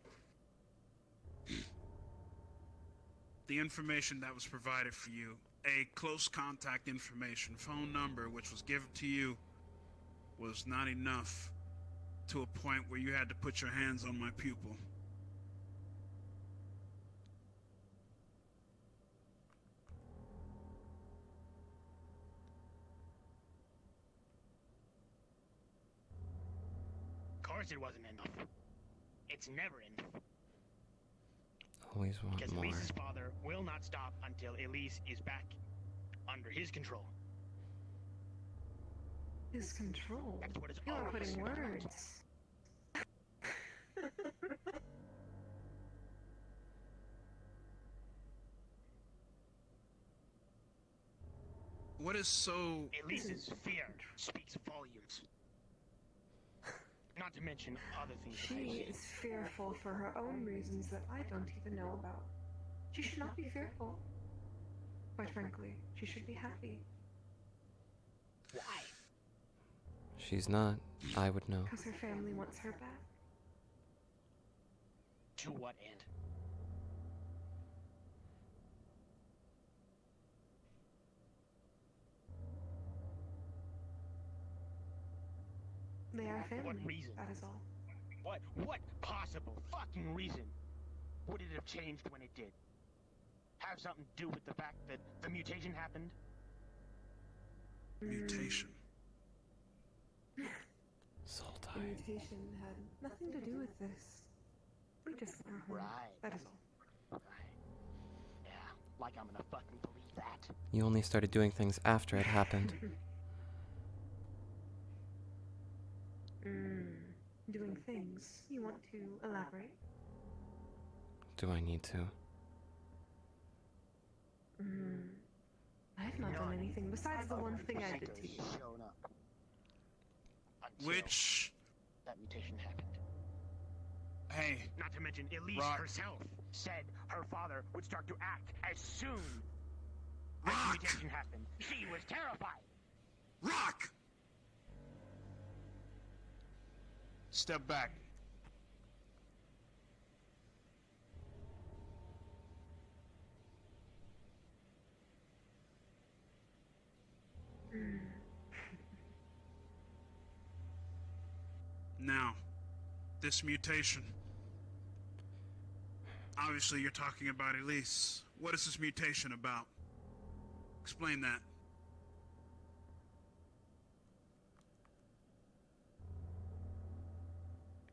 The information that was provided for you, a close contact information, phone number, which was given to you, was not enough to a point where you had to put your hands on my pupil. Of course it wasn't enough. It's never enough. Always want Because more. Elise's father will not stop until Elise is back under his control. His control? That's what it's You are always putting about. words. What is so... Elise's fear speaks volumes. Not to mention other things. that I've She seen. is fearful for her own reasons that I don't even know about. She should not be fearful. Quite frankly, she should be happy. Why? She's not. I would know. Because her family wants her back. To what end? They are family. What reason? That is all. What possible fucking reason would it have changed when it did? Have something to do with the fact that the mutation happened? Mutation. Soul The mutation had nothing to do with this. We just Right. That is all. Yeah, like I'm gonna fucking believe that. You only started doing things after it happened. Doing things. You want to elaborate? Do I need to? I've not done anything besides the one thing I did to you. Shown up. Until Which... that mutation happened. Hey. Not to mention Elise Rock. herself said her father would start to act as soon as the mutation happened. She was terrified. Rock! Step back. Now, this mutation. Obviously, you're talking about Elise. What is this mutation about? Explain that.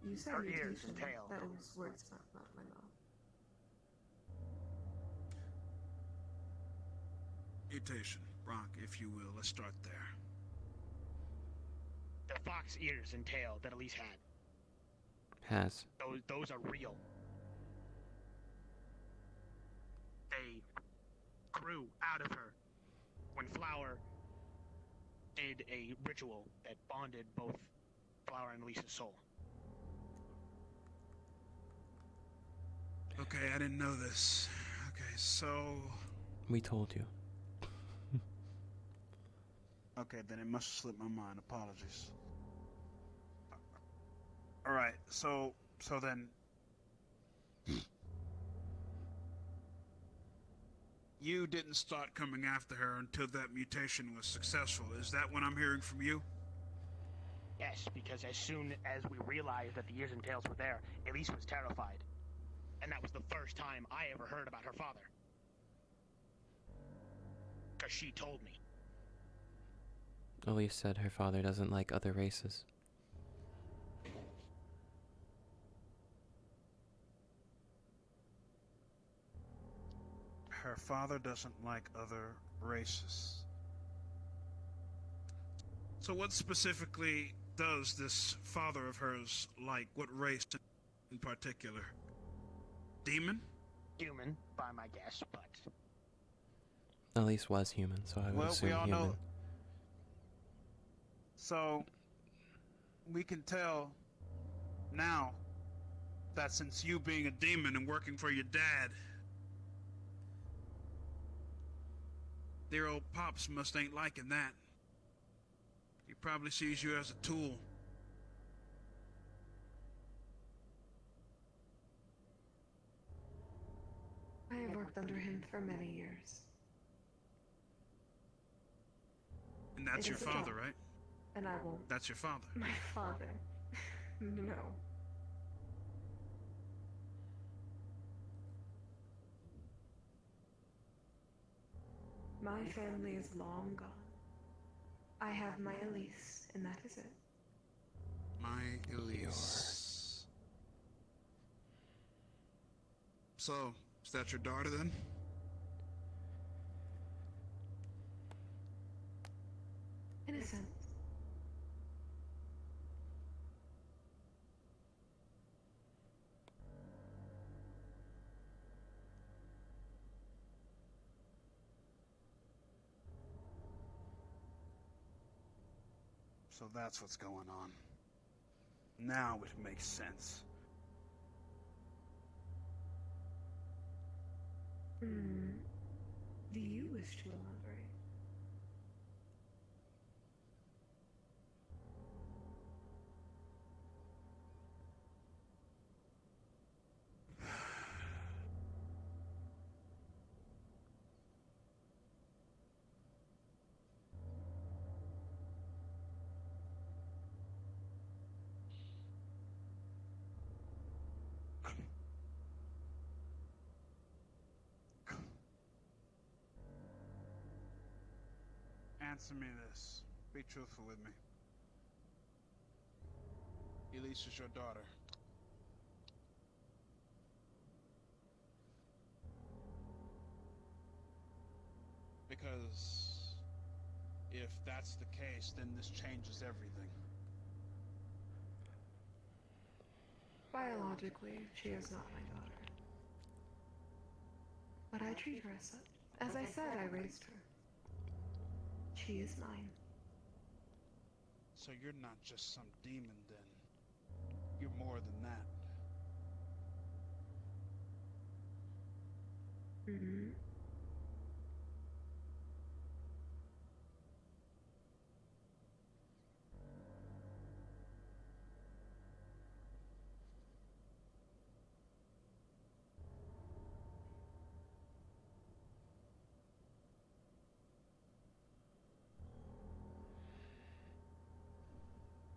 You said Her ears mutation. and tail. That was words not my mouth. Mutation. Rock, if you will. Let's start there. The fox ears and tail that Elise had. Has. Those are real. They grew out of her when Flower did a ritual that bonded both Flower and Elise's soul. Okay, I didn't know this. Okay, so... We told you. Okay, then it must have slipped my mind. Apologies. Alright, so then... You didn't start coming after her until that mutation was successful. Is that what I'm hearing from you? Yes, because as soon as we realized that the ears and tails were there, Elise was terrified. And that was the first time I ever heard about her father. Because she told me. Elise said her father doesn't like other races. Her father doesn't like other races. So what specifically does this father of hers like? What race in particular? demon? Human, by my guess, but Elise was human, so I would Well, assume we all human. know. So, we can tell now that since you being a demon and working for your dad, dear old Pops must ain't liking that. He probably sees you as a tool. I have worked under him for many years. And that's It your is a father, job, right? and I won't. That's your father. My father. No. My family is long gone. I have my Elise, and that is it. My Elise. So, is that your daughter then? In a sense. So that's what's going on. Now it makes sense. Hmm. Do you wish to elaborate? Answer me this. Be truthful with me. Elise is your daughter. Because if that's the case, then this changes everything. Biologically, she is not my daughter. But I treat her as such. As I said, I raised her. She is mine. So you're not just some demon then. You're more than that. Mm-hmm.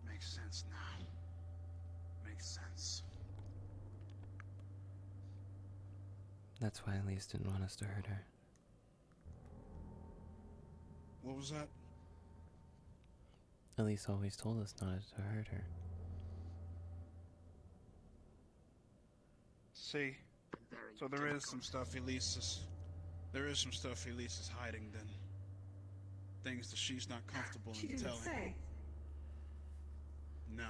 Makes sense now. Makes sense. That's why Elise didn't want us to hurt her. What was that? Elise always told us not to hurt her. See? So there is some stuff Elise is hiding then. Things that she's not comfortable She in didn't telling. say. No.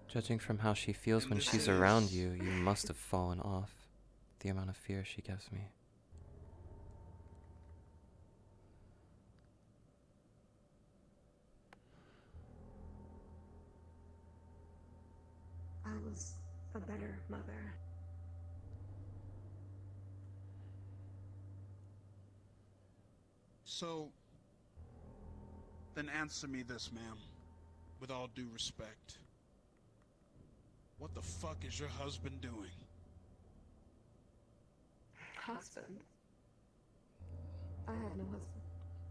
Judging from how she feels And when this she's is- around you, you must have fallen off. The amount of fear she gives me. I was a better mother. So, then answer me this, ma'am. With all due respect. What the fuck is your husband doing? Husband? I have no husband.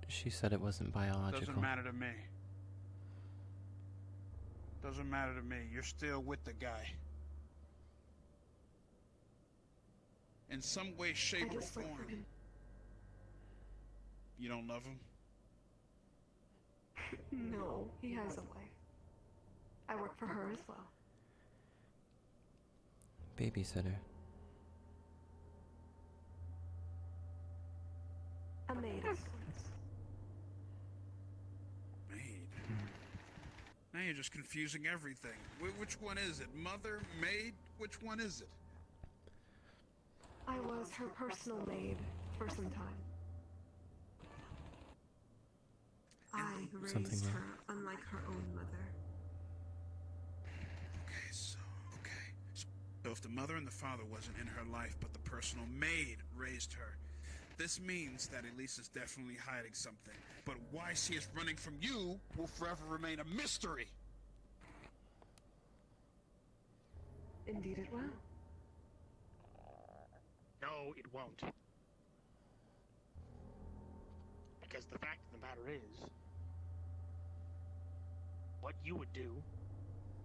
She said it wasn't biological. Doesn't matter to me. Doesn't matter to me. You're still with the guy. In some way, shape, or just work for form. him. You don't love him? No, he has a wife. I work for her as well. Babysitter. A maid of sorts. Maid. Now you're just confusing everything. Which one is it? Mother? Maid? Which one is it? I was her personal maid for some time. I Something raised wrong? her unlike her own mother. Okay. So if the mother and the father wasn't in her life, but the personal maid raised her, this means that Elise is definitely hiding something. But why she is running from you will forever remain a mystery. Indeed it will. No, it won't. Because the fact of the matter is, what you would do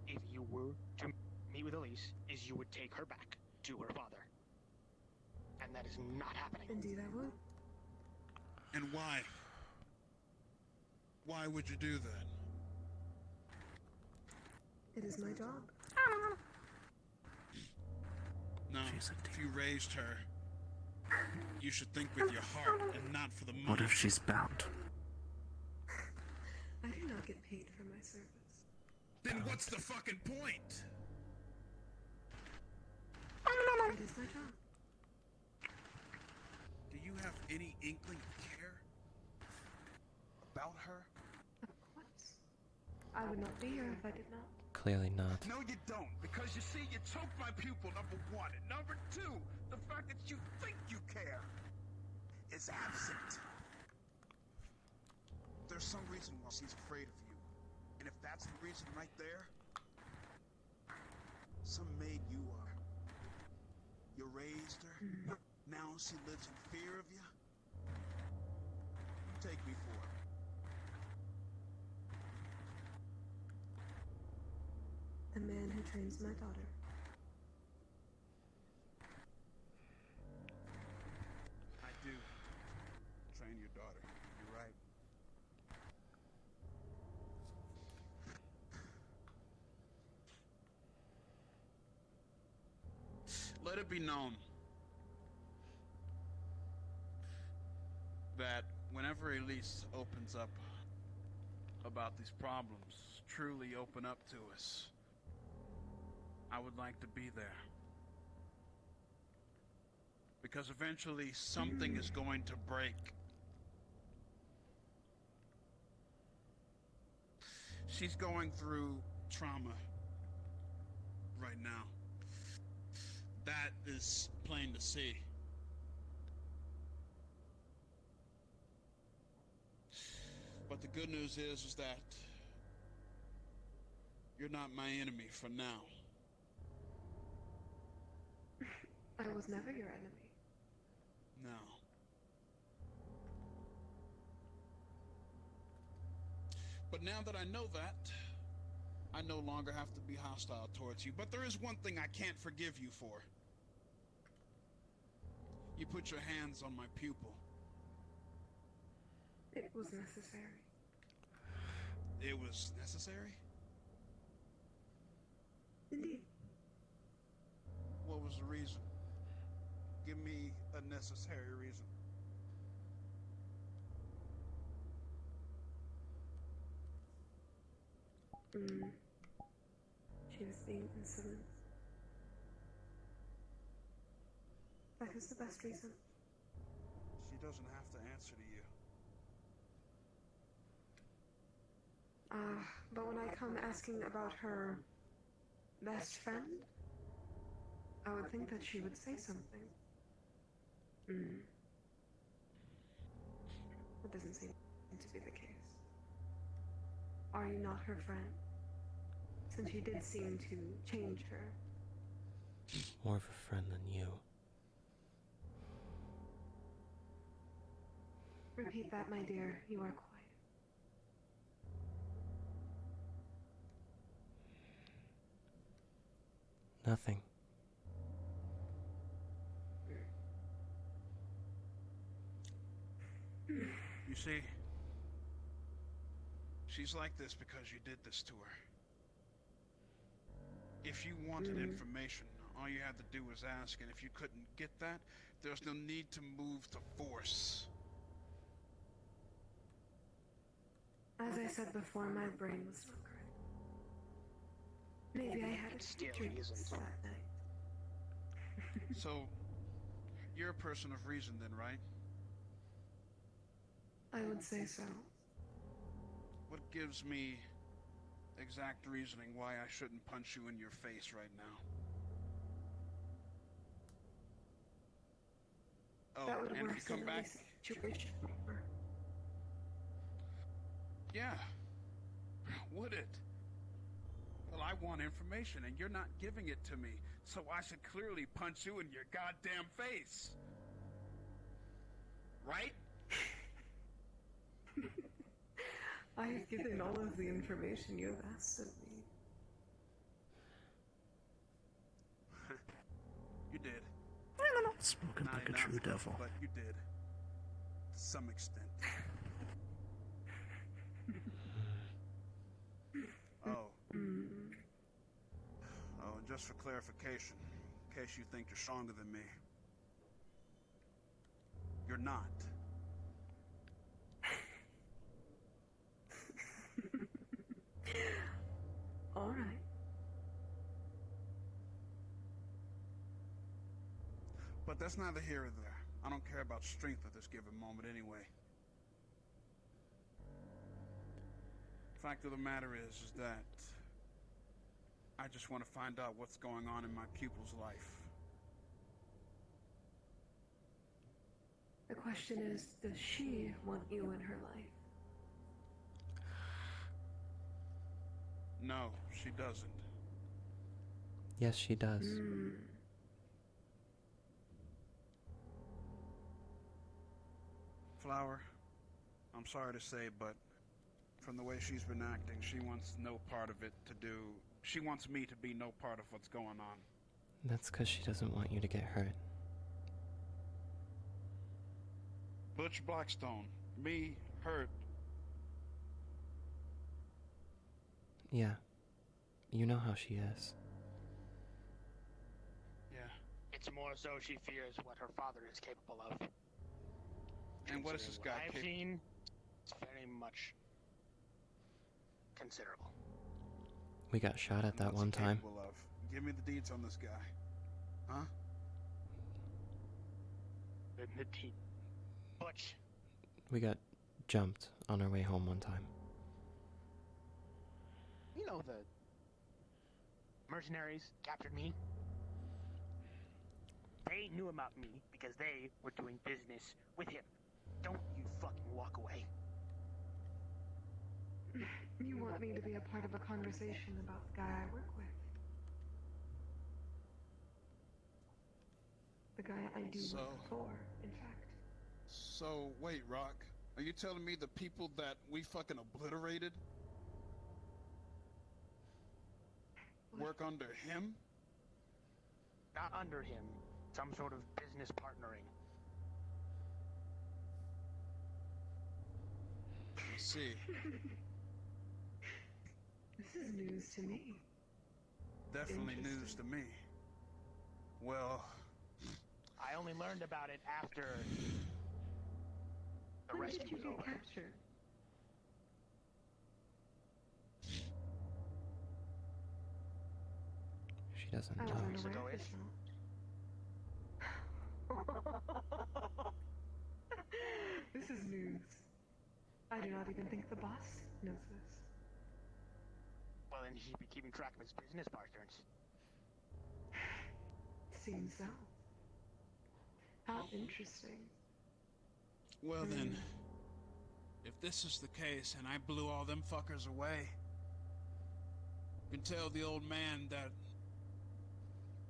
if you were to meet with Elise is you would take her back to her father. And that is not happening. Indeed I would. And why? Why would you do that? It is my job. No, if you raised her, you should think with your heart and not for the money. What if she's bound? I do not get paid for my service. Then what's the fucking point? It is my job. Do you have any inkling of care about her? Of course. I would not be here if I did not. Clearly not. No, you don't. Because you see, you choked my pupil, number one. And number two, the fact that you think you care is absent. There's some reason why she's afraid of you. And if that's the reason right there, some maid you are. You raised her. Now she lives in fear of you. You take me for it. The man who trains my daughter. I do. Train your daughter. You're right. Let it be known that whenever Elise opens up about these problems, truly open up to us, I would like to be there. Because eventually something is going to break. She's going through trauma right now. That is plain to see. But the good news is that you're not my enemy for now. I was never your enemy. No. But now that I know that, I no longer have to be hostile towards you. But there is one thing I can't forgive you for. You put your hands on my pupil. It was necessary. It was necessary? Indeed. What was the reason? Give me a necessary reason. She was being insolent. That is the best reason. She doesn't have to answer to you. But when I come asking about her best friend, I would think that she would say something. That doesn't seem to be the case. Are you not her friend? Since you did seem to change her. More of a friend than you. Repeat that, my dear. You are quiet. Nothing. You see, she's like this because you did this to her. If you wanted information, all you had to do was ask, and if you couldn't get that, there's no need to move to force. As I said before, my brain was not correct. Maybe I had a It few still drinks isn't. that night. So, you're a person of reason then, right? I would say so. What gives me exact reasoning why I shouldn't punch you in your face right now? Oh, That would and if work you come back... situation. Yeah. Would it? Well, I want information, and you're not giving it to me, so I should clearly punch you in your goddamn face. Right? I have given all of the information you have asked of me. You did. Spoken like a Not true enough, devil. but you did. To some extent. Oh. Oh, and just for clarification, in case you think you're stronger than me, you're not. All right. But that's neither here or there. I don't care about strength at this given moment anyway. Fact of the matter is that I just want to find out what's going on in my pupil's life. The question is, does she want you in her life? No, she doesn't. Yes, she does. Flower, I'm sorry to say, but from the way she's been acting, she wants no part of it to do... She wants me to be no part of what's going on. That's because she doesn't want you to get hurt. Butch Blackstone, me, hurt. Yeah. You know how she is. Yeah. It's more so she fears what her father is capable of. And what is this guy I've seen, it's very much considerable. We got shot at that What's one he time. capable of? Give me the deeds on this guy. Huh? The team. Butch. We got jumped on our way home one time. You know the mercenaries captured me. They knew about me because they were doing business with him. Don't you fucking walk away. You want me to be a part of a conversation about the guy I work with? The guy I do work for, in fact. So, wait, Rock. Are you telling me the people that we fucking obliterated work under him? Not under him. Some sort of business partnering. Let's see. This is news to me. Definitely news to me. Well... I only learned about it after the When rescue did you was get over. captured? She doesn't I know. wasn't aware of this now. This is news. I do not even think the boss knows this. Well, then he should be keeping track of his business partners. Seems so. How interesting. Well then, if this is the case and I blew all them fuckers away, you can tell the old man that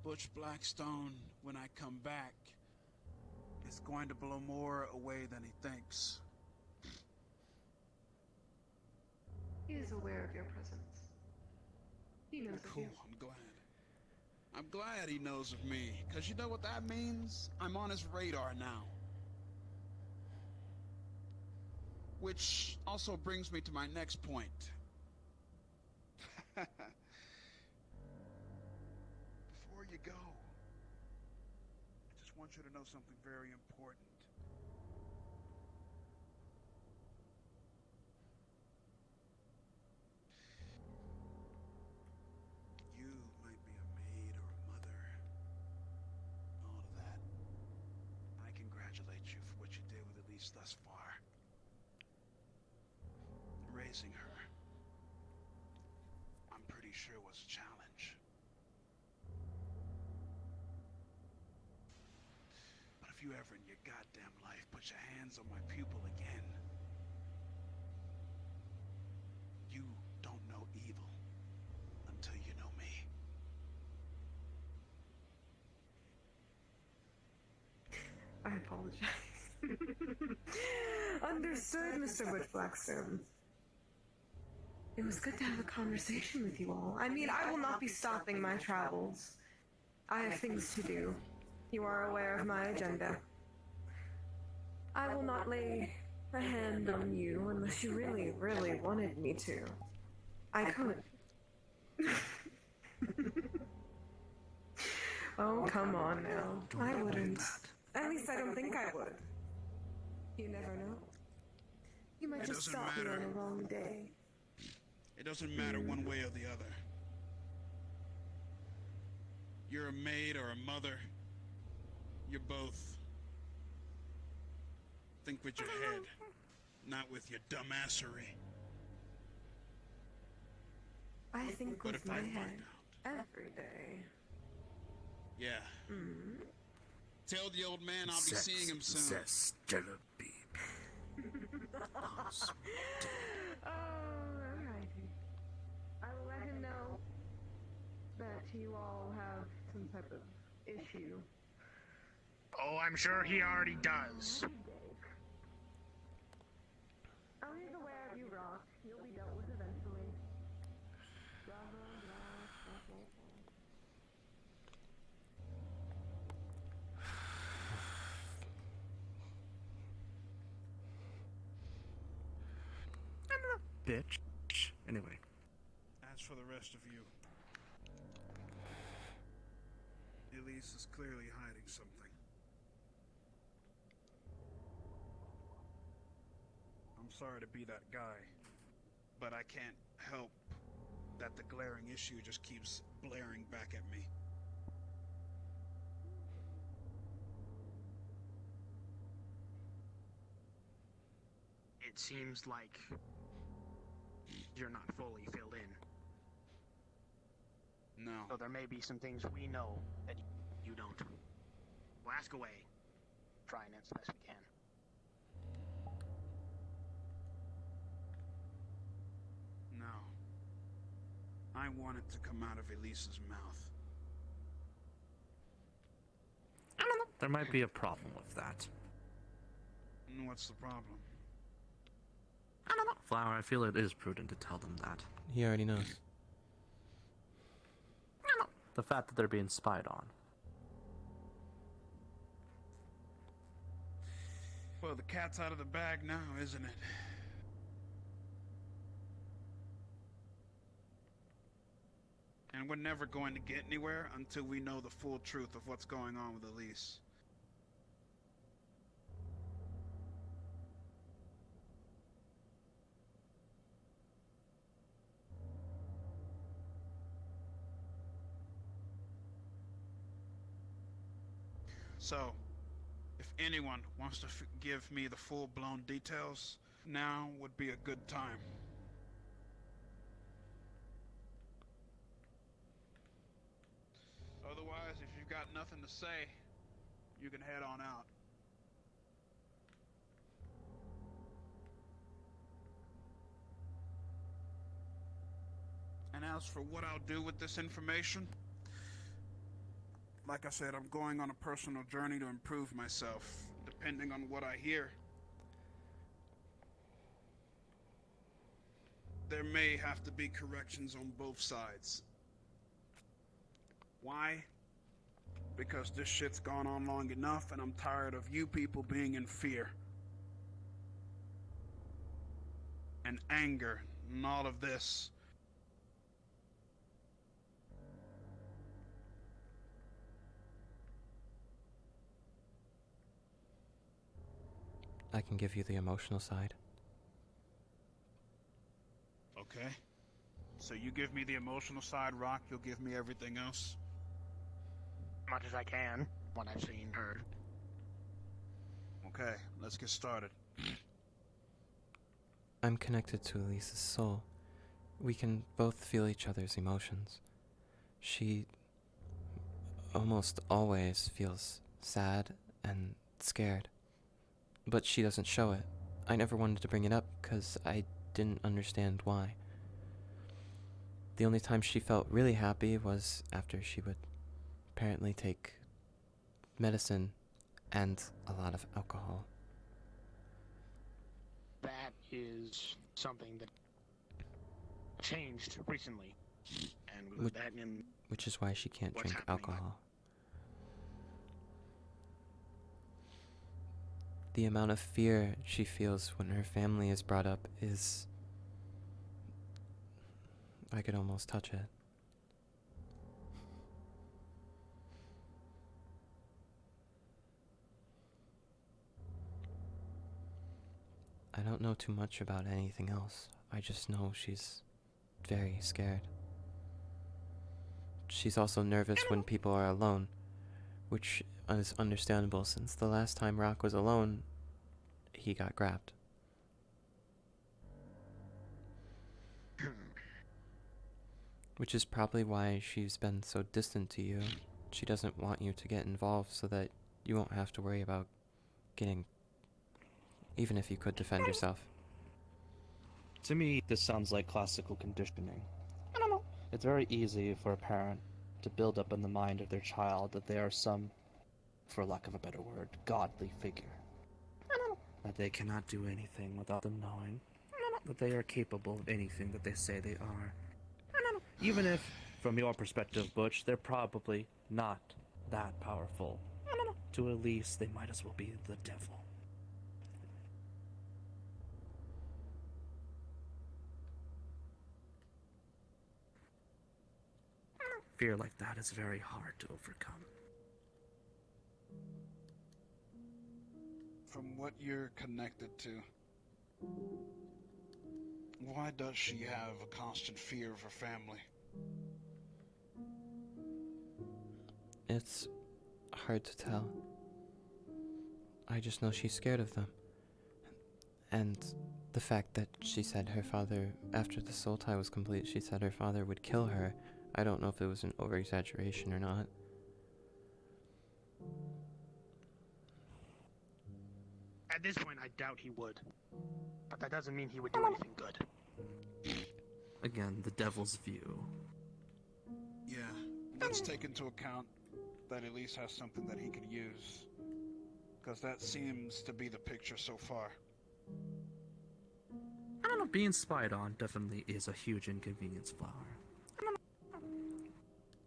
Butch Blackstone, when I come back, is going to blow more away than he thinks. He is aware of your presence. He knows of Cool, you. I'm glad. I'm glad he knows of me, because you know what that means? I'm on his radar now. Which also brings me to my next point. Before you go, I just want you to know something very important. Elise thus far. Raising her, I'm pretty sure was a challenge. But if you ever in your goddamn life put your hands on my pupil again, you don't know evil until you know me. I apologize. Understood, Mr. Butch Blackstone. It was good to have a conversation with you all. I mean, I will not be stopping my travels. I have things to do. You are aware of my agenda. I will not lay a hand on you unless you really, really wanted me to. I could. Oh, come on now. I wouldn't. At least I don't think I would. You never know. You might It just doesn't stop me matter. on a wrong day. It doesn't matter one way or the other. You're a maid or a mother. You're both. Think with your head, not with your dumbassery. I think But with if my I find head every day. Yeah. Mm. Tell the old man I'll be seeing him soon. Zest, jello bean. Alrighty. I will let him know that you all have some type of issue. Oh, I'm sure he already does. Oh, he's aware of you, Rock. You'll be dealt with eventually. Bitch. Anyway. As for the rest of you, Elise is clearly hiding something. I'm sorry to be that guy, but I can't help that the glaring issue just keeps blaring back at me. It seems like you're not fully filled in. No. So there may be some things we know that you don't. We'll ask away. Try and answer best we can. No. I want it to come out of Elise's mouth. There might be a problem with that. What's the problem? Flower, I feel it is prudent to tell them that. He already knows. The fact that they're being spied on. Well, the cat's out of the bag now, isn't it? And we're never going to get anywhere until we know the full truth of what's going on with Elise. So, if anyone wants to give me the full-blown details, now would be a good time. Otherwise, if you've got nothing to say, you can head on out. And as for what I'll do with this information, like I said, I'm going on a personal journey to improve myself, depending on what I hear. There may have to be corrections on both sides. Why? Because this shit's gone on long enough and I'm tired of you people being in fear. And anger and all of this. I can give you the emotional side. Okay. So you give me the emotional side, Rock, you'll give me everything else? Much as I can, what I've seen, heard. Okay, let's get started. I'm connected to Elise's soul. We can both feel each other's emotions. She almost always feels sad and scared, but she doesn't show it. I never wanted to bring it up because I didn't understand why. The only time she felt really happy was after she would apparently take medicine and a lot of alcohol. That is something that changed recently. And with that in Which is why she can't what's drink happening. alcohol. The amount of fear she feels when her family is brought up is... I could almost touch it. I don't know too much about anything else. I just know she's very scared. She's also nervous when people are alone, which is understandable since the last time Rock was alone, he got grabbed. Which is probably why she's been so distant to you. She doesn't want you to get involved so that you won't have to worry about getting... even if you could defend yourself. To me, this sounds like classical conditioning. I don't know. It's very easy for a parent to build up in the mind of their child that they are some, for lack of a better word, godly figure. I don't know. That they cannot do anything without them knowing. I don't know. That they are capable of anything that they say they are. I don't know. Even if, from your perspective, Butch, they're probably not that powerful. I don't know. To Elise, they might as well be the devil. Fear like that is very hard to overcome. From what you're connected to, why does she have a constant fear of her family? It's hard to tell. I just know she's scared of them. And the fact that she said her father, after the soul tie was complete, she said her father would kill her. I don't know if it was an over-exaggeration or not. At this point, I doubt he would. But that doesn't mean he would do anything good. Again, the devil's view. Yeah, let's take into account that Elise has something that he could use. Because that seems to be the picture so far. I don't know, being spied on definitely is a huge inconvenience, Flower.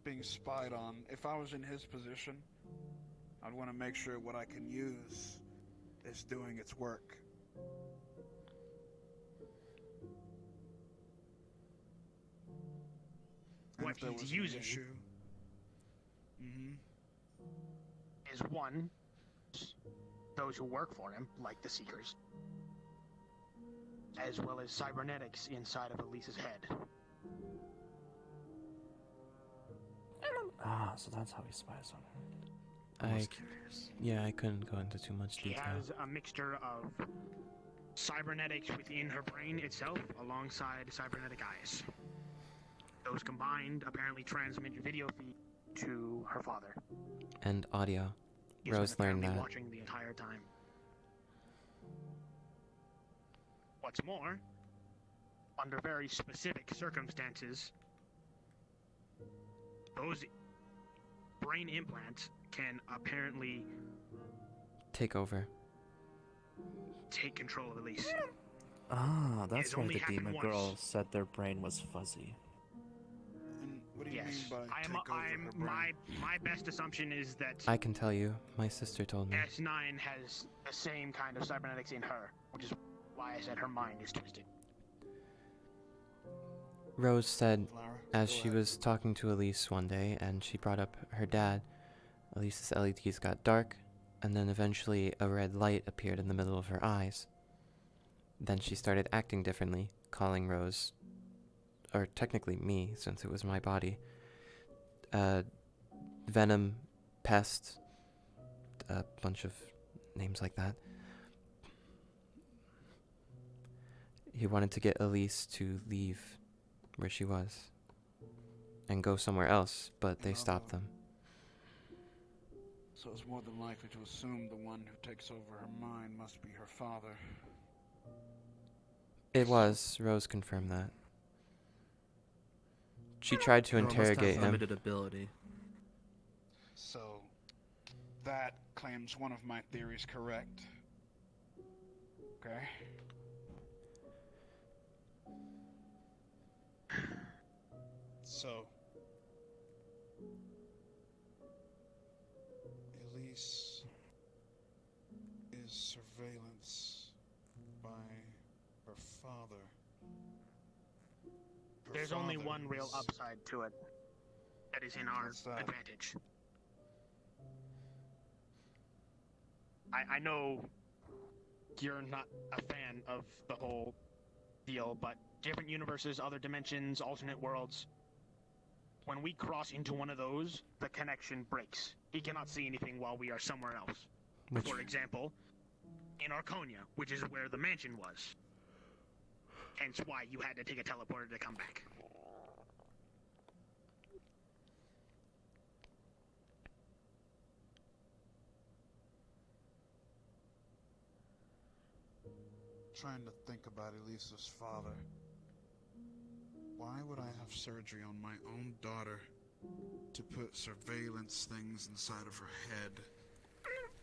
Being spied on, if I was in his position, I'd want to make sure what I can use is doing its work. And What if there he's was an using issue, is one, those who work for him, like the Seekers, as well as cybernetics inside of Elise's head. Ah, so that's how he spies on her. I couldn't go into too much She detail. has a mixture of cybernetics within her brain itself alongside cybernetic eyes. Those combined apparently transmit video feed to her father. And audio. He's been Rose learned apparently that. watching the entire time. What's more, under very specific circumstances, those brain implants can apparently Take over. take control of Elise. Ah, that's It's why only the happened demon once. girl said their brain was fuzzy. And what do you Yes, mean by take over her brain? my best assumption is that I can tell you, my sister told me. S9 has the same kind of cybernetics in her, which is why I said her mind is twisted. Rose said, as she was talking to Elise one day, and she brought up her dad, Elise's LEDs got dark, and then eventually a red light appeared in the middle of her eyes. Then she started acting differently, calling Rose, or technically me, since it was my body, Venom, Pest, a bunch of names like that. he wanted to get Elise to leave where she was and go somewhere else, but they stopped them. So it's more than likely to assume the one who takes over her mind must be her father. It was. Rose confirmed that. She tried to Nor must interrogate have him. limited ability. So, that claims one of my theories correct. Okay. So, Elise is surveillance by her father. Her There's only father one real is- upside to it. That is in our What's that? advantage. I know you're not a fan of the whole deal, but different universes, other dimensions, alternate worlds. When we cross into one of those, the connection breaks. He cannot see anything while we are somewhere else. Which- For example, in Arconia, which is where the mansion was. Hence why you had to take a teleporter to come back. Trying to think about Elisa's father. Why would I have surgery on my own daughter to put surveillance things inside of her head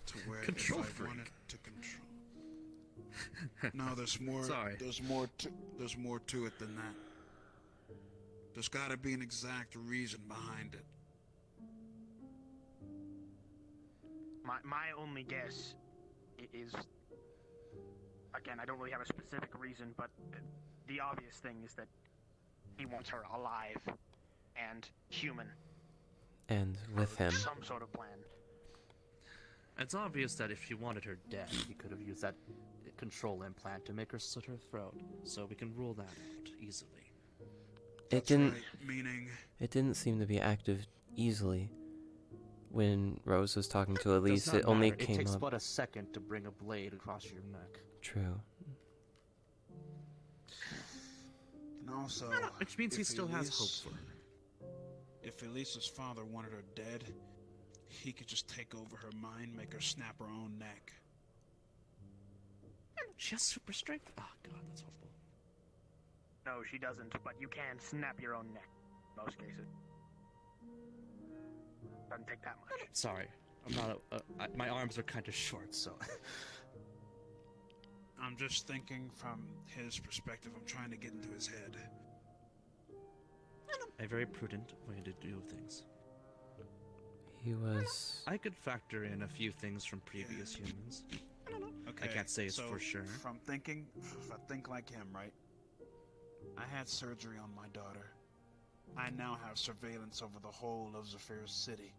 to where Control if I freak. wanted to control? No, there's more. Sorry. There's more to it than that. There's got to be an exact reason behind it. My only guess is, again, I don't really have a specific reason, but the obvious thing is that he wants her alive and human. And with him. Some sort of plan. It's obvious that if she wanted her dead, he could have used that control implant to make her slit her throat, so we can rule that out easily. It didn't. Right, meaning It didn't seem to be active easily. When Rose was talking to Elise, Does not it only matter. came It takes up. but a second to bring a blade across your neck. True. And also, Which means he if still has Elise- hope for her. If Elisa's father wanted her dead, he could just take over her mind, make her snap her own neck. She has super strength. Oh god, that's awful. No, she doesn't, but you can snap your own neck. In most cases. Doesn't take that much. Sorry, I'm not. My arms are kind of short, so. I'm just thinking from his perspective. I'm trying to get into his head. A very prudent way to do things. He was. I could factor in a few things from previous humans. Okay, I can't say it's so for sure. If I think like him, right? I had surgery on my daughter. I now have surveillance over the whole of Zephyr's city.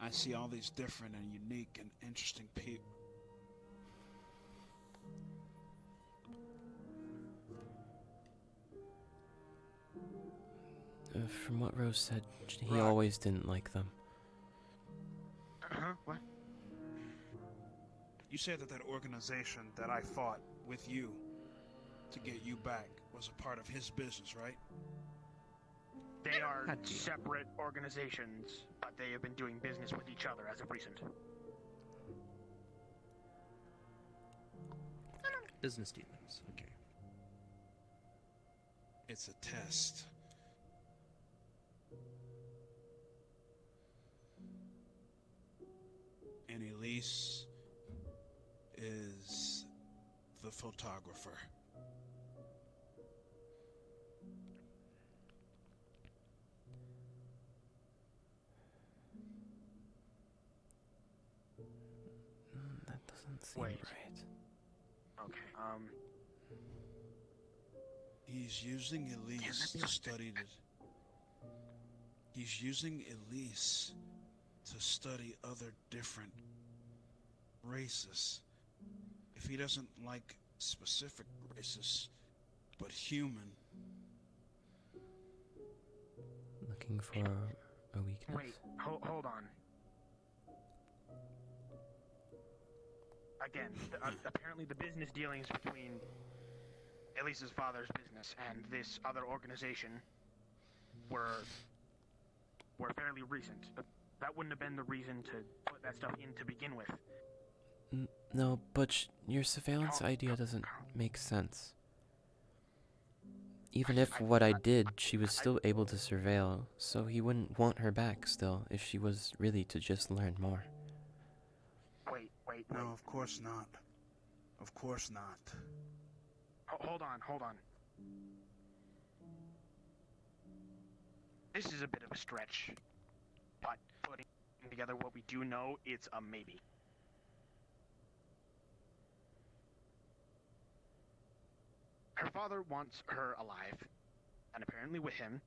I see all these different and unique and interesting people. From what Rose said, he Right. always didn't like them. What? You said that organization that I fought with you to get you back was a part of his business, right? They are separate organizations, but they have been doing business with each other as of recent. Business dealings. Okay. It's a test. And Elise is the photographer. That doesn't seem Wait. right. Okay, He's using Elise to study the... He's using Elise to study other different races. If he doesn't like specific races, but human, Looking for a weakness. wait, hold on. Again, apparently the business dealings between Elise's father's business and this other organization were fairly recent. But that wouldn't have been the reason to put that stuff in to begin with. No, but your surveillance idea doesn't make sense. Even if what I did, she was still able to surveil, so he wouldn't want her back still if she was really to just learn more. Wait. No, of course not. Of course not. Hold on. This is a bit of a stretch, but putting together what we do know, it's a maybe. Her father wants her alive, and apparently with him.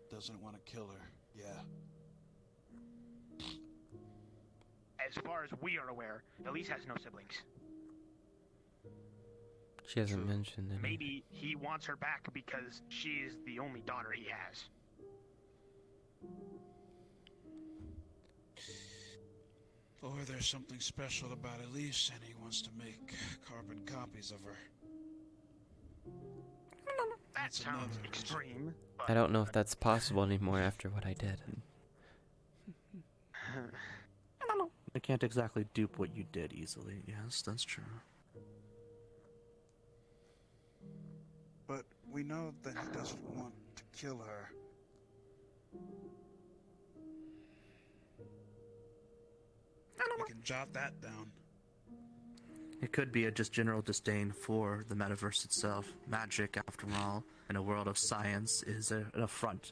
Doesn't want to kill her, yeah. As far as we are aware, Elise has no siblings. She hasn't mentioned any. Maybe he wants her back because she is the only daughter he has. Or there's something special about Elise and he wants to make carbon copies of her. That sounds extreme. I don't know if that's possible anymore after what I did. I can't exactly dupe what you did easily. Yes, that's true. But we know that he doesn't want to kill her. We can jot that down. It could be a just general disdain for the metaverse itself. Magic, after all, in a world of science, is an affront.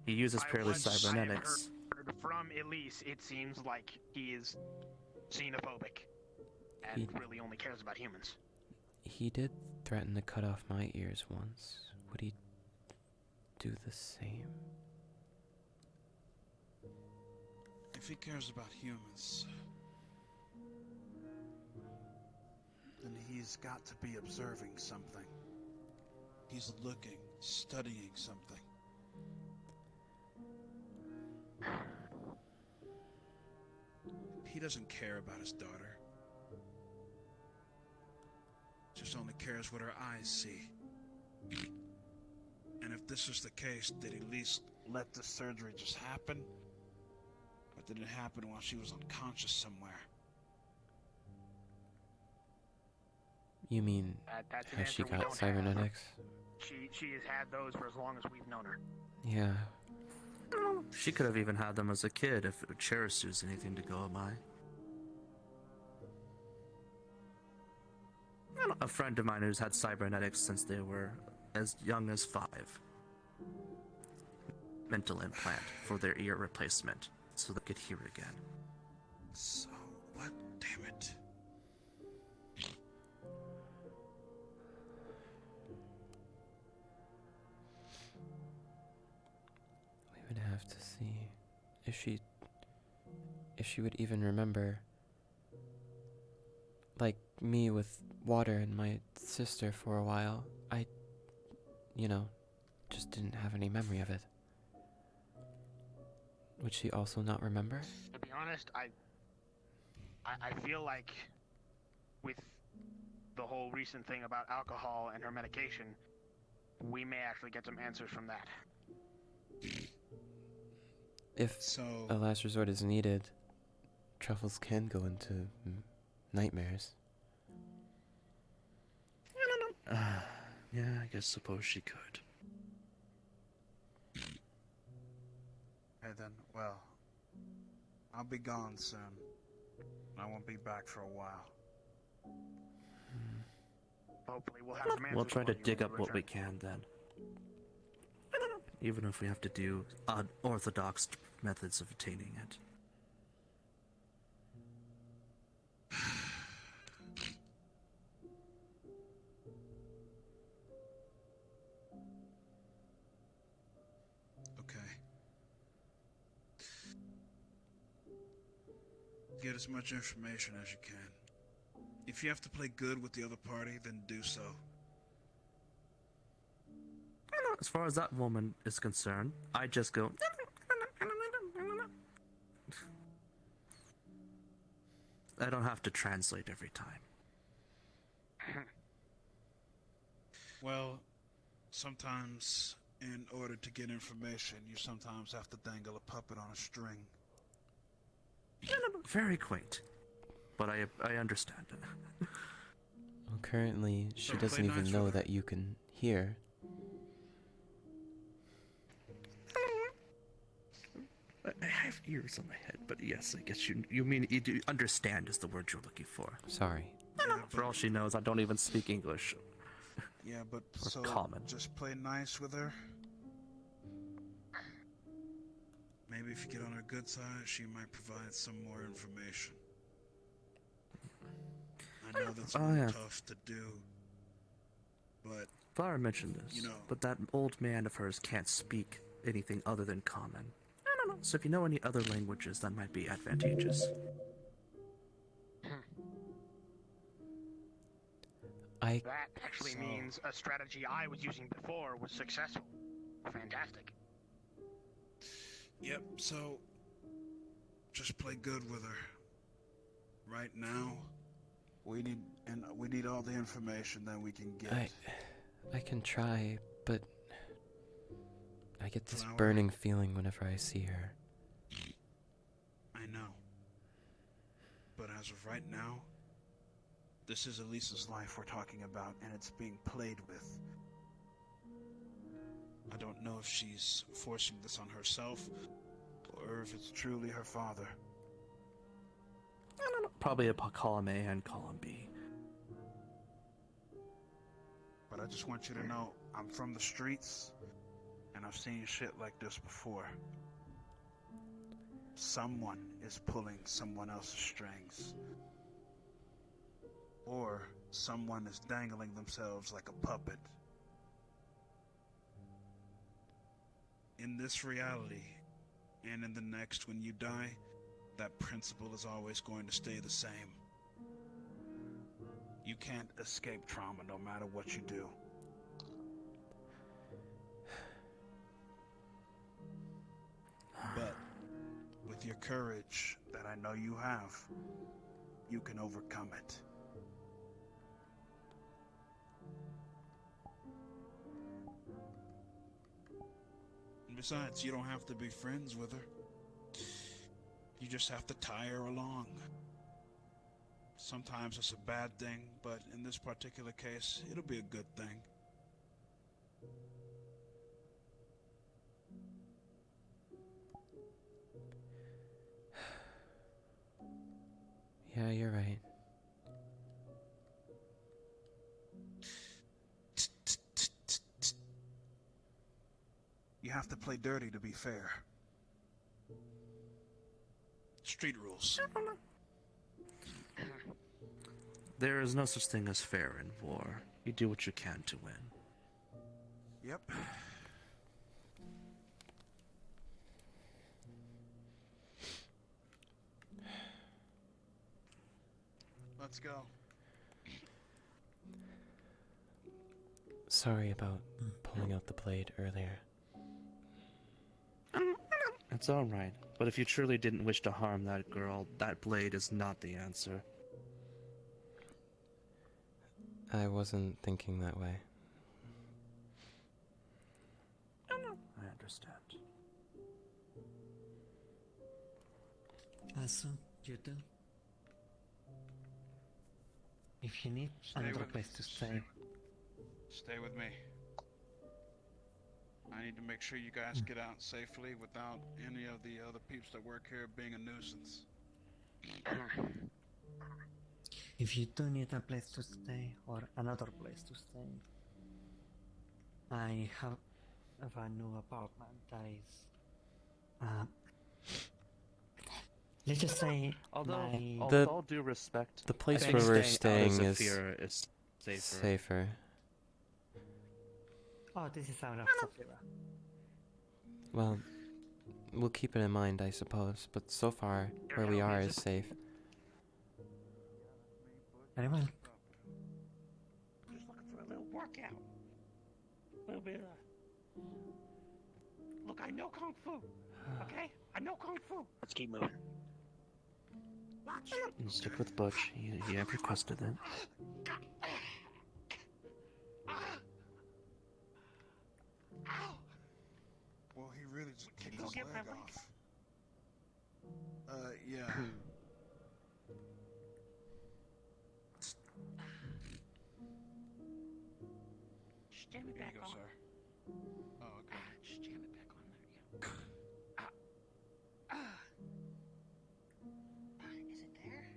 He uses purely cybernetics. From Elise, it seems like he is xenophobic and really only cares about humans. He did threaten to cut off my ears once. Would he do the same? If he cares about humans, then he's got to be observing something. He's looking, studying something. He doesn't care about his daughter. Just only cares what her eyes see. And if this is the case, did Elise let the surgery just happen? Or did it happen while she was unconscious somewhere? You mean, That's an has she answer we got don't have. cybernetics? She has had those for as long as we've known her. Yeah. She could have even had them as a kid if Cherish is anything to go by. A friend of mine who's had cybernetics since they were as young as 5. Mental implant for their ear replacement, so they could hear again. So, what? Damn it. We would have to see if she would even remember, like me with water and my sister for a while. I just didn't have any memory of it. Would she also not remember? To be honest, I feel like with the whole recent thing about alcohol and her medication, we may actually get some answers from that. If a last resort is needed, Truffles can go into nightmares. Yeah, I guess suppose she could. Hey then, well, I'll be gone soon. I won't be back for a while. Hopefully we'll have some answers. We'll try to for you dig when up you what we return. can then. Even if we have to do unorthodox methods of attaining it. Get as much information as you can. If you have to play good with the other party, then do so. As far as that woman is concerned, I just go. I don't have to translate every time. Well, sometimes in order to get information, you sometimes have to dangle a puppet on a string. Very quaint, but I understand it. Well, currently, she So doesn't play even nice know with her. that you can hear. I have ears on my head, but yes, I guess you mean you do understand is the word you're looking for. Sorry. Yeah, For all she knows, I don't even speak English. Yeah, but Or so common. just play nice with her. Maybe if you get on her good side, she might provide some more information. I know that's tough to do, but Flower mentioned this, you know, but that old man of hers can't speak anything other than common. So if you know any other languages, that might be advantageous. That actually means a strategy I was using before was successful. Fantastic. Yep, so just play good with her. Right now, we need all the information that we can get. I can try, but I get this Flower? burning feeling whenever I see her. I know. But as of right now, this is Elise's life we're talking about, and it's being played with. I don't know if she's forcing this on herself, or if it's truly her father. I don't know. Probably a column A and column B. But I just want you to know, I'm from the streets, and I've seen shit like this before. Someone is pulling someone else's strings. Or someone is dangling themselves like a puppet. In this reality, and in the next when you die, that principle is always going to stay the same. You can't escape trauma no matter what you do. But with your courage that I know you have, you can overcome it. And besides, you don't have to be friends with her. You just have to tie her along. Sometimes it's a bad thing, but in this particular case, it'll be a good thing. Yeah, you're right. You have to play dirty to be fair. Street rules. There is no such thing as fair in war. You do what you can to win. Yep. Let's go. Sorry about pulling out the blade earlier. It's alright, but if you truly didn't wish to harm that girl, that blade is not the answer. I wasn't thinking that way. I understand. Also, you do. If you need Stay another with- place to stay, Stay with me. I need to make sure you guys get out safely without any of the other peeps that work here being a nuisance. if you do need a place to stay or another place to stay, I have a new apartment that is, let's just say, Although, my with all due respect, The place I where think we're staying staying out is of Zafira is safer. safer. Oh, this is out of Safira. Well, we'll keep it in mind, I suppose, but so far, where we are is safe. Very well. Just looking for a little workout. A little bit of... Look, I know Kung Fu. Okay? I know Kung Fu. Let's keep moving. Watch. And stick with Butch. He have requested it. leg off. Yeah. Just jam it Here back you go, on. sir. Oh, okay. Just jam it back on there. Is it there?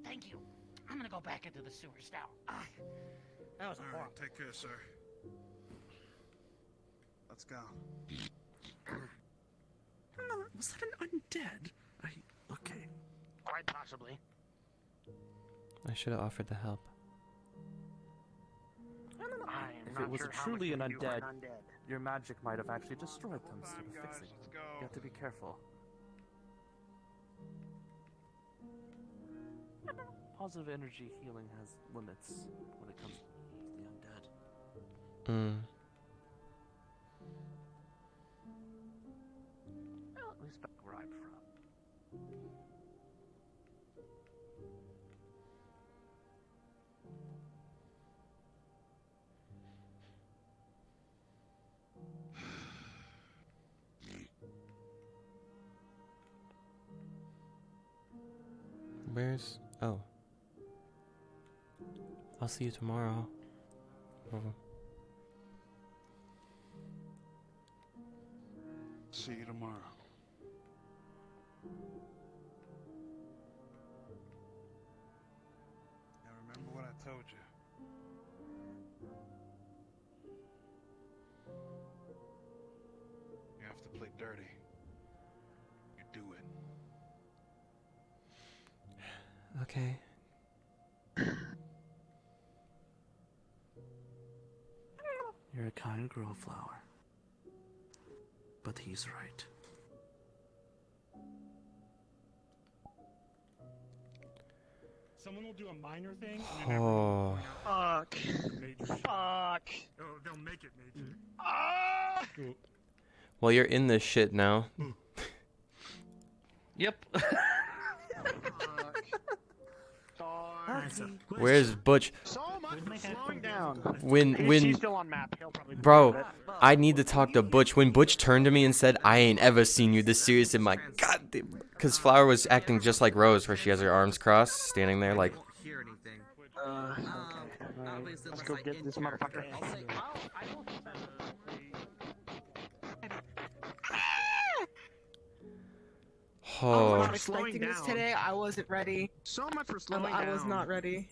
Thank you. I'm gonna go back into the sewers now. That was All horrible. right, take care, sir. Let's go. Was that an undead? Okay. Quite possibly. I should have offered the help. If it was truly an undead, your magic might have actually destroyed them instead of fixing them. You have to be careful. Positive energy healing has limits when it comes to the undead. Well, at least back where I'm from. Where's... Oh. I'll see you tomorrow. Oh. See you tomorrow. Now remember what I told you. You have to play dirty. You do it. Okay. You're a kind girl, Flower. But he's right. Someone will do a minor thing, and then everyone will point Fuck. Fuck. Oh, they'll make it major. Ah! Well, you're in this shit now. Yep. Where's Butch? So much for slowing down. When He's still on map. He'll probably be Bro, good. I need to talk to Butch. When Butch turned to me and said, "I ain't ever seen you this serious in my goddamn," because Flower was acting just like Rose, where she has her arms crossed, standing there like. Hear anything. Let's go get this motherfucker. I Oh. was not expecting this today. I wasn't ready. So much for slowing I was down. not ready.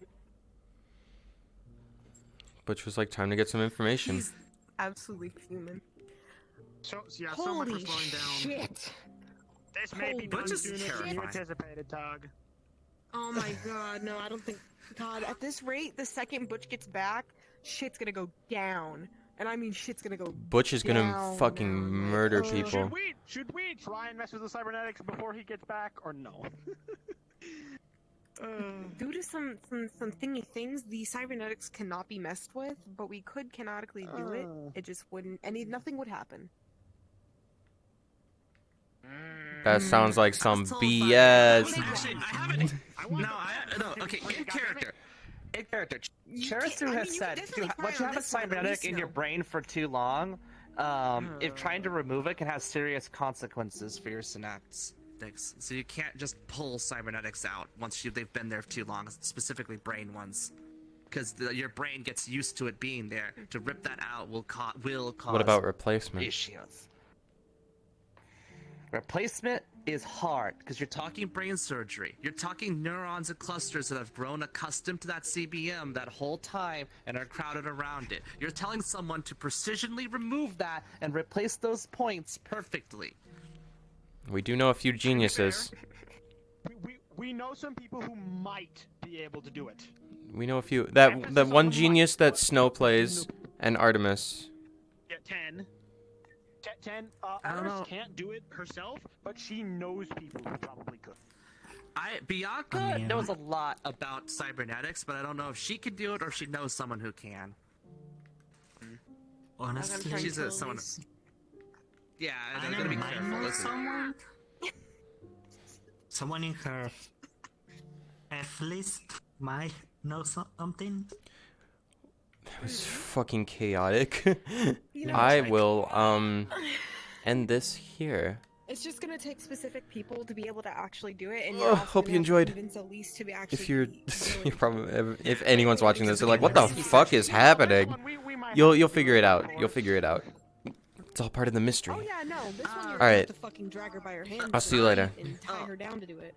Butch was like, time to get some information. He's absolutely fuming. So yeah, so much for Holy slowing down. shit! This may be done Butch is sooner than you terrifying. anticipated, Tug. Oh my god, no, I don't think. God, at this rate, the second Butch gets back, shit's gonna go down. And I mean, shit's gonna go Butch is gonna down, fucking murder down. people. Should we try and mess with the cybernetics before he gets back, or no? Due to some thingy things, the cybernetics cannot be messed with, but we could canonically do it. It just wouldn't. Nothing would happen. That sounds like some BS. Actually, I haven't. No, okay, in character. In character, Cherisu has said, once you have a cybernetic in your brain for too long, if trying to remove it can have serious consequences for your synapses. So you can't just pull cybernetics out once they've been there for too long, specifically brain ones. Because your brain gets used to it being there. To rip that out will cause What about replacement? issues. Replacement is hard because you're talking brain surgery. You're talking neurons and clusters that have grown accustomed to that CBM that whole time and are crowded around it. You're telling someone to precisionally remove that and replace those points perfectly. We do know a few geniuses. We know some people who might be able to do it. We know a few. That one genius that Snow plays, and Artemis. Yeah, 10. 10. I don't know. Can't do it herself, but she knows people who probably could. Bianca knows a lot about cybernetics, but I don't know if she could do it or if she knows someone who can. Honestly, she's someone. Yeah, I'm gonna be careful. Listen. Someone in her, at least my know something? That was fucking chaotic. You know, I like- will end this here. It's just gonna take specific people to be able to actually do it, and Oh, you're also hope gonna you have to enjoyed. convince Elise to be actually. If you're probably if anyone's watching this, they're like, "What the fuck is happening?" You'll figure it out. You'll figure it out. It's all part of the mystery. Oh yeah, no, this one you're All gonna right. have to fucking drag her by her hand. I'll see you later. And tie her down to do it.